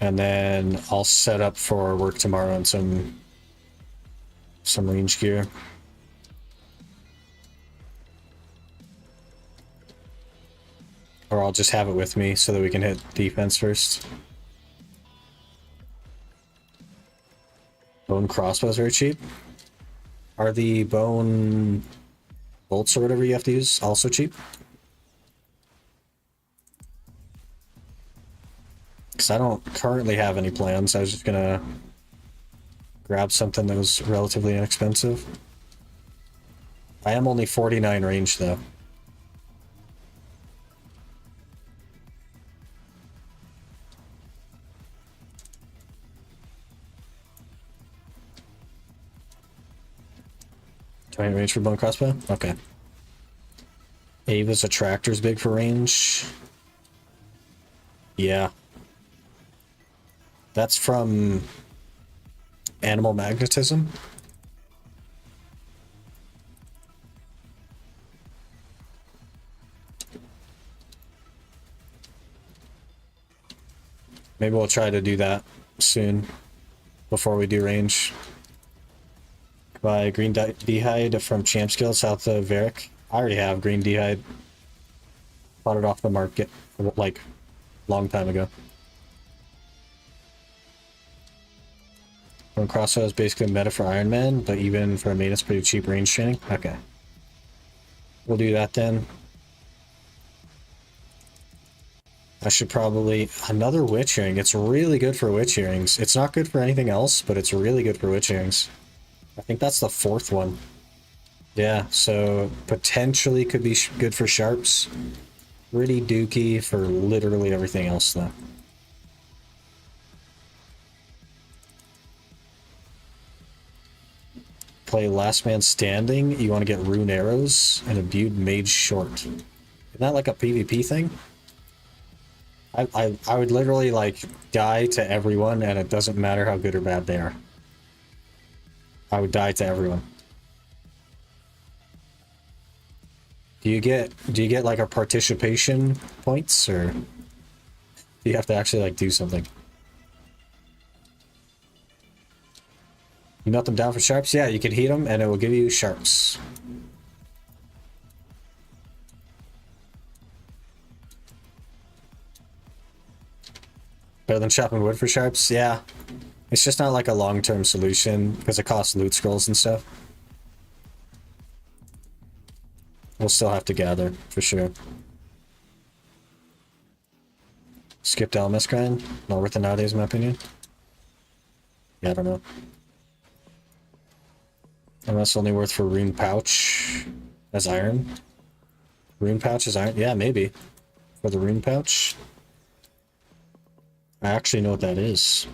And then I'll set up for work tomorrow on some range gear. Or I'll just have it with me so that we can hit defense first. Bone crossbows are cheap. Are the bone bolts or whatever you have to use also cheap? Because I don't currently have any plans. I was just gonna grab something that was relatively inexpensive. I am only 49 range though. Range for bone crossbow? Okay. Ava's attractor's big for range. Yeah. That's from animal magnetism. Maybe we'll try to do that soon before we do range. Buy green d'hide from Champ's Guild south of Varric. I already have green d'hide. Bought it off the market like long time ago. Bone crossbow is basically meta for Iron Man, but even for a main it's pretty cheap range training. Okay. We'll do that then. I should probably... Another witch earring. It's really good for witch earrings. It's not good for anything else, but it's really good for witch earrings. I think that's the fourth one. Yeah, so potentially could be good for sharps. Pretty dookie for literally everything else, though. Play Last Man Standing. You want to get rune arrows and imbued mage short. Isn't that like a PvP thing? I would literally like die to everyone, and it doesn't matter how good or bad they are. I would die to everyone. Do you get like a participation points, or do you have to actually like do something? You melt them down for sharps? Yeah, you can heat them and it will give you sharps. Better than chopping wood for sharps? Yeah. It's just not like a long-term solution because it costs loot scrolls and stuff. We'll still have to gather, for sure. Skipped LMS grind? Not worth it nowadays, in my opinion. Yeah, I don't know. LMS only worth for rune pouch as iron. Rune pouch as iron? Yeah, maybe. For the rune pouch. I actually know what that is.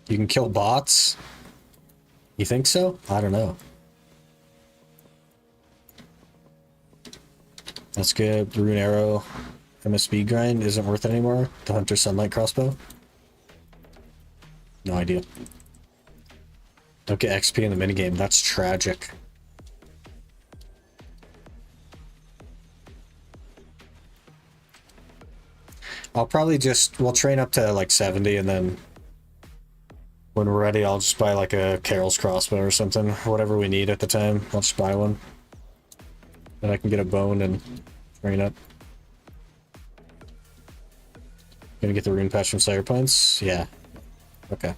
You can kill bots? You think so? I don't know. That's good. The rune arrow MSB grind isn't worth it anymore. The Hunter Sunlight crossbow? No idea. Don't get XP in the minigame. That's tragic. I'll probably we'll train up to like 70 and then when we're ready, I'll just buy like a Carol's crossbow or something. Whatever we need at the time, I'll just buy one. Then I can get a bone and train up. Gonna get the rune patch from Slayer points? Yeah. Okay.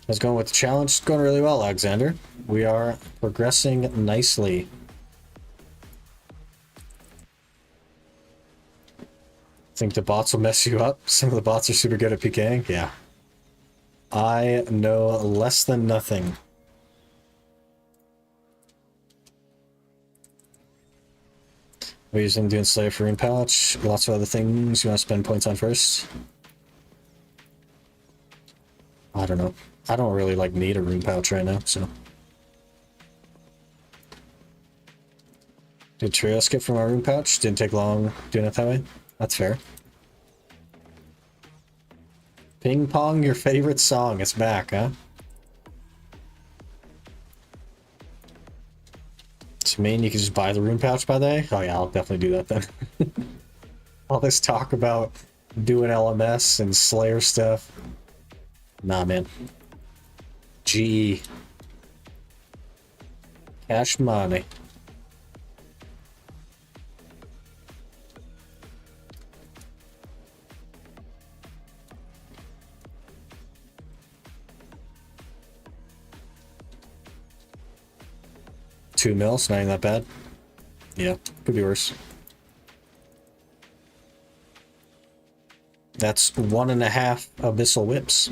How's it going with the challenge? It's going really well, Alexander. We are progressing nicely. Think the bots will mess you up? Some of the bots are super good at PKing? Yeah. I know less than nothing. We're using doing Slayer for rune pouch. Lots of other things you want to spend points on first. I don't know. I don't really like need a rune pouch right now, so. Did trio skip from our rune pouch? Didn't take long doing it that way. That's fair. Ping Pong, your favorite song. It's back, huh? Does it mean you can just buy the rune pouch by the way? Oh yeah, I'll definitely do that then. All this talk about doing LMS and Slayer stuff. Nah, man. GE. Cash money. $2 mil, it's not even that bad. Yeah, could be worse. That's 1.5 abyssal whips.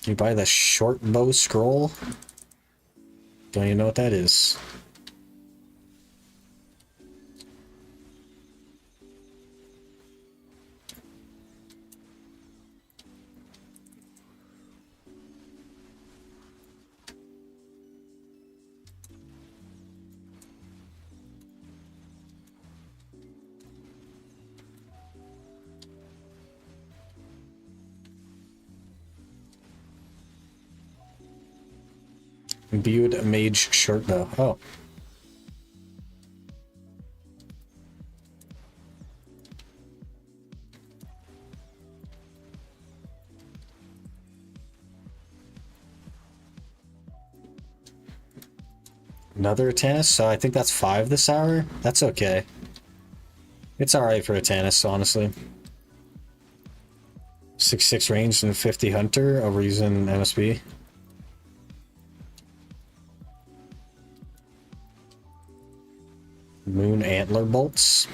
You buy the short bow scroll? Don't even know what that is. Imbued mage short bow. Oh. Another Tannis, so I think that's 5 this hour. That's okay. It's alright for a Tannis, honestly. 6/6 range and 50 hunter over using MSB. Moon antler bolts.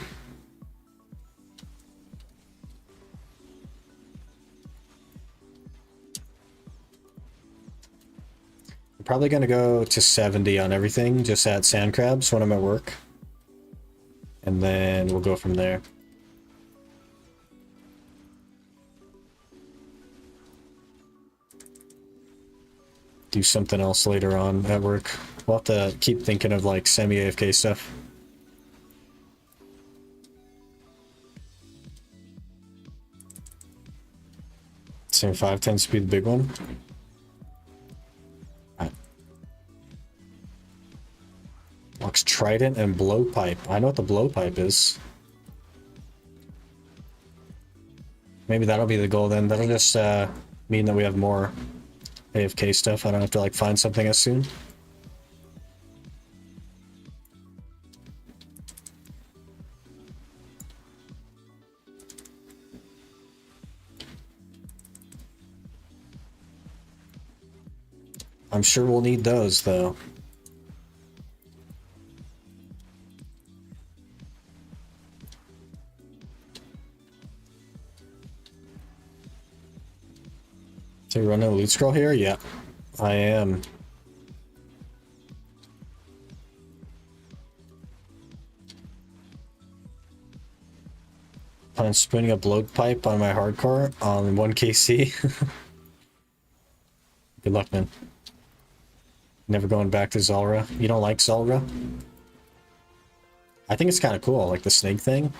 I'm probably gonna go to 70 on everything, just add sand crabs when I'm at work. And then we'll go from there. Do something else later on at work. We'll have to keep thinking of like semi-AFK stuff. Same 5 tends to be the big one. Lux Trident and Blowpipe. I know what the Blowpipe is. Maybe that'll be the goal then. That'll just mean that we have more AFK stuff. I don't have to like find something as soon. I'm sure we'll need those though. So you running a loot scroll here? Yeah, I am. I'm spinning a blowpipe on my hardcore on 1KC. Good luck, man. Never going back to Zulrah. You don't like Zulrah? I think it's kind of cool, like the snake thing.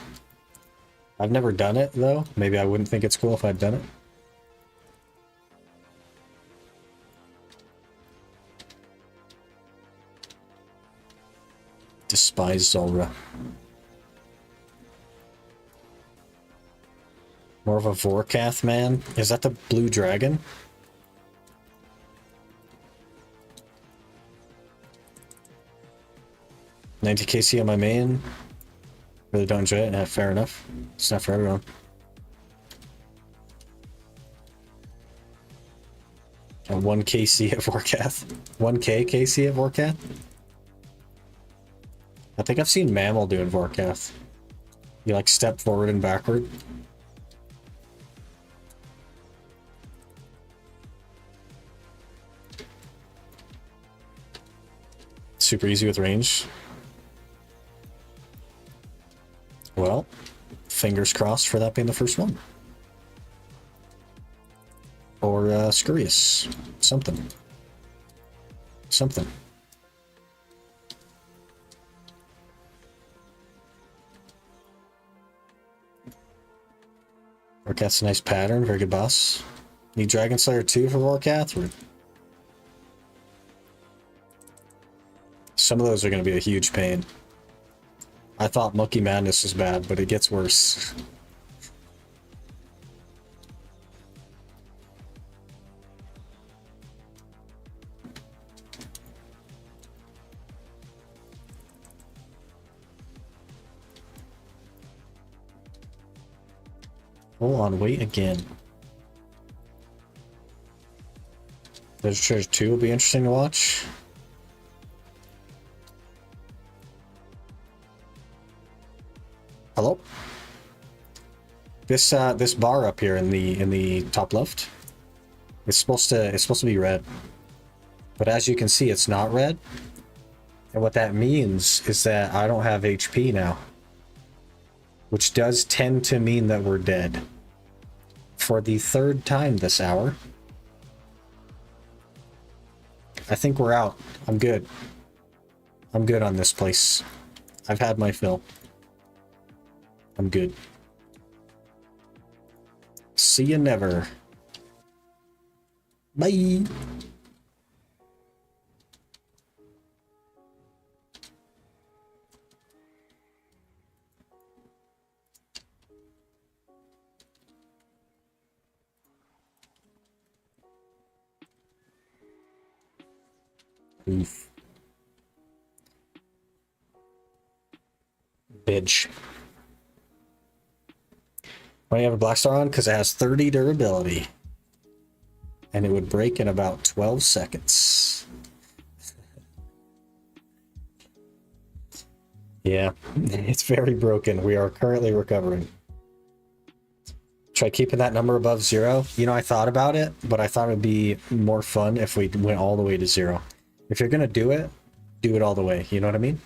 I've never done it, though. Maybe I wouldn't think it's cool if I'd done it. Despise Zulrah. More of a Vorkath man? Is that the blue dragon? $90 KC on my main. Really don't enjoy it. Yeah, fair enough. It's not for everyone. And 1 KC at Vorkath. 1K KC at Vorkath? I think I've seen Mammal doing Vorkath. You like step forward and backward. Super easy with range. Well, fingers crossed for that being the first one. Or Scurious. Something. Something. Warcath's a nice pattern. Very good boss. Need Dragon Slayer 2 for Warcath? Some of those are going to be a huge pain. I thought Monkey Madness was bad, but it gets worse. Hold on, wait again. There's Treasure 2 will be interesting to watch. Hello? This bar up here in the top left, it's supposed to be red. But as you can see, it's not red. And what that means is that I don't have HP now. Which does tend to mean that we're dead. For the third time this hour. I think we're out. I'm good. I'm good on this place. I've had my fill. I'm good. See you never. Bye. Oof. Bitch. Why do you have a Blackstar on? Because it has 30 durability. And it would break in about 12 seconds. Yeah, it's very broken. We are currently recovering. Try keeping that number above 0. You know, I thought about it, but I thought it would be more fun if we went all the way to 0. If you're going to do it all the way. You know what I mean?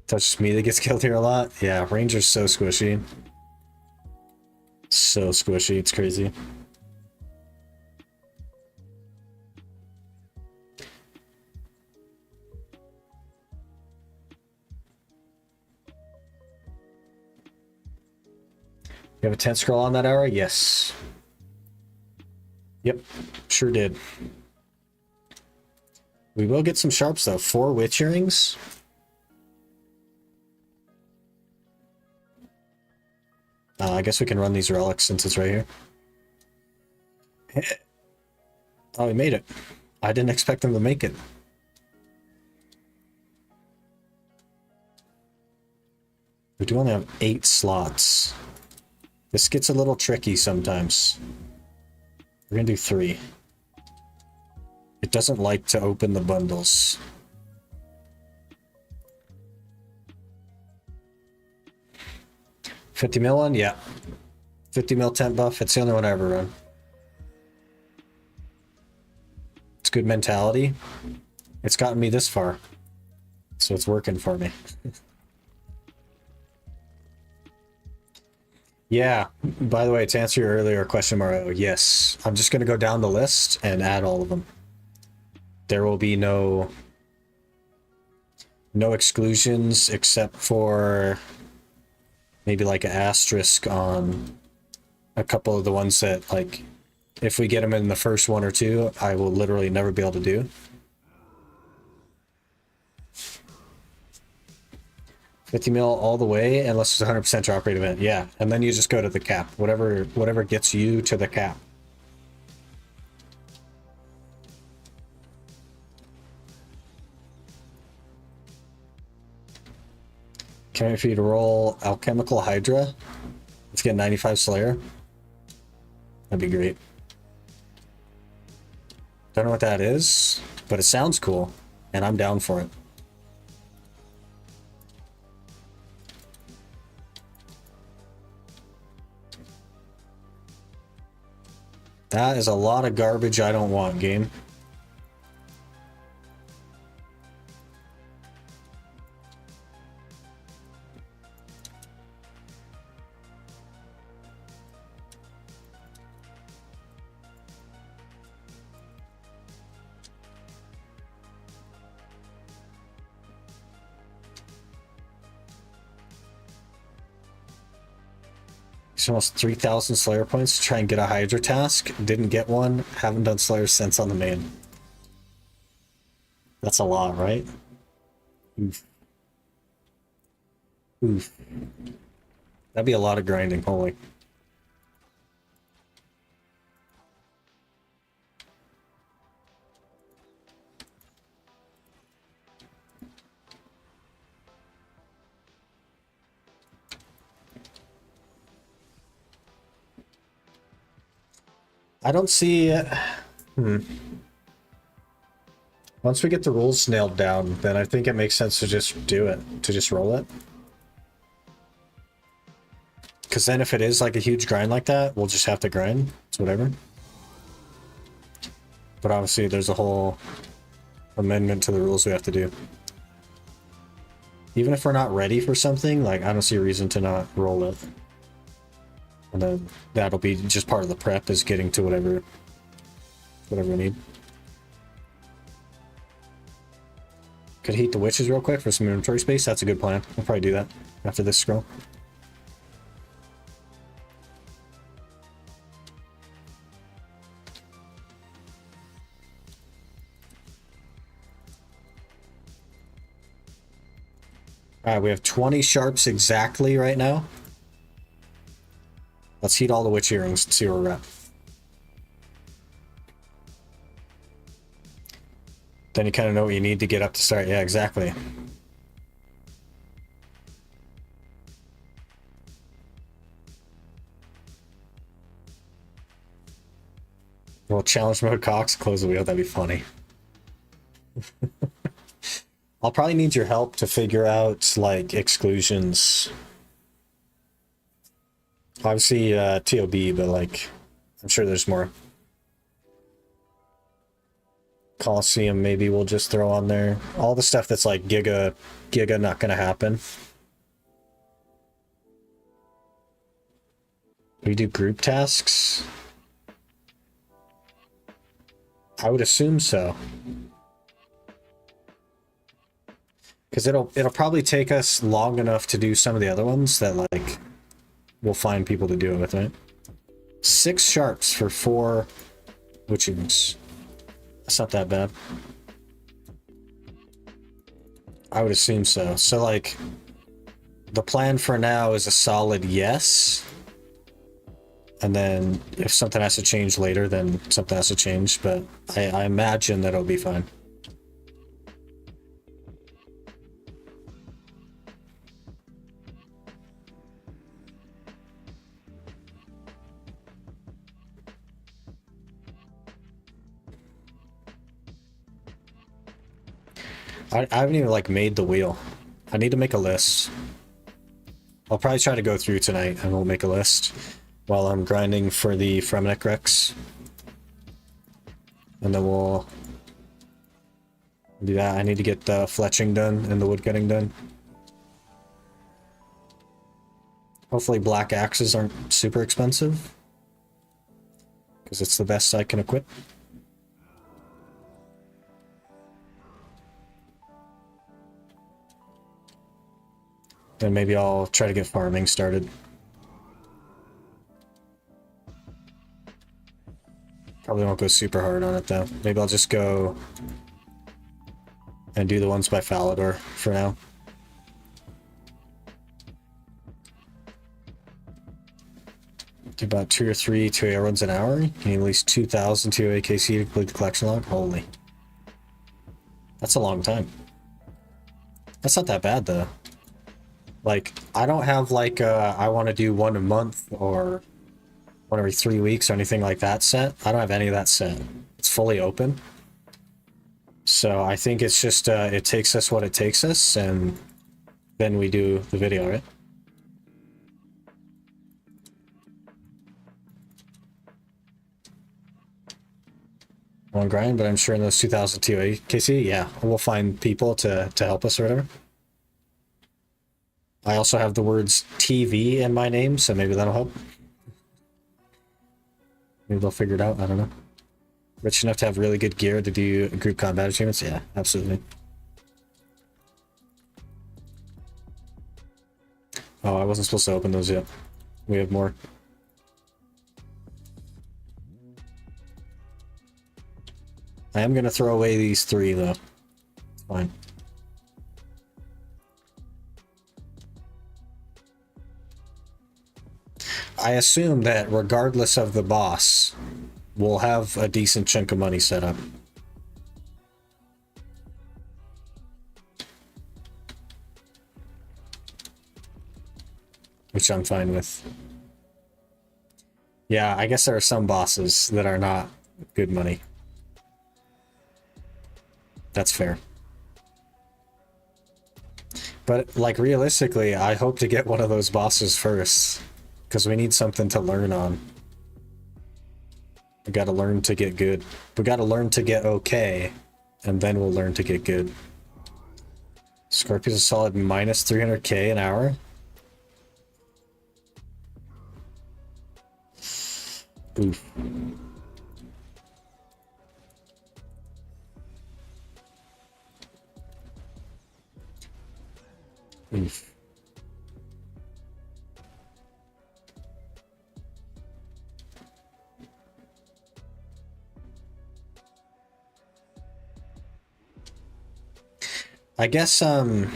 That's just me that gets killed here a lot. Yeah, Ranger's so squishy. So squishy, it's crazy. You have a 10 scroll on that hour? Yes. Yep, sure did. We will get some sharps though. 4 witch earrings. I guess we can run these relics since it's right here. Oh, we made it. I didn't expect them to make it. We do only have 8 slots. This gets a little tricky sometimes. We're gonna do 3. It doesn't like to open the bundles. $50 mil one? Yeah. 50 mil tent buff. It's the only one I ever run. It's good mentality. It's gotten me this far. So it's working for me. Yeah, by the way, to answer your earlier question, Mario, yes. I'm just going to go down the list and add all of them. There will be no exclusions except for maybe like an asterisk on a couple of the ones that, like, if we get them in the first 1 or 2, I will literally never be able to do. 50 mil all the way, unless it's a 100% drop rate event. Yeah, and then you just go to the cap. Whatever gets you to the cap. Can I wait for you to roll Alchemical Hydra? Let's get 95 Slayer. That'd be great. Don't know what that is, but it sounds cool, and I'm down for it. That is a lot of garbage I don't want, game. It's almost 3,000 Slayer points to try and get a Hydra task. Didn't get one. Haven't done Slayer since on the main. That's a lot, right? Oof. Oof. That'd be a lot of grinding, holy. I don't see... Once we get the rules nailed down, then I think it makes sense to just do it, to just roll it. Because then if it is like a huge grind like that, we'll just have to grind. It's whatever. But obviously there's a whole amendment to the rules we have to do. Even if we're not ready for something, like I don't see a reason to not roll it. And then that'll be just part of the prep, is getting to whatever we need. Could heat the witches real quick for some inventory space. That's a good plan. We'll probably do that after this scroll. Alright, we have 20 sharps exactly right now. Let's heat all the witch earrings and see where we're at. Then you kind of know what you need to get up to start. Yeah, exactly. Well, challenge mode Cox, close the wheel. That'd be funny. I'll probably need your help to figure out, like, exclusions. Obviously, TOB, but, like, I'm sure there's more. Coliseum, maybe we'll just throw on there. All the stuff that's, like, Giga not gonna happen. We do group tasks? I would assume so. Because it'll probably take us long enough to do some of the other ones that, like, we'll find people to do it with, right? 6 sharps for 4 witchings. That's not that bad. I would assume so. So, like, the plan for now is a solid yes. And then if something has to change later, then something has to change. But I imagine that it'll be fine. I haven't even, like, made the wheel. I need to make a list. I'll probably try to go through tonight and we'll make a list while I'm grinding for the Fremenic Rex. And then we'll do that. I need to get the fletching done and the woodcutting done. Hopefully black axes aren't super expensive, because it's the best I can equip. Then maybe I'll try to get farming started. Probably won't go super hard on it though. Maybe I'll just go and do the ones by Falador for now. Do about 2 or 3 2A runs an hour. You need at least 2,000 2A KC to complete the collection log. Holy. That's a long time. That's not that bad though. Like, I don't have, like, I want to do 1 a month or 1 every 3 weeks or anything like that set. I don't have any of that set. It's fully open. So I think it's just, it takes us what it takes us, and then we do the video, right? One grind, but I'm sure in those 2,000 TOA KC, yeah, we'll find people to help us or whatever. I also have the words TV in my name, so maybe that'll help. Maybe they'll figure it out, I don't know. Rich enough to have really good gear to do group combat achievements? Yeah, absolutely. Oh, I wasn't supposed to open those yet. We have more. I am gonna throw away these 3 though. It's fine. I assume that regardless of the boss, we'll have a decent chunk of money set up. Which I'm fine with. Yeah, I guess there are some bosses that are not good money. That's fair. But, like, realistically, I hope to get one of those bosses first. Because we need something to learn on. We gotta learn to get good. We gotta learn to get okay. And then we'll learn to get good. Scorpion's a solid minus 300k an hour. Oof. Oof. I guess, so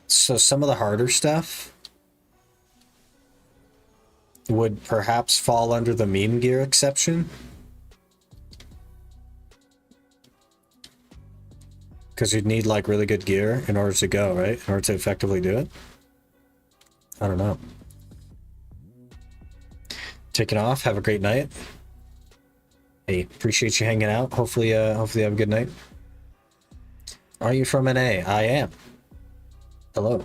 some of the harder stuff would perhaps fall under the meme gear exception. Because you'd need, like, really good gear in order to go, right? In order to effectively do it? I don't know. Taking off. Have a great night. Hey, appreciate you hanging out. Hopefully you have a good night. Are you from NA? I am. Hello.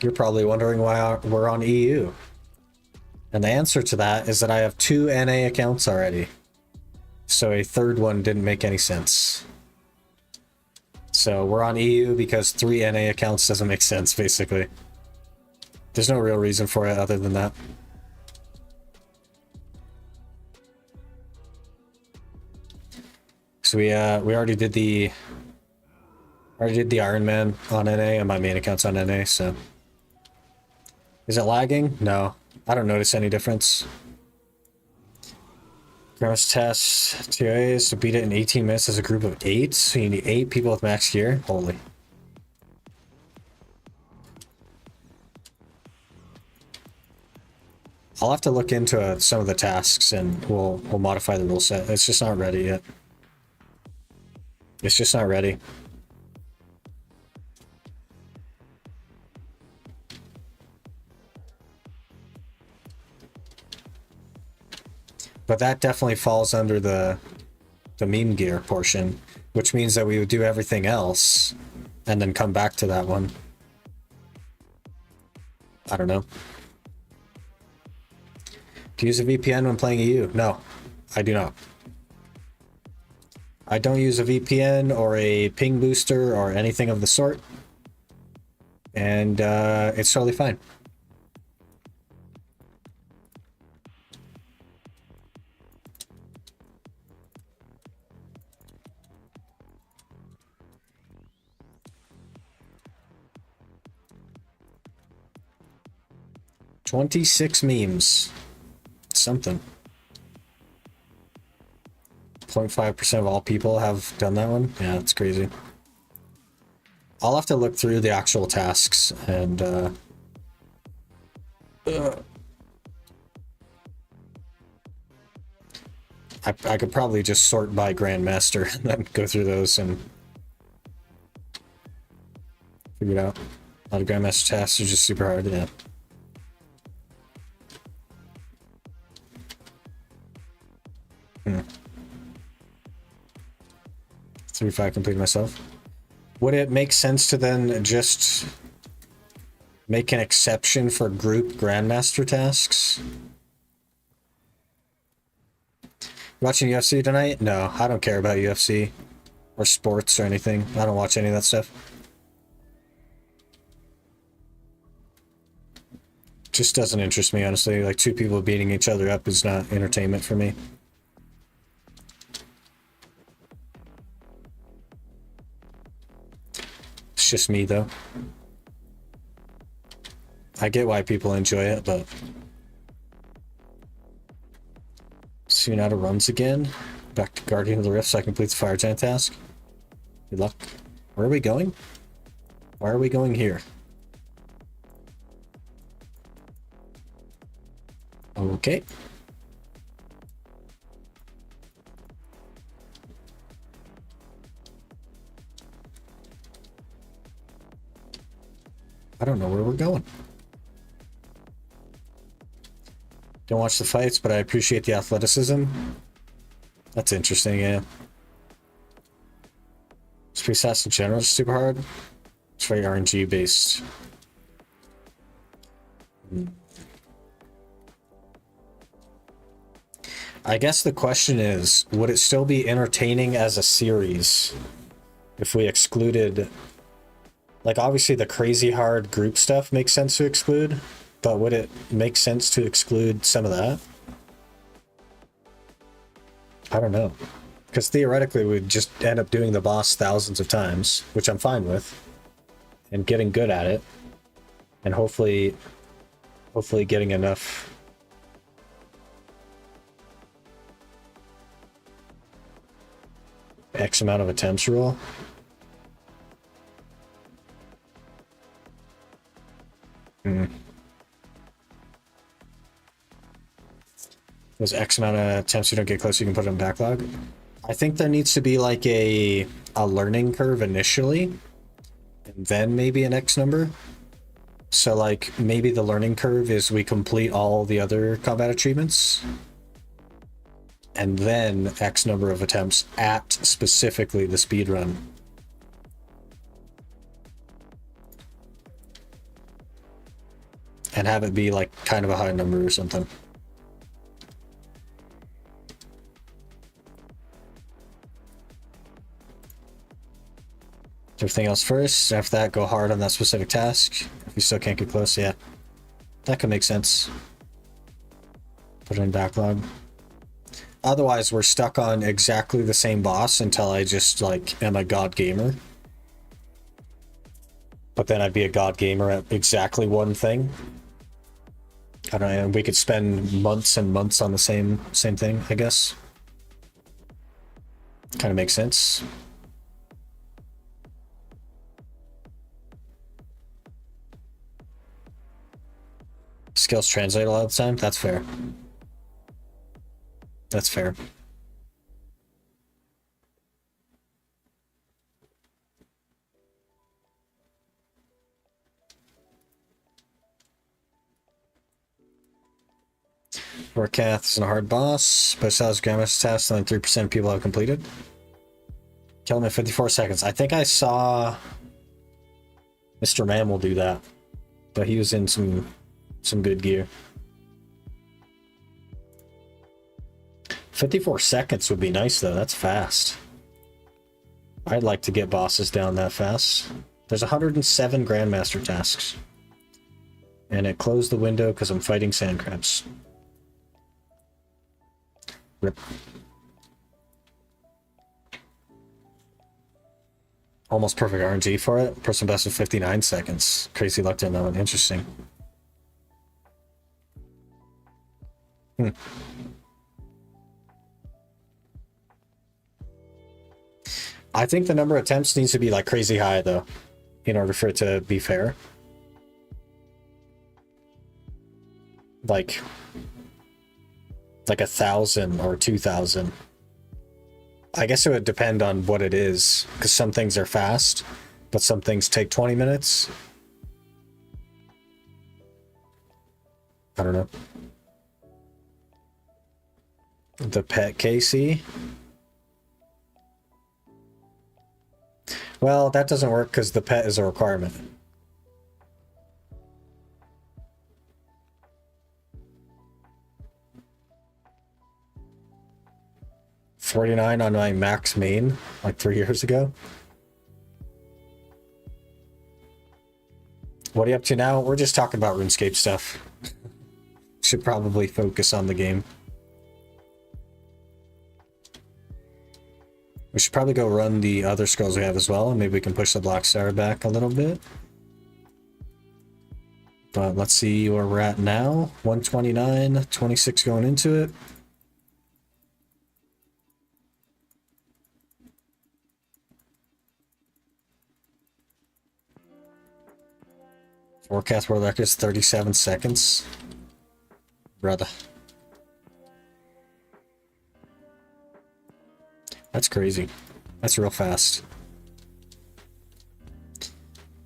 You're probably wondering why we're on EU. And the answer to that is that I have 2 NA accounts already. So a third one didn't make any sense. So we're on EU because 3 NA accounts doesn't make sense, basically. There's no real reason for it other than that. So we already did the Iron Man on NA, and my main account's on NA, so. Is it lagging? No. I don't notice any difference. Grandma's test 2As to beat it in 18 minutes as a group of 8, so you need 8 people with max gear? Holy. I'll have to look into some of the tasks and we'll modify the rule set. It's just not ready yet. It's just not ready. But that definitely falls under the meme gear portion, which means that we would do everything else and then come back to that one. I don't know. Do you use a VPN when playing EU? No, I do not. I don't use a VPN or a ping booster or anything of the sort. And it's totally fine. $26 memes. Something. 0.5% of all people have done that one? Yeah, that's crazy. I'll have to look through the actual tasks and I could probably just sort by Grandmaster and then go through those and figure it out. A lot of Grandmaster tasks are just super hard, yeah. Hmm. 3-5 completed myself. Would it make sense to then just make an exception for group Grandmaster tasks? Watching UFC tonight? No, I don't care about UFC or sports or anything. I don't watch any of that stuff. Just doesn't interest me, honestly. Like, 2 people beating each other up is not entertainment for me. It's just me, though. I get why people enjoy it, but soon out of runs again. Back to Guardian of the Rift so I complete the Fire Giant task. Good luck. Where are we going? Why are we going here? Okay. I don't know where we're going. Don't watch the fights, but I appreciate the athleticism. That's interesting, yeah. Space Stats in general is super hard. It's very RNG based. I guess the question is, would it still be entertaining as a series if we excluded... Like, obviously the crazy hard group stuff makes sense to exclude, but would it make sense to exclude some of that? I don't know. Because theoretically we'd just end up doing the boss thousands of times, which I'm fine with, and getting good at it, and hopefully getting enough X amount of attempts rule. Those X amount of attempts you don't get close, you can put it in backlog. I think there needs to be like a learning curve initially, and then maybe an X number. So like maybe the learning curve is we complete all the other combat achievements, and then X number of attempts at specifically the speed run. And have it be like kind of a high number or something. Everything else first. After that, go hard on that specific task. If you still can't get close, yeah. That could make sense. Put it in backlog. Otherwise, we're stuck on exactly the same boss until I just, like, am a god gamer. But then I'd be a god gamer at exactly one thing. I don't know, we could spend months and months on the same thing, I guess. Kind of makes sense. Skills translate a lot of the time. That's fair. That's fair. Warcath is a hard boss, but it has Grandmaster's task only 3% of people have completed. Kill him in 54 seconds. I think I saw Mr. Mammal do that, but he was in some good gear. 54 seconds would be nice though, that's fast. I'd like to get bosses down that fast. There's 107 Grandmaster tasks. And it closed the window because I'm fighting sand crabs. Rip. Almost perfect RNG for it. Person best of 59 seconds. Crazy luck on that one. Interesting. I think the number of attempts needs to be like crazy high though, in order for it to be fair. Like 1,000 or 2,000. I guess it would depend on what it is, because some things are fast, but some things take 20 minutes. I don't know. The pet KC? Well, that doesn't work because the pet is a requirement. $49 on my max main like 3 years ago. What are you up to now? We're just talking about RuneScape stuff. Should probably focus on the game. We should probably go run the other scrolls we have as well, and maybe we can push the Blackstar back a little bit. But let's see where we're at now. 129, 26 going into it. Forecast world record is 37 seconds. Brother. That's crazy. That's real fast.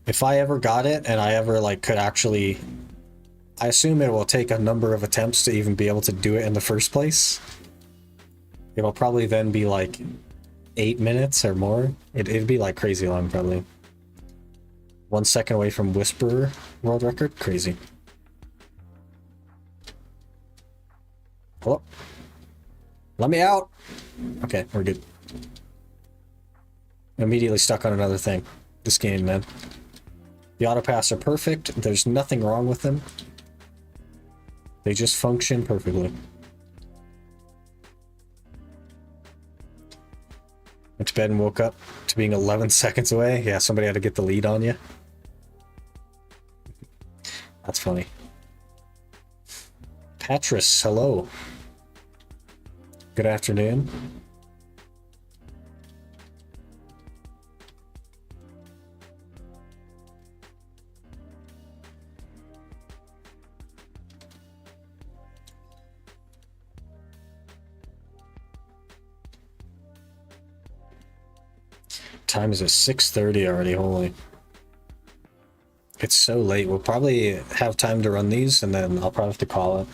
If I ever got it and I ever like could actually, I assume it will take a number of attempts to even be able to do it in the first place. It'll probably then be like 8 minutes or more. It'd be like crazy long probably. 1 second away from Whisperer world record. Crazy. Hello? Let me out! Okay, we're good. Immediately stuck on another thing. This game, man. The auto paths are perfect. There's nothing wrong with them. They just function perfectly. Went to bed and woke up to being 11 seconds away. Yeah, somebody had to get the lead on you. That's funny. Patris, hello. Good afternoon. Time is at 6:30 already, holy. It's so late. We'll probably have time to run these and then I'll probably have to call it.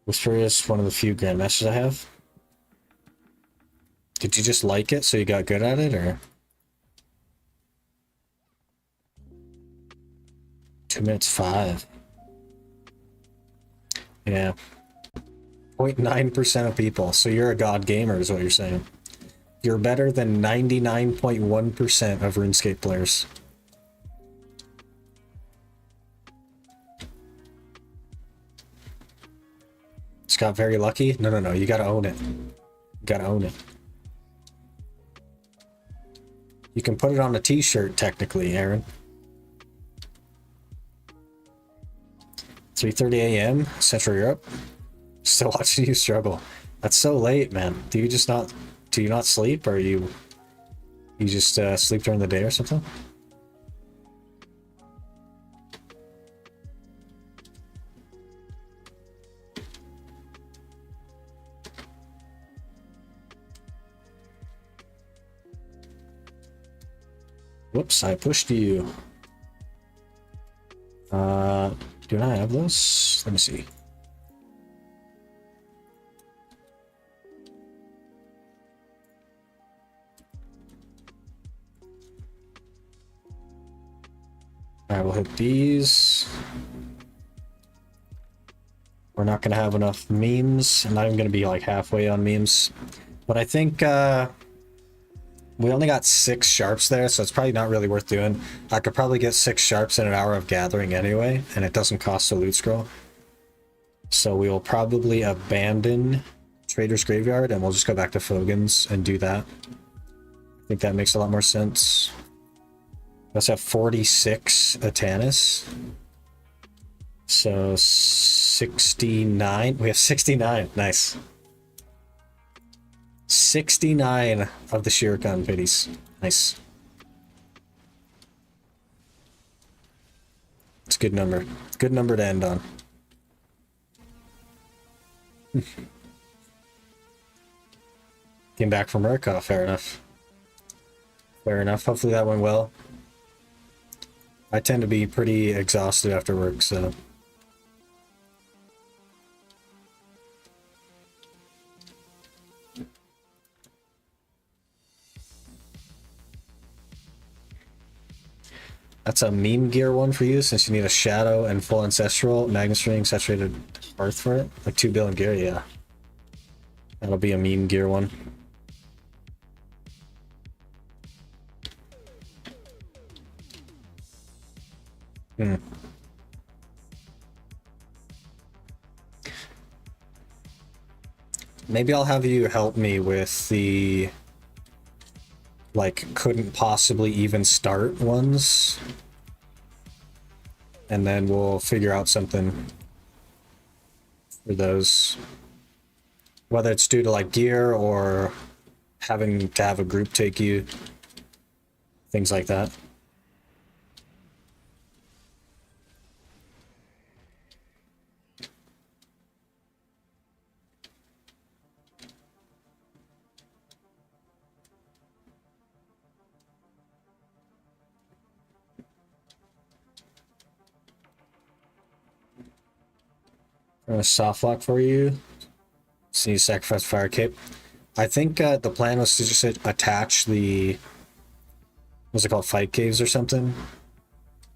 Whisper is one of the few Grandmasters I have. Did you just like it so you got good at it, or? 2 minutes 5. Yeah. 0.9% of people. So you're a god gamer is what you're saying. You're better than 99.1% of RuneScape players. Just got very lucky? No. You gotta own it. You gotta own it. You can put it on a t-shirt, technically, Aaron. 3:30 a.m. Central Europe. Still watching you struggle. That's so late, man. Do you not sleep, or you just sleep during the day or something? Whoops, I pushed you. Do I have those? Let me see. Alright, we'll hit these. We're not going to have enough memes. I'm not even going to be like halfway on memes. But I think we only got 6 sharps there, so it's probably not really worth doing. I could probably get 6 sharps in an hour of gathering anyway, and it doesn't cost a loot scroll. So we will probably abandon Trader's Graveyard, and we'll just go back to Fogan's and do that. I think that makes a lot more sense. Let's have 46 Atanis. So 69. We have 69. Nice. 69 of the Shuriken biddies. Nice. It's a good number. Good number to end on. Came back from work. Oh, fair enough. Fair enough. Hopefully that went well. I tend to be pretty exhausted after work, so... That's a meme gear one for you, since you need a Shadow and full Ancestral, Magnus Ring, Saturated Earth for it. Like 2 billion gear, yeah. That'll be a meme gear one. Maybe I'll have you help me with the... like, couldn't possibly even start ones. and then we'll figure out something for those. Whether it's due to like gear or having to have a group take you, things like that. I'm gonna soft lock for you. So you sacrifice fire cape. I think the plan was to just attach the, what's it called, fight caves or something.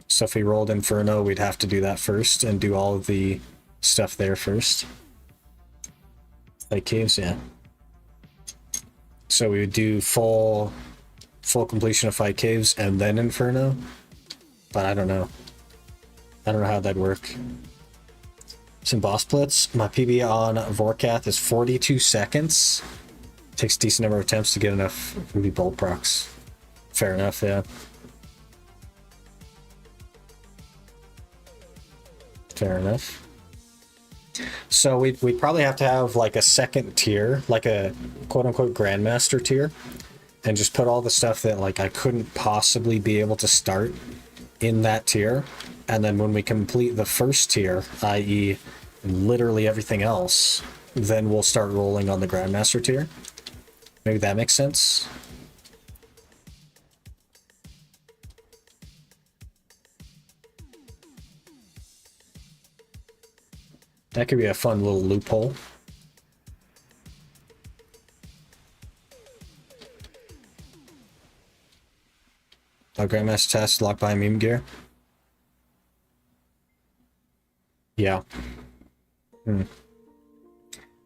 So if we rolled Inferno, we'd have to do that first and do all of the stuff there first. Fight caves, yeah. So we would do full completion of fight caves and then Inferno. But I don't know. I don't know how that'd work. Some boss splits. My PB on Vorkath is 42 seconds. Takes a decent number of attempts to get enough Ruby Bolt procs. Fair enough, yeah. Fair enough. So we'd probably have to have like a second tier, like a quote-unquote Grandmaster tier, and just put all the stuff that like I couldn't possibly be able to start in that tier. And then when we complete the first tier, i.e. literally everything else, then we'll start rolling on the Grandmaster tier. Maybe that makes sense. That could be a fun little loophole. A Grandmaster test locked by meme gear. Yeah.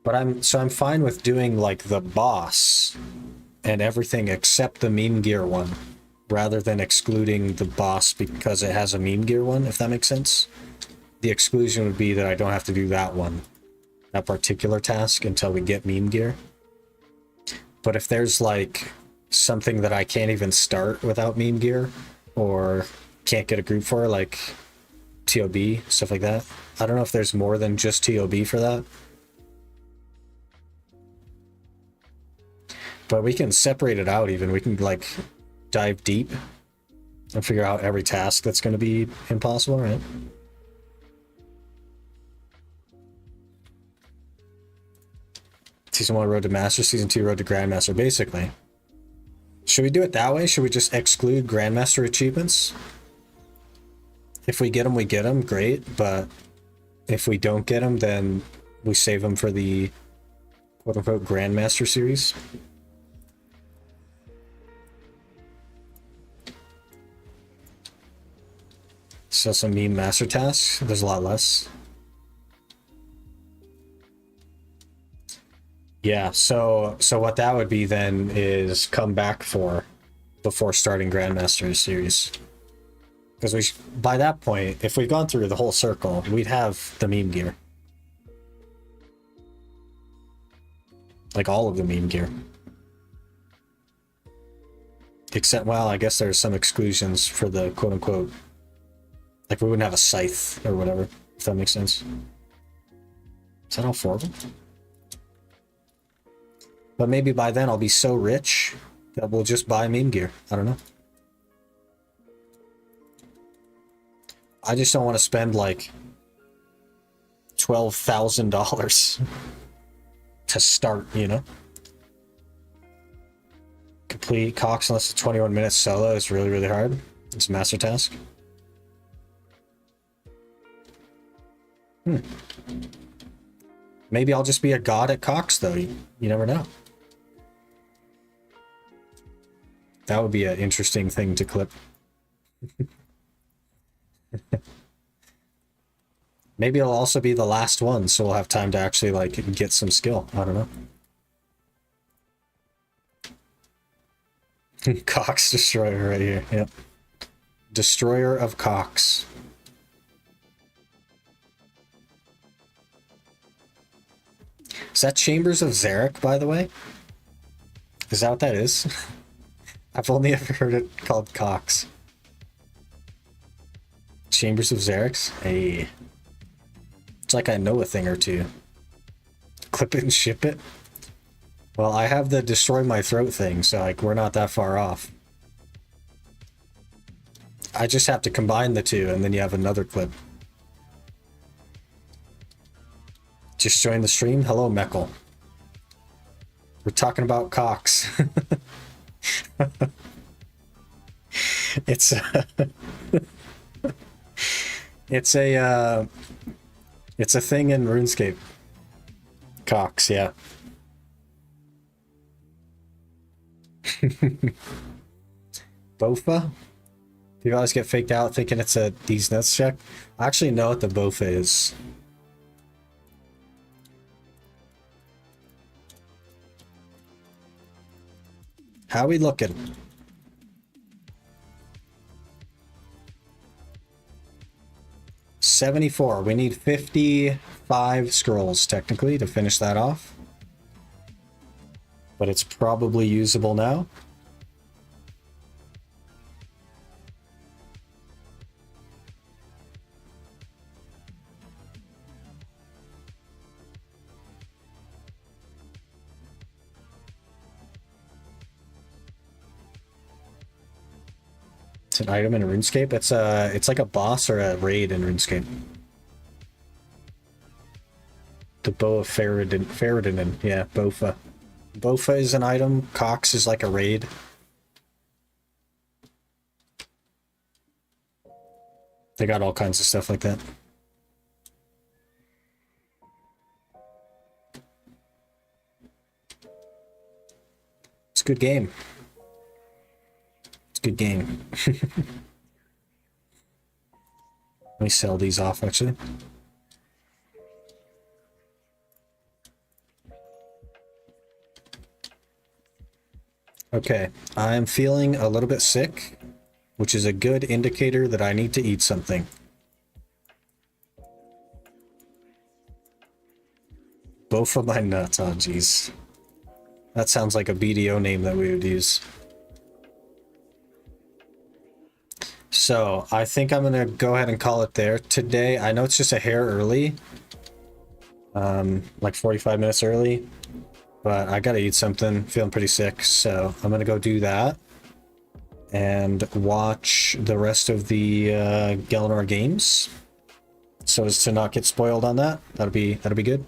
But I'm fine with doing like the boss and everything except the meme gear one, rather than excluding the boss because it has a meme gear one, if that makes sense. The exclusion would be that I don't have to do that one, that particular task, until we get meme gear. But if there's like something that I can't even start without meme gear, or can't get a group for, like TOB, stuff like that. I don't know if there's more than just TOB for that. But we can separate it out even. We can like dive deep and figure out every task that's going to be impossible, right? Season 1 Road to Master, Season 2 Road to Grandmaster, basically. Should we do it that way? Should we just exclude Grandmaster achievements? If we get them, we get them, great. But if we don't get them, then we save them for the quote-unquote Grandmaster series. So some meme master tasks, there's a lot less. Yeah, so what that would be then is come back for before starting Grandmaster series. Because by that point, if we've gone through the whole circle, we'd have the meme gear. Like all of the meme gear. Except, well, I guess there's some exclusions for the quote-unquote, like we wouldn't have a scythe or whatever, if that makes sense. Is that all four of them? But maybe by then I'll be so rich that we'll just buy meme gear. I don't know. I just don't want to spend like $12,000 to start, you know? Complete Cox in less than 21 minutes solo is really, really hard. It's a master task. Maybe I'll just be a god at Cox, though. You never know. That would be an interesting thing to clip. Maybe it'll also be the last one, so we'll have time to actually, like, get some skill. I don't know. Cox Destroyer right here. Yep. Destroyer of Cox. Is that Chambers of Zarek, by the way? Is that what that is? I've only ever heard it called Cox. Chambers of Xerix? Hey. It's like I know a thing or two. Clip it and ship it? Well, I have the destroy my throat thing, so like we're not that far off. I just have to combine the two, and then you have another clip. Just join the stream? Hello, Meckle. We're talking about cocks. It's it's a thing in RuneScape. Cocks, yeah. Bofa? You always get faked out thinking it's a these nuts check. I actually know what the Bofa is. How we looking? $74. We need 55 scrolls technically to finish that off. But it's probably usable now. It's an item in RuneScape. It's like a boss or a raid in RuneScape. The Bow of Faradinin. Yeah, Bofa. Bofa is an item. Cox is like a raid. They got all kinds of stuff like that. It's a good game. It's a good game. Let me sell these off, actually. Okay, I'm feeling a little bit sick, which is a good indicator that I need to eat something. Both of my nuts, oh jeez. That sounds like a BDO name that we would use. So, I think I'm gonna go ahead and call it there. Today, I know it's just a hair early. Like 45 minutes early. But I gotta eat something, feeling pretty sick, so I'm gonna go do that. And watch the rest of the Galanor games. So as to not get spoiled on that. That'll be good.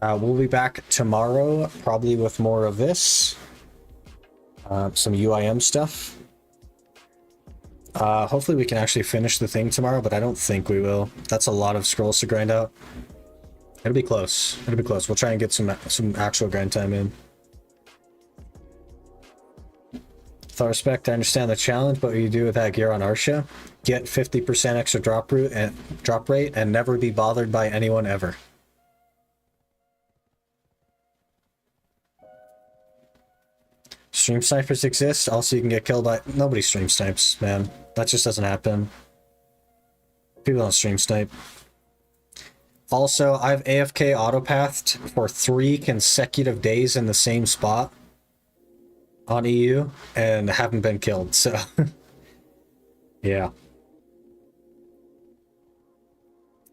We'll be back tomorrow, probably with more of this. Some UIM stuff. Hopefully we can actually finish the thing tomorrow, but I don't think we will. That's a lot of scrolls to grind out. It'll be close. It'll be close. We'll try and get some actual grind time in. With all respect, I understand the challenge, but what you do with that gear on Arsha? Get 50% extra drop rate and never be bothered by anyone ever. Stream snipers exist. Also, you can get killed by... Nobody stream snipes, man. That just doesn't happen. People don't stream snipe. Also, I've AFK autopathed for 3 consecutive days in the same spot on EU and haven't been killed, so... yeah.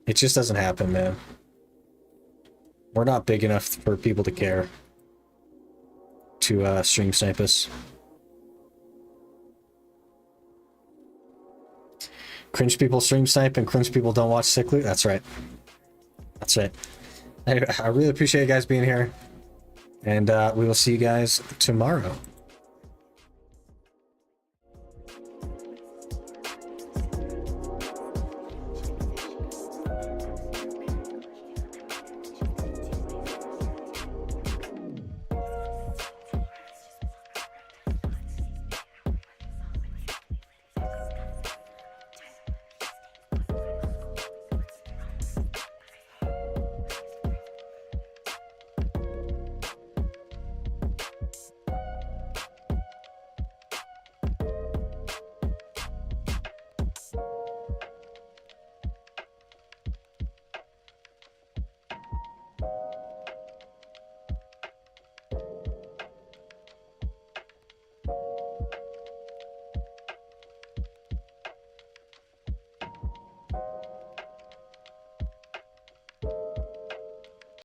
It just doesn't happen, man. We're not big enough for people to care to stream snipe us. Cringe people stream snipe and cringe people don't watch Sick Loot? That's right. That's right. Anyway, I really appreciate you guys being here. And we will see you guys tomorrow.